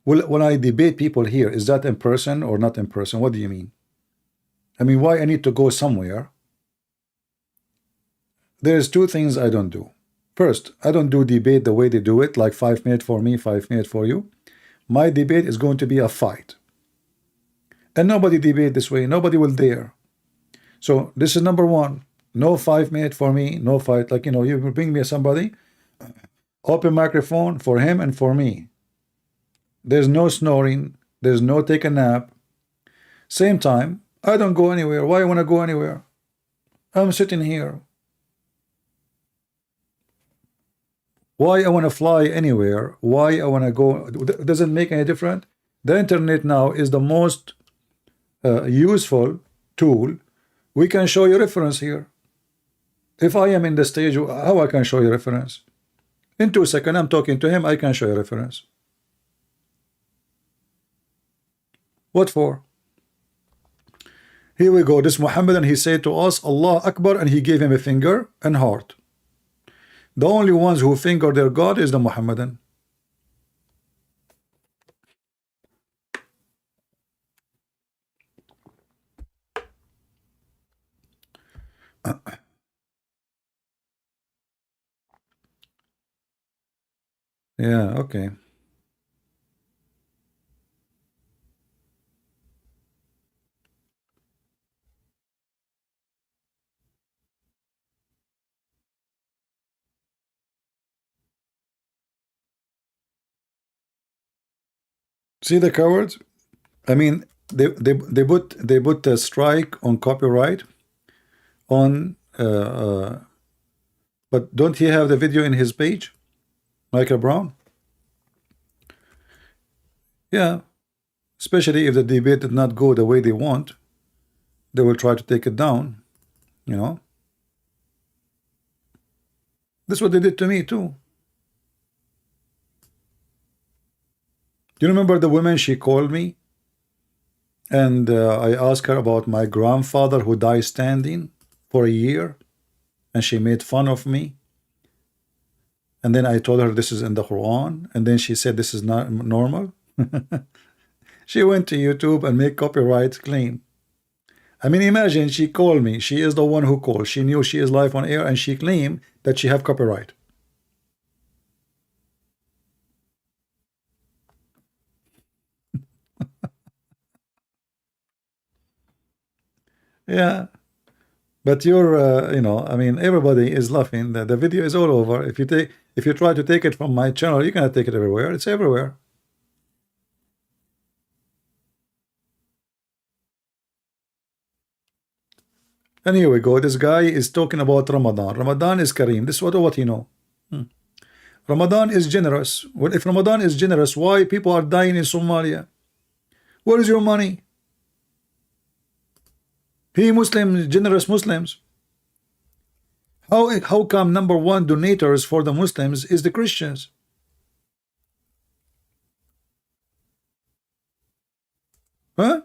When I debate people here, is that in person or not in person? What do you mean? I mean, why I need to go somewhere? There's two things I don't do. First, I don't do debate the way they do it, like 5 minutes for me, 5 minutes for you. My debate is going to be a fight. And nobody debate this way. Nobody will dare. So this is number one. No 5 minutes for me, no fight. Like, you know, you bring me somebody, open microphone for him and for me. There's no snoring. There's no take a nap. Same time, I don't go anywhere. Why I want to go anywhere? I'm sitting here. Why I want to fly anywhere? Why I want to go? Does it make any difference? The internet now is the most useful tool. We can show you reference here. If I am in the stage, how I can show you reference? In 2 seconds, I'm talking to him, I can show you reference. What for? Here we go. This Muhammad, and he said to us, Allah Akbar, and he gave him a finger and heart. The only ones who finger their God is the Muhammadan. Yeah, okay. See the cowards? I mean, they put a strike on copyright on but don't he have the video in his page, Michael Brown? Yeah, especially if the debate did not go the way they want, they will try to take it down, you know. That's what they did to me too. Do you remember the woman? She called me and I asked her about my grandfather who died standing for a year, and she made fun of me. And then I told her this is in the Quran, and then she said this is not normal. She went to YouTube and made copyright claim. I mean, imagine, she called me. She is the one who called. She knew she is live on air, and she claimed that she have copyright. Yeah, but you're, you know, I mean, everybody is laughing. The video is all over. If you try to take it from my channel, you cannot take it everywhere. It's everywhere. And here we go. This guy is talking about Ramadan. Ramadan is Kareem. This is what you know. Ramadan is generous. Well, if Ramadan is generous, why people are dying in Somalia? Where is your money? He Muslims, generous Muslims. How come number one donators for the Muslims is the Christians? Huh?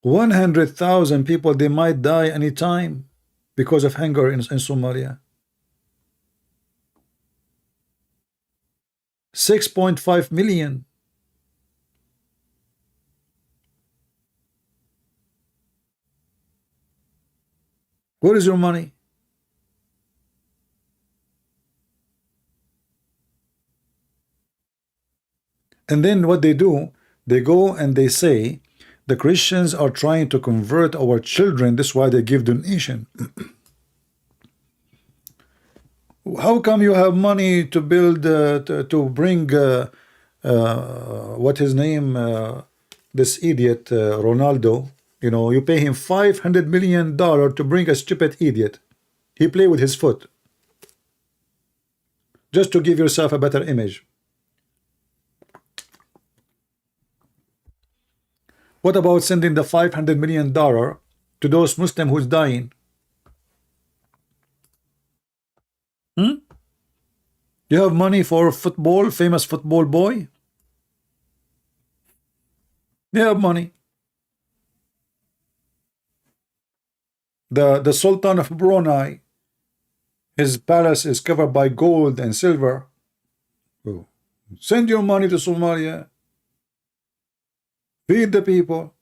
$100,000 people, they might die anytime because of hunger in Somalia. 6.5 million. Where is your money? And then what they do, they go and they say the Christians are trying to convert our children. That's why they give donation. How come you have money to build to bring what his name, this idiot Ronaldo, you know, you pay him $500 million to bring a stupid idiot. He play with his foot just to give yourself a better image. What about sending the $500 million to those Muslims who's dying? You have money for football, famous football boy? They have money. The Sultan of Brunei, his palace is covered by gold and silver. Oh. Send your money to Somalia. Feed the people.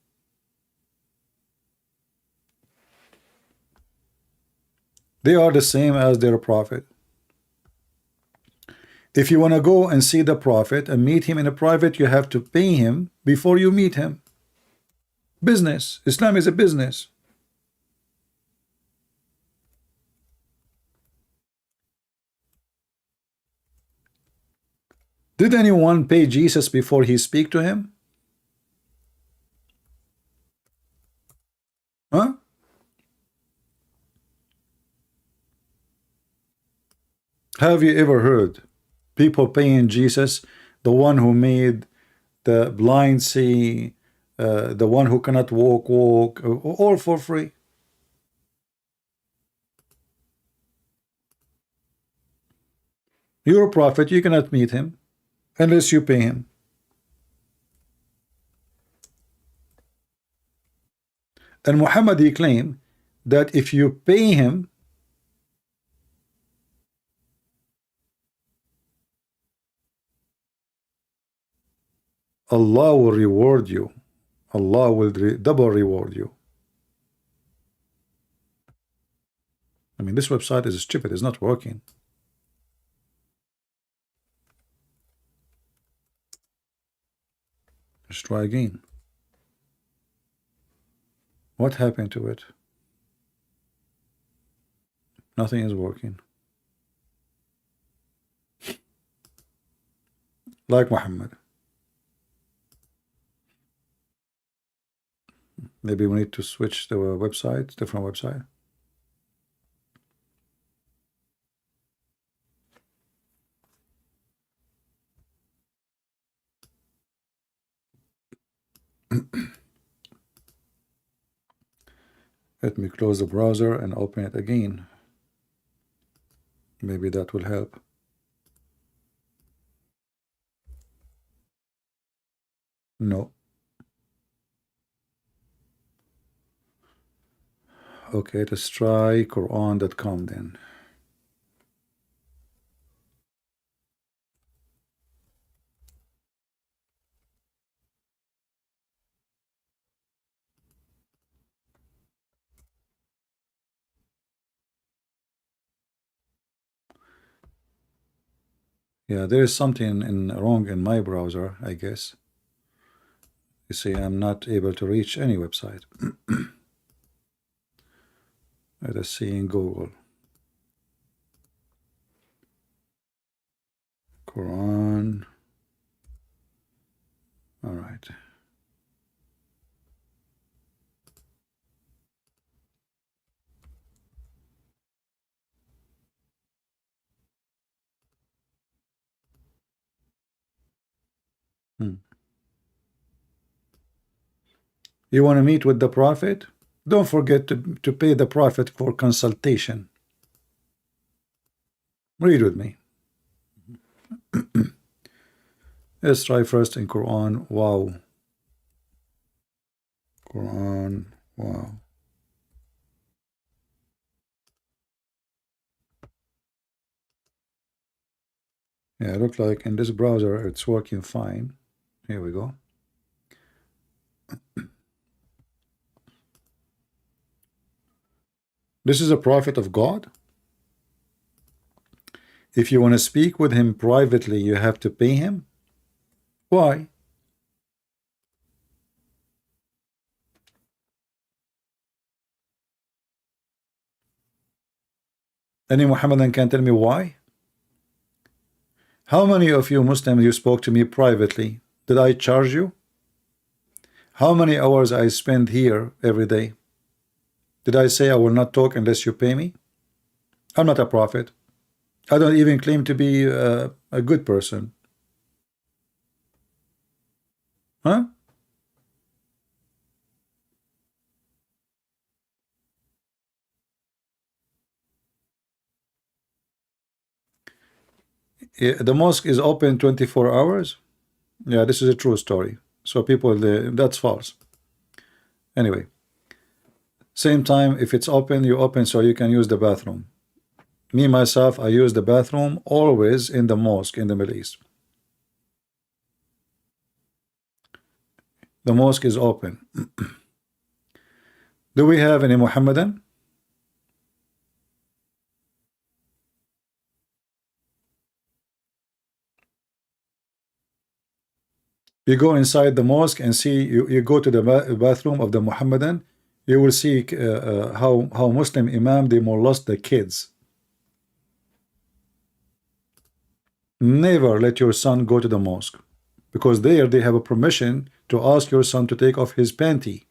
They are the same as their prophet. If you want to go and see the prophet and meet him in a private, you have to pay him before you meet him. Business. Islam is a business. Did anyone pay Jesus before he speak to him? Huh? Have you ever heard people paying Jesus, the one who made the blind see, The one who cannot walk, walk, all for free. You're a prophet, you cannot meet him unless you pay him. And Muhammad, he claimed that if you pay him, Allah will reward you. Allah will double reward you. I mean, this website is stupid, it's not working. Let's try again. What happened to it? Nothing is working. Like Muhammad. Maybe we need to switch the website, different website. Let me close the browser and open it again. Maybe that will help. No. Okay, let's try Quran.com then. Yeah, there is something wrong in my browser, I guess. You see, I'm not able to reach any website. Let us see in Google. Quran. All right. You want to meet with the Prophet? Don't forget to pay the Prophet for consultation. Read with me. Let's try first in Quran. Wow. Quran. Wow. Yeah, it looks like in this browser it's working fine. Here we go. This is a prophet of God. If you want to speak with him privately, you have to pay him. Why? Any Muhammadan can tell me why? How many of you Muslims you spoke to me privately? Did I charge you? How many hours I spend here every day? Did I say I will not talk unless you pay me? I'm not a prophet. I don't even claim to be a good person. Huh? The mosque is open 24 hours. Yeah, this is a true story. So people, that's false. Anyway, same time, if it's open, you open so you can use the bathroom. Me, myself, I use the bathroom always in the mosque in the Middle East. The mosque is open. Do we have any Muhammadan? You go inside the mosque and see, you go to the bathroom of the Muhammadan, you will see how Muslim Imam, they molest the kids. Never let your son go to the mosque, because there they have a permission to ask your son to take off his panty,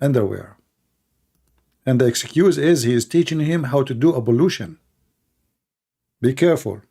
underwear. And the excuse is he is teaching him how to do ablution. Be careful.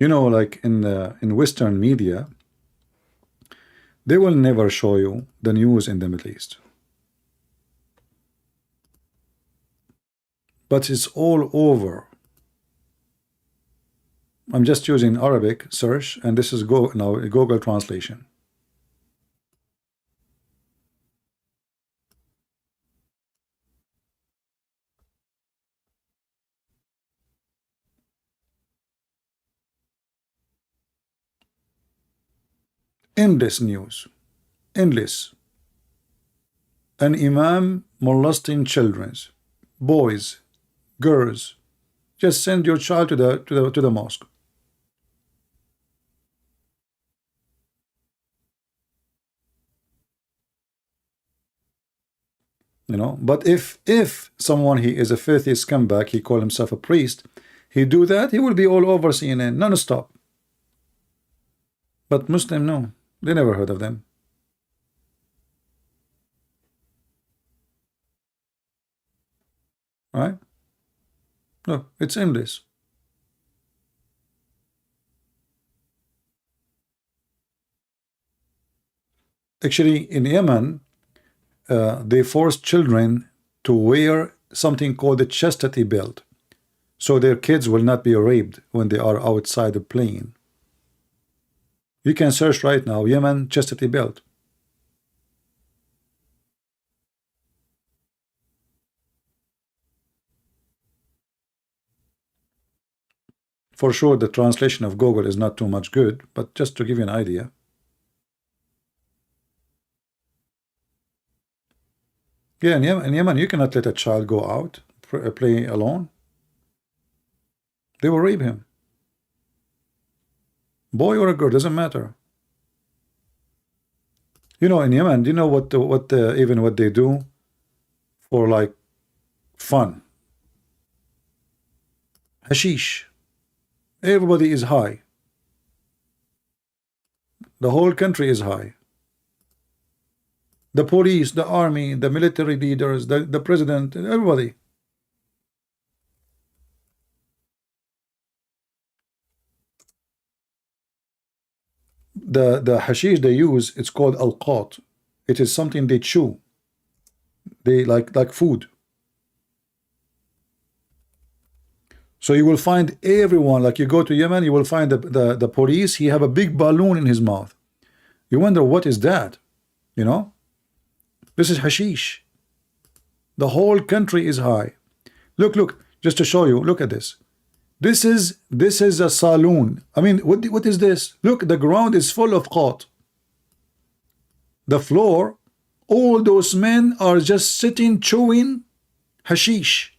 You know, like in Western media, they will never show you the news in the Middle East, but it's all over. I'm just using Arabic search, and this is go now Google translation. Endless news, endless. An imam molesting children, boys, girls. Just send your child to the mosque. You know, but if someone, he is a filthy scumbag, he call himself a priest, he do that, he will be all over CNN non-stop. But Muslim, no, they never heard of them. Right? No, it's endless. Actually, in Yemen, they force children to wear something called the chastity belt, so their kids will not be raped when they are outside the plane. You can search right now, Yemen chastity belt. For sure, the translation of Google is not too much good, but just to give you an idea. Yeah, in Yemen, you cannot let a child go out, play alone. They will rape him. Boy or a girl, doesn't matter. You know, in Yemen, do you know even what they do for like fun? Hashish. Everybody is high. The whole country is high. The police, the army, the military leaders, the president, everybody. The hashish they use, it's called alqat. It is something they chew. They like food. So you will find everyone, like you go to Yemen, you will find the police, he have a big balloon in his mouth. You wonder what is that? You know? This is hashish. The whole country is high. Look, just to show you, look at this. This is a saloon. I mean, what is this? Look, the ground is full of qat. The floor, all those men are just sitting chewing hashish.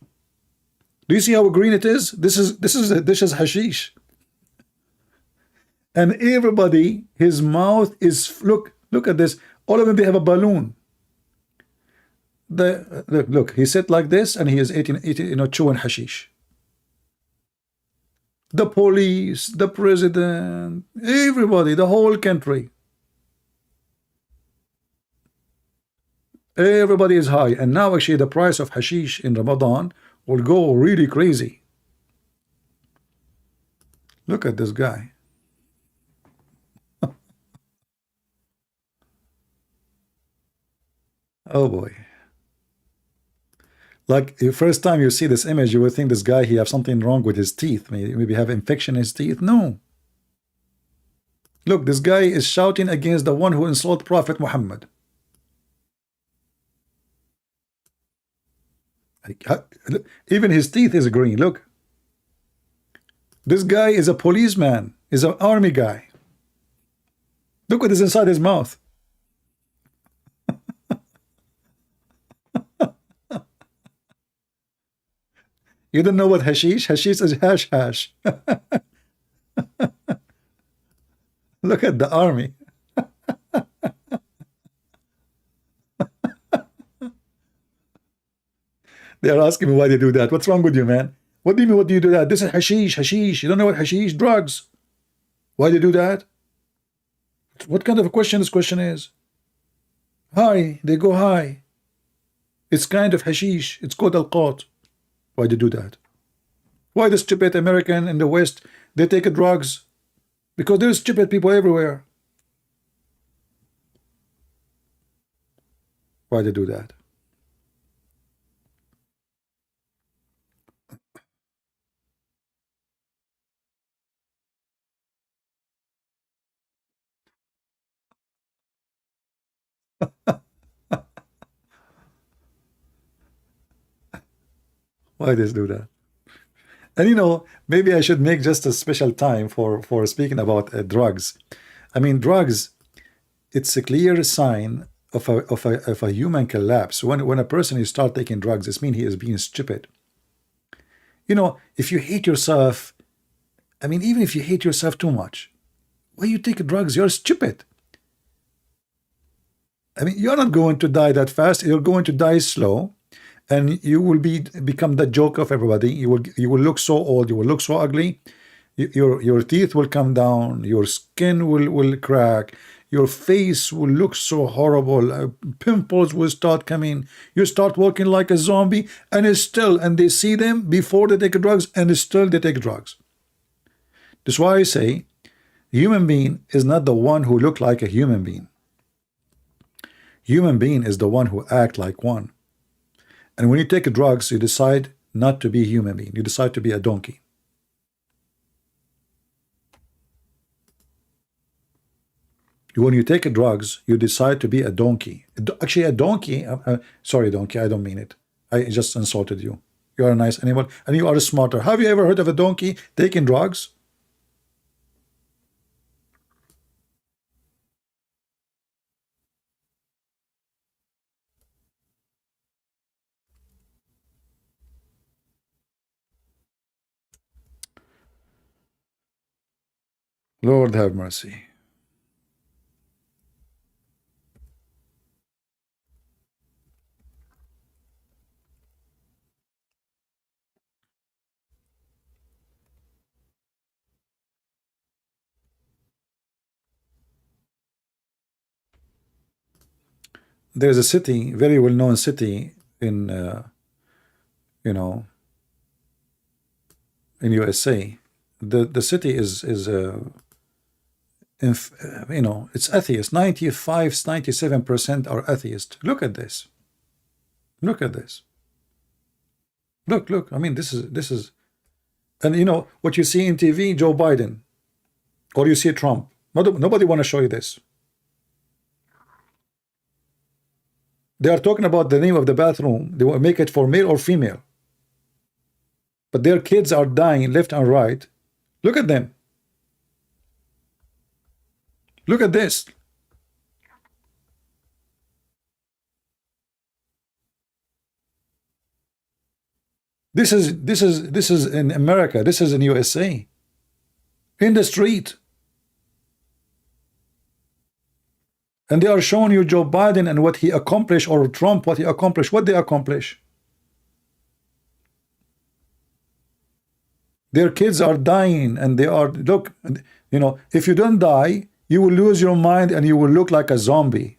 Do you see how green it is? This is hashish. And everybody, his mouth is, look at this. All of them, they have a balloon. Look, he sit like this, and he is eating, chewing hashish. The police, the president, everybody, the whole country. Everybody is high. And now actually the price of hashish in Ramadan will go really crazy. Look at this guy. Oh boy. Like the first time you see this image, you would think this guy, he have something wrong with his teeth. Maybe have infection in his teeth. No. Look, this guy is shouting against the one who insulted Prophet Muhammad. Even his teeth is green. Look. This guy is a policeman, is an army guy. Look what is inside his mouth. You don't know what hashish? Hashish is hash. Look at the army. They are asking me why they do that. What's wrong with you, man? What do you mean, what do you do that? This is hashish. You don't know what hashish? Drugs. Why they do that? What kind of a question this question is? High. They go high. It's kind of hashish. It's called alqat. Why they do that? Why the stupid American in the West, they take drugs because there's stupid people everywhere. Why they do that? Why they do that? And maybe I should make just a special time for speaking about drugs. I mean, drugs, it's a clear sign of a human collapse. When a person is start taking drugs, it means he is being stupid. If you hate yourself, I mean, even if you hate yourself too much, why you take drugs? You're stupid. I mean, you're not going to die that fast. You're going to die slow, and you will become the joke of everybody. You will look so old. You will look so ugly. Your teeth will come down. Your skin will crack. Your face will look so horrible. Pimples will start coming. You start walking like a zombie, and they see them before they take drugs, and still they take drugs. That's why I say, human being is not the one who look like a human being. Human being is the one who act like one. And when you take drugs, you decide not to be a human being. You decide to be a donkey. When you take drugs, you decide to be a donkey. Actually, a donkey. Sorry, donkey. I don't mean it. I just insulted you. You are a nice animal, and you are smarter. Have you ever heard of a donkey taking drugs? Lord have mercy. There's a city, very well-known city in you know in USA. The city is it's atheist. 97% are atheist. Look at this. Look at this. Look. I mean, this is, and what you see in TV, Joe Biden, or you see Trump. Nobody want to show you this. They are talking about the name of the bathroom. They will make it for male or female. But their kids are dying left and right. Look at them. Look at this. This is in America. This is in USA. In the street. And they are showing you Joe Biden and what he accomplished, or Trump, what he accomplished. What they accomplish? Their kids are dying, and they are, look, if you don't die, you will lose your mind and you will look like a zombie.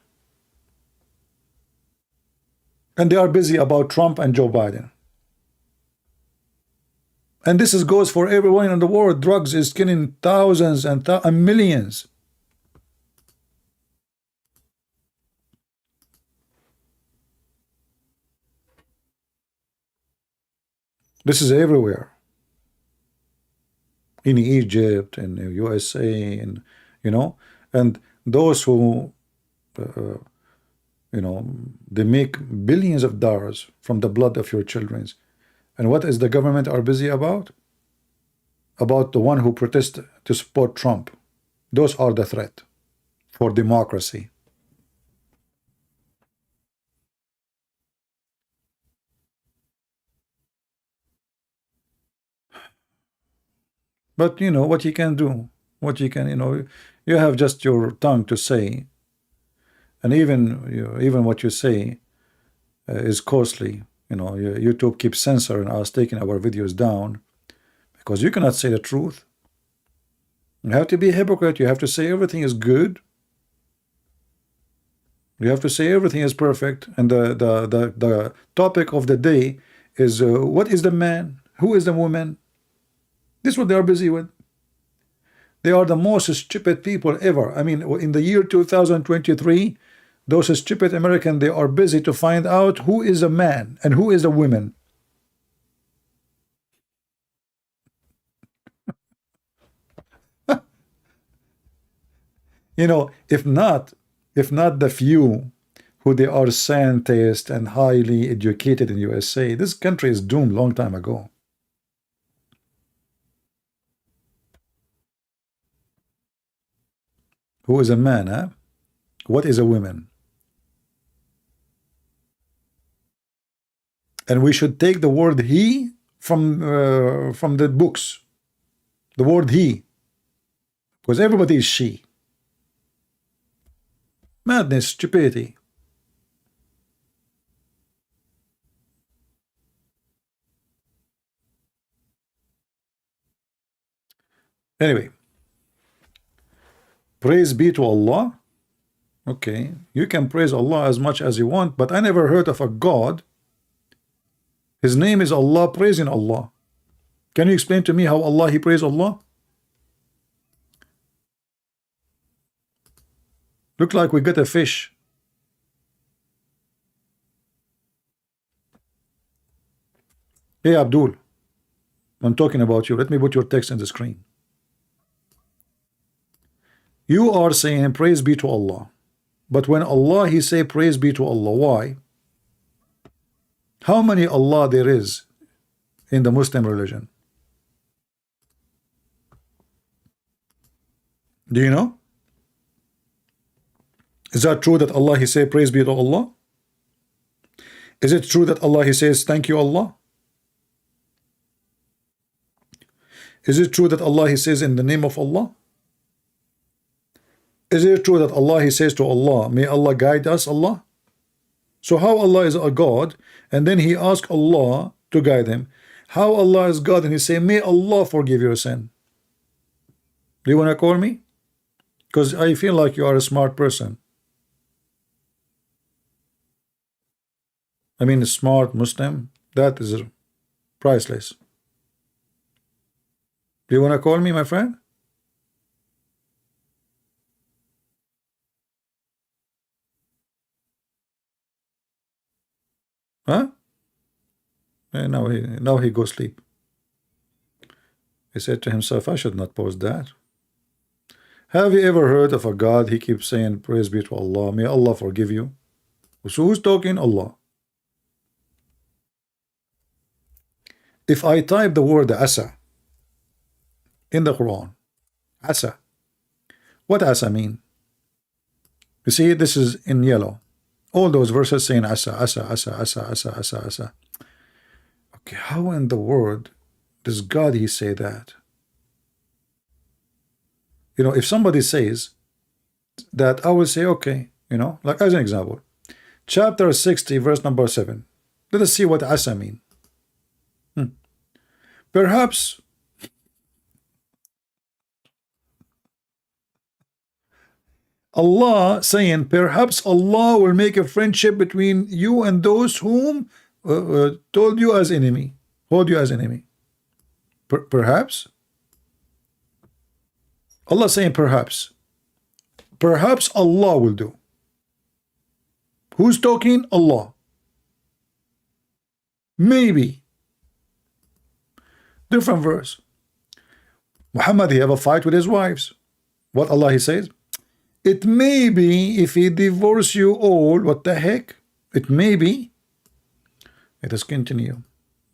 And they are busy about Trump and Joe Biden. And this goes for everyone in the world. Drugs is killing thousands and millions. This is everywhere. In Egypt, in the USA, and and those who they make billions of dollars from the blood of your children. And what is the government are busy about? About the one who protest to support Trump. Those are the threat for democracy. But what you can do, what you can, you have just your tongue to say, and even what you say is costly. YouTube keeps censoring us, taking our videos down, because you cannot say the truth. You have to be a hypocrite. You have to say everything is good. You have to say everything is perfect. And the topic of the day is what is the man? Who is the woman? This is what they are busy with. They are the most stupid people ever. I mean, in the year 2023, those stupid Americans, they are busy to find out who is a man and who is a woman. You know, if not the few who they are scientists and highly educated in USA, this country is doomed long time ago. Who is a man, huh? What is a woman? And we should take the word he from the books. The word he, because everybody is she. Madness, stupidity. Anyway, praise be to Allah. Okay, you can praise Allah as much as you want, but I never heard of a God. His name is Allah, praising Allah. Can you explain to me how Allah, he praise Allah? Look like we got a fish. Hey, Abdul, I'm talking about you. Let me put your text in the screen. You are saying praise be to Allah. But when Allah, he say praise be to Allah, why? How many Allah there is in the Muslim religion? Do you know? Is that true that Allah, he say praise be to Allah? Is it true that Allah, he says thank you Allah? Is it true that Allah, he says in the name of Allah? Is it true that Allah, he says to Allah, may Allah guide us, Allah? So how Allah is a God, and then he asks Allah to guide him? How Allah is God, and he say, may Allah forgive your sin? Do you want to call me? Because I feel like you are a smart person. I mean, a smart Muslim, that is priceless. Do you want to call me, my friend? Huh? And now he goes sleep. He said to himself, I should not post that. Have you ever heard of a God, he keeps saying, praise be to Allah, may Allah forgive you? So who's talking? Allah. If I type the word asa in the Quran, asa, what asa mean? You see, this is in yellow. All those verses saying asa, asa, asa, asa, asa, asa, asa. Okay, how in the world does God, he say that? You know, if somebody says that, I will say, okay, you know, like as an example, chapter 60, verse number 7. Let us see what asa mean. Perhaps Allah saying, perhaps Allah will make a friendship between you and those whom told you as enemy, hold you as enemy. Perhaps Allah saying perhaps Allah will do. Who's talking? Allah. Maybe. Different verse. Muhammad, he have a fight with his wives. What Allah, he says? It may be if he divorce you all. What the heck? It may be. Let us continue.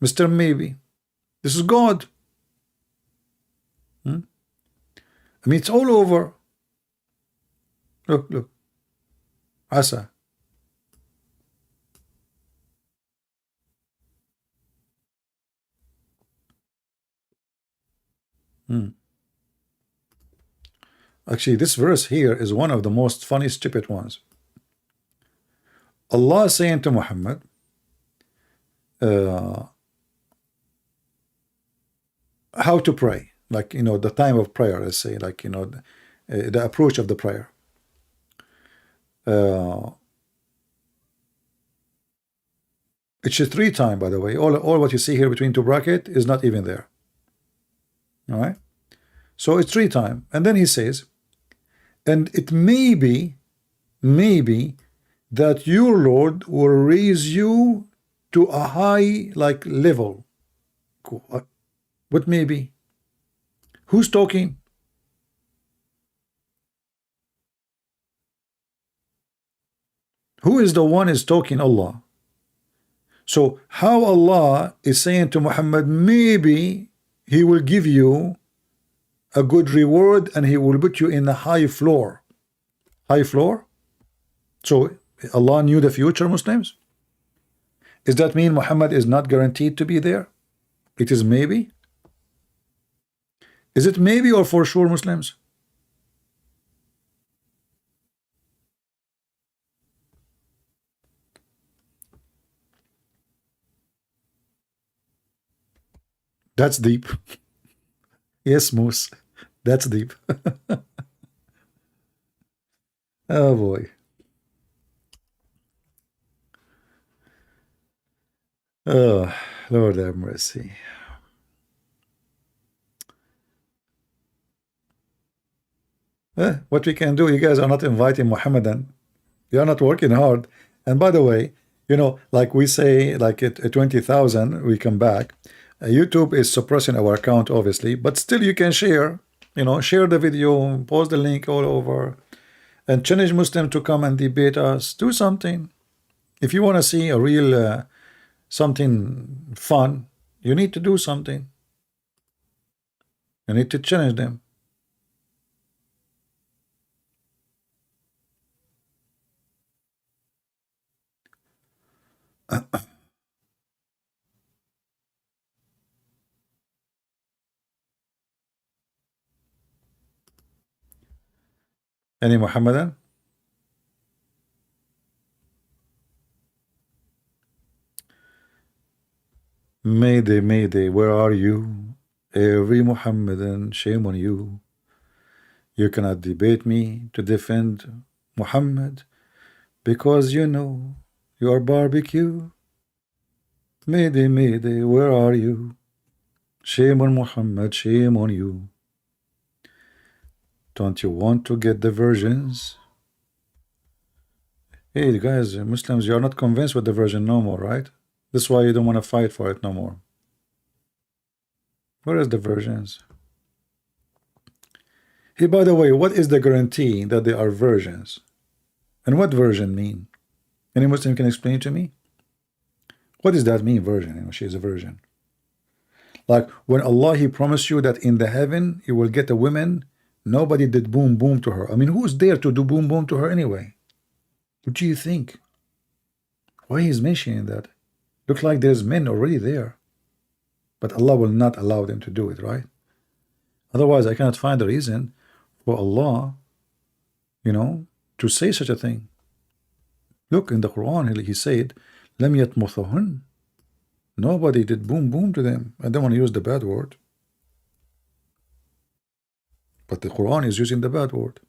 Mr. Maybe. This is God. I mean, it's all over. Look, look. Asa. Actually, this verse here is one of the most funny, stupid ones. Allah is saying to Muhammad, how to pray, like, you know, the time of prayer, let's say, like, you know, the approach of the prayer. It's a 3 time, by the way. All what you see here between 2 brackets is not even there. All right. So it's 3 times. And then he says, and it maybe that your Lord will raise you to a high like level. What maybe? Who's talking? Who is the one is talking? Allah. So how Allah is saying to Muhammad, maybe he will give you a good reward and he will put you in the high floor. High floor? So Allah knew the future, Muslims? Does that mean Muhammad is not guaranteed to be there? It is maybe? Is it maybe or for sure, Muslims? That's deep. Yes, Moose. That's deep. Oh boy. Oh, Lord have mercy. What we can do, you guys are not inviting Muhammadan. You're not working hard. And by the way, you know, like we say, like at 20,000, we come back. YouTube is suppressing our account, obviously, but still you can share, you know, share the video, post the link all over, and challenge Muslim to come and debate us. Do something. If you want to see a real something fun, you need to do something. You need to challenge them. Any Muhammadan? Mayday, Mayday, where are you? Every Muhammadan, shame on you. You cannot debate me to defend Muhammad because you know you are barbecue. Mayday, Mayday, where are you? Shame on Muhammad, shame on you. Don't you want to get the versions? Hey guys, Muslims, you are not convinced with the version no more, right? That's why you don't want to fight for it no more. Where is the versions? Hey, by the way, what is the guarantee that they are versions? And what version mean? Any Muslim can explain to me? What does that mean, version? You know, she is a virgin. Like when Allah, He promised you that in the heaven you will get a woman, nobody did boom boom to her. I mean, who's there to do boom boom to her anyway? What do you think? Why He's mentioning that? Looks like there's men already there. But Allah will not allow them to do it, right? Otherwise, I cannot find a reason for Allah, you know, to say such a thing. Look, in the Quran, He said, Lam yatmuthahun. Nobody did boom boom to them. I don't want to use the bad word. But the Quran is using the bad word.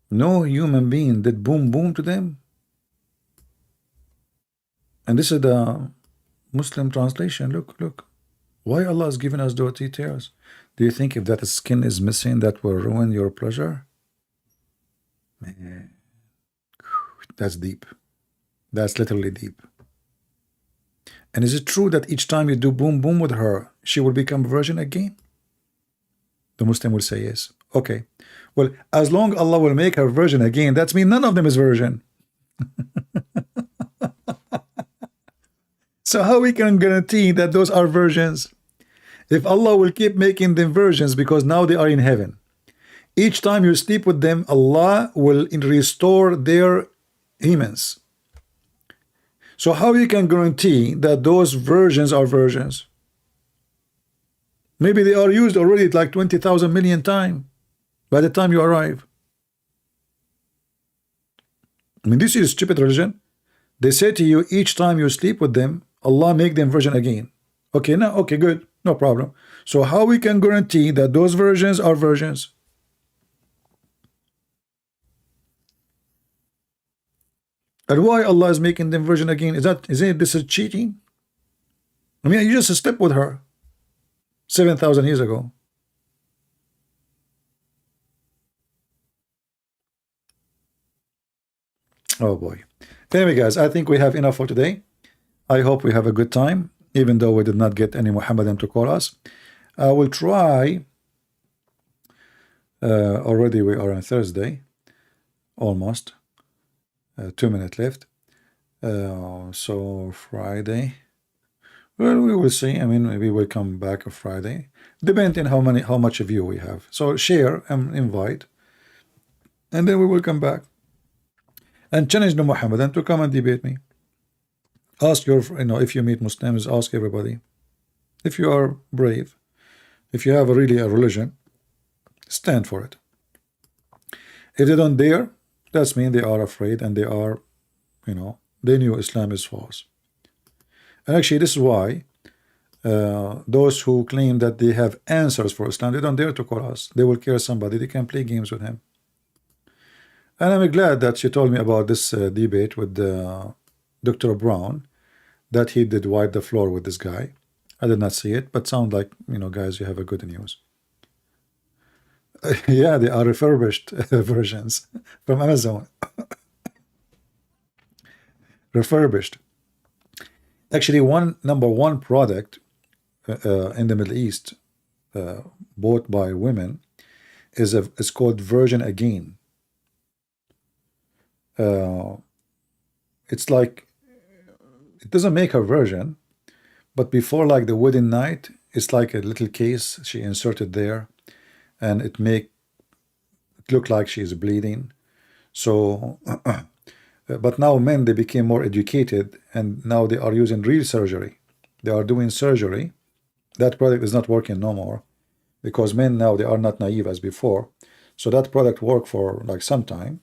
No human being did boom boom to them. And this is the Muslim translation. Look, look. Why Allah has given us those details? Do you think if that skin is missing, that will ruin your pleasure? Man, that's deep. That's literally deep. And is it true that each time you do boom boom with her, she will become a virgin again? The Muslim will say yes. Okay. Well, as long Allah will make her virgin again, that means none of them is virgin. So how we can guarantee that those are virgins? If Allah will keep making them virgins because now they are in heaven. Each time you sleep with them, Allah will restore their humans. So how you can guarantee that those virgins are virgins? Maybe they are used already like 20,000 million times by the time you arrive. I mean, this is stupid religion. They say to you, each time you sleep with them, Allah make them virgin again. Okay, now, okay, good, no problem. So how we can guarantee that those virgins are virgins? And why Allah is making them virgin again? Isn't this is cheating? I mean, you just slept with her 7,000 years ago. Oh boy. Anyway, guys, I think we have enough for today. I hope we have a good time, even though we did not get any Muhammadan to call us. I will try. Already we are on Thursday, almost. 2 minutes left. So Friday. Well, we will see. I mean, maybe we'll come back on Friday, depending on how much of you we have. So share and invite, and then we will come back and challenge the Muhammadan to come and debate me. Ask your, if you meet Muslims, ask everybody. If you are brave, if you have really a religion, stand for it. If they don't dare, that's mean they are afraid and they are, they knew Islam is false. And actually, this is why those who claim that they have answers for Islam, they don't dare to call us. They will kill somebody. They can play games with him. And I'm glad that she told me about this debate with Dr. Brown, that he did wipe the floor with this guy. I did not see it, but sound like, guys, you have a good news. Yeah, they are refurbished versions from Amazon. Refurbished. Actually, number one product in the Middle East bought by women is called Virgin Again. It's like, it doesn't make her virgin, but before like the wedding night, it's like a little case she inserted there, and it look like she is bleeding. So but now men, they became more educated, and now they are using real surgery. They are doing surgery. That product is not working no more, because men now, they are not naive as before. So that product worked for like some time,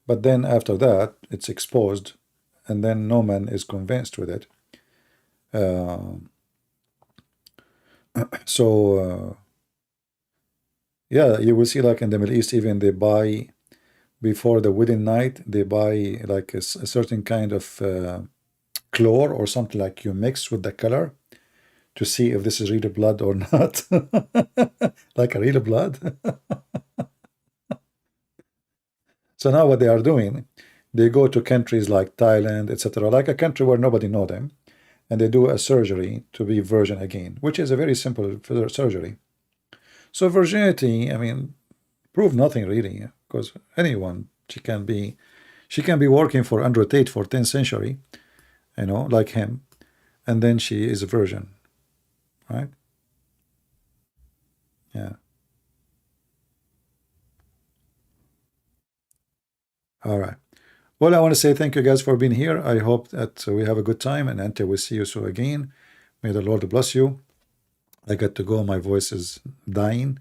but then after that it's exposed, and then no man is convinced with it. Yeah, you will see like in the Middle East, even they buy, before the wedding night, they buy like a certain kind of chlor or something, like you mix with the color to see if this is real blood or not. Like a real blood. So now what they are doing, they go to countries like Thailand, etc., like a country where nobody know them, and they do a surgery to be virgin again, which is a very simple surgery. So virginity, I mean, prove nothing really, because anyone, she can be working for Andrew Tate for 10th century, like him, and then she is a virgin, right? Yeah. All right. Well, I want to say thank you guys for being here. I hope that we have a good time, and until we see you so again, may the Lord bless you. I got to go. My voice is dying.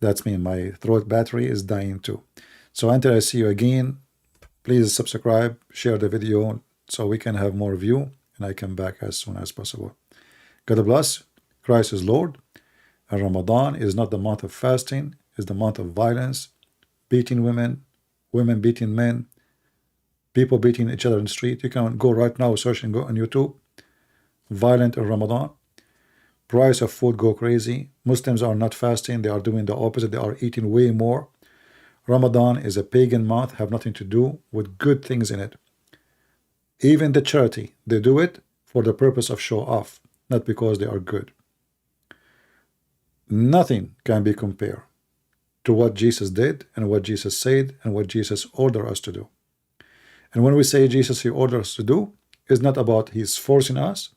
That's me. My throat battery is dying too. So until I see you again, please subscribe, share the video so we can have more view, and I come back as soon as possible. God bless. Christ is Lord. And Ramadan is not the month of fasting, it's the month of violence, beating women, women beating men, people beating each other in the street. You can go right now, search and go on YouTube. Violent in Ramadan. Price of food go crazy. Muslims are not fasting. They are doing the opposite. They are eating way more. Ramadan is a pagan month, have nothing to do with good things in it. Even the charity, they do it for the purpose of show off, not because they are good. Nothing can be compared to what Jesus did and what Jesus said and what Jesus ordered us to do. And when we say Jesus, he orders us to do, it's not about he's forcing us.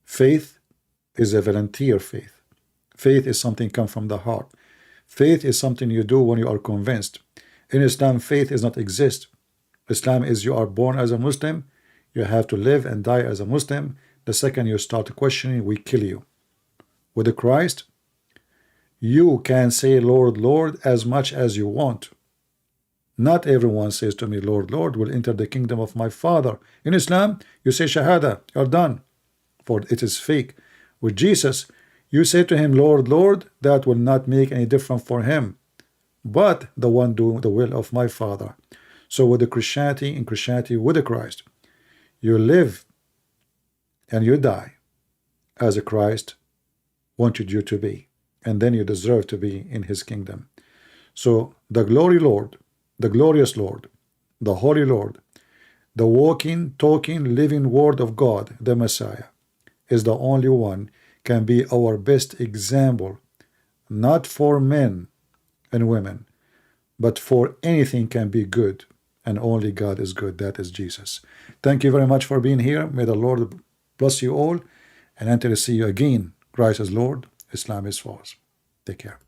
Faith is a volunteer faith. Faith is something come from the heart. Faith is something you do when you are convinced. In Islam, faith does not exist. Islam is you are born as a Muslim, you have to live and die as a Muslim. The second you start questioning, we kill you. With the Christ, you can say Lord, Lord as much as you want. Not everyone says to me, Lord, Lord, will enter the kingdom of my Father. In Islam, you say Shahada, you're done, for it is fake. With Jesus, you say to him, Lord, Lord, that will not make any difference for him, but the one doing the will of my Father. So with the Christianity, in Christianity with the Christ, you live and you die as Christ wanted you to be, and then you deserve to be in his kingdom. So the glory Lord, the glorious Lord, the holy Lord, the walking, talking, living word of God, the Messiah, is the only one can be our best example, not for men and women, but for anything can be good, and only God is good. That is Jesus. Thank you very much for being here. May the Lord bless you all, and until I see you again, Christ is Lord, Islam is false. Take care.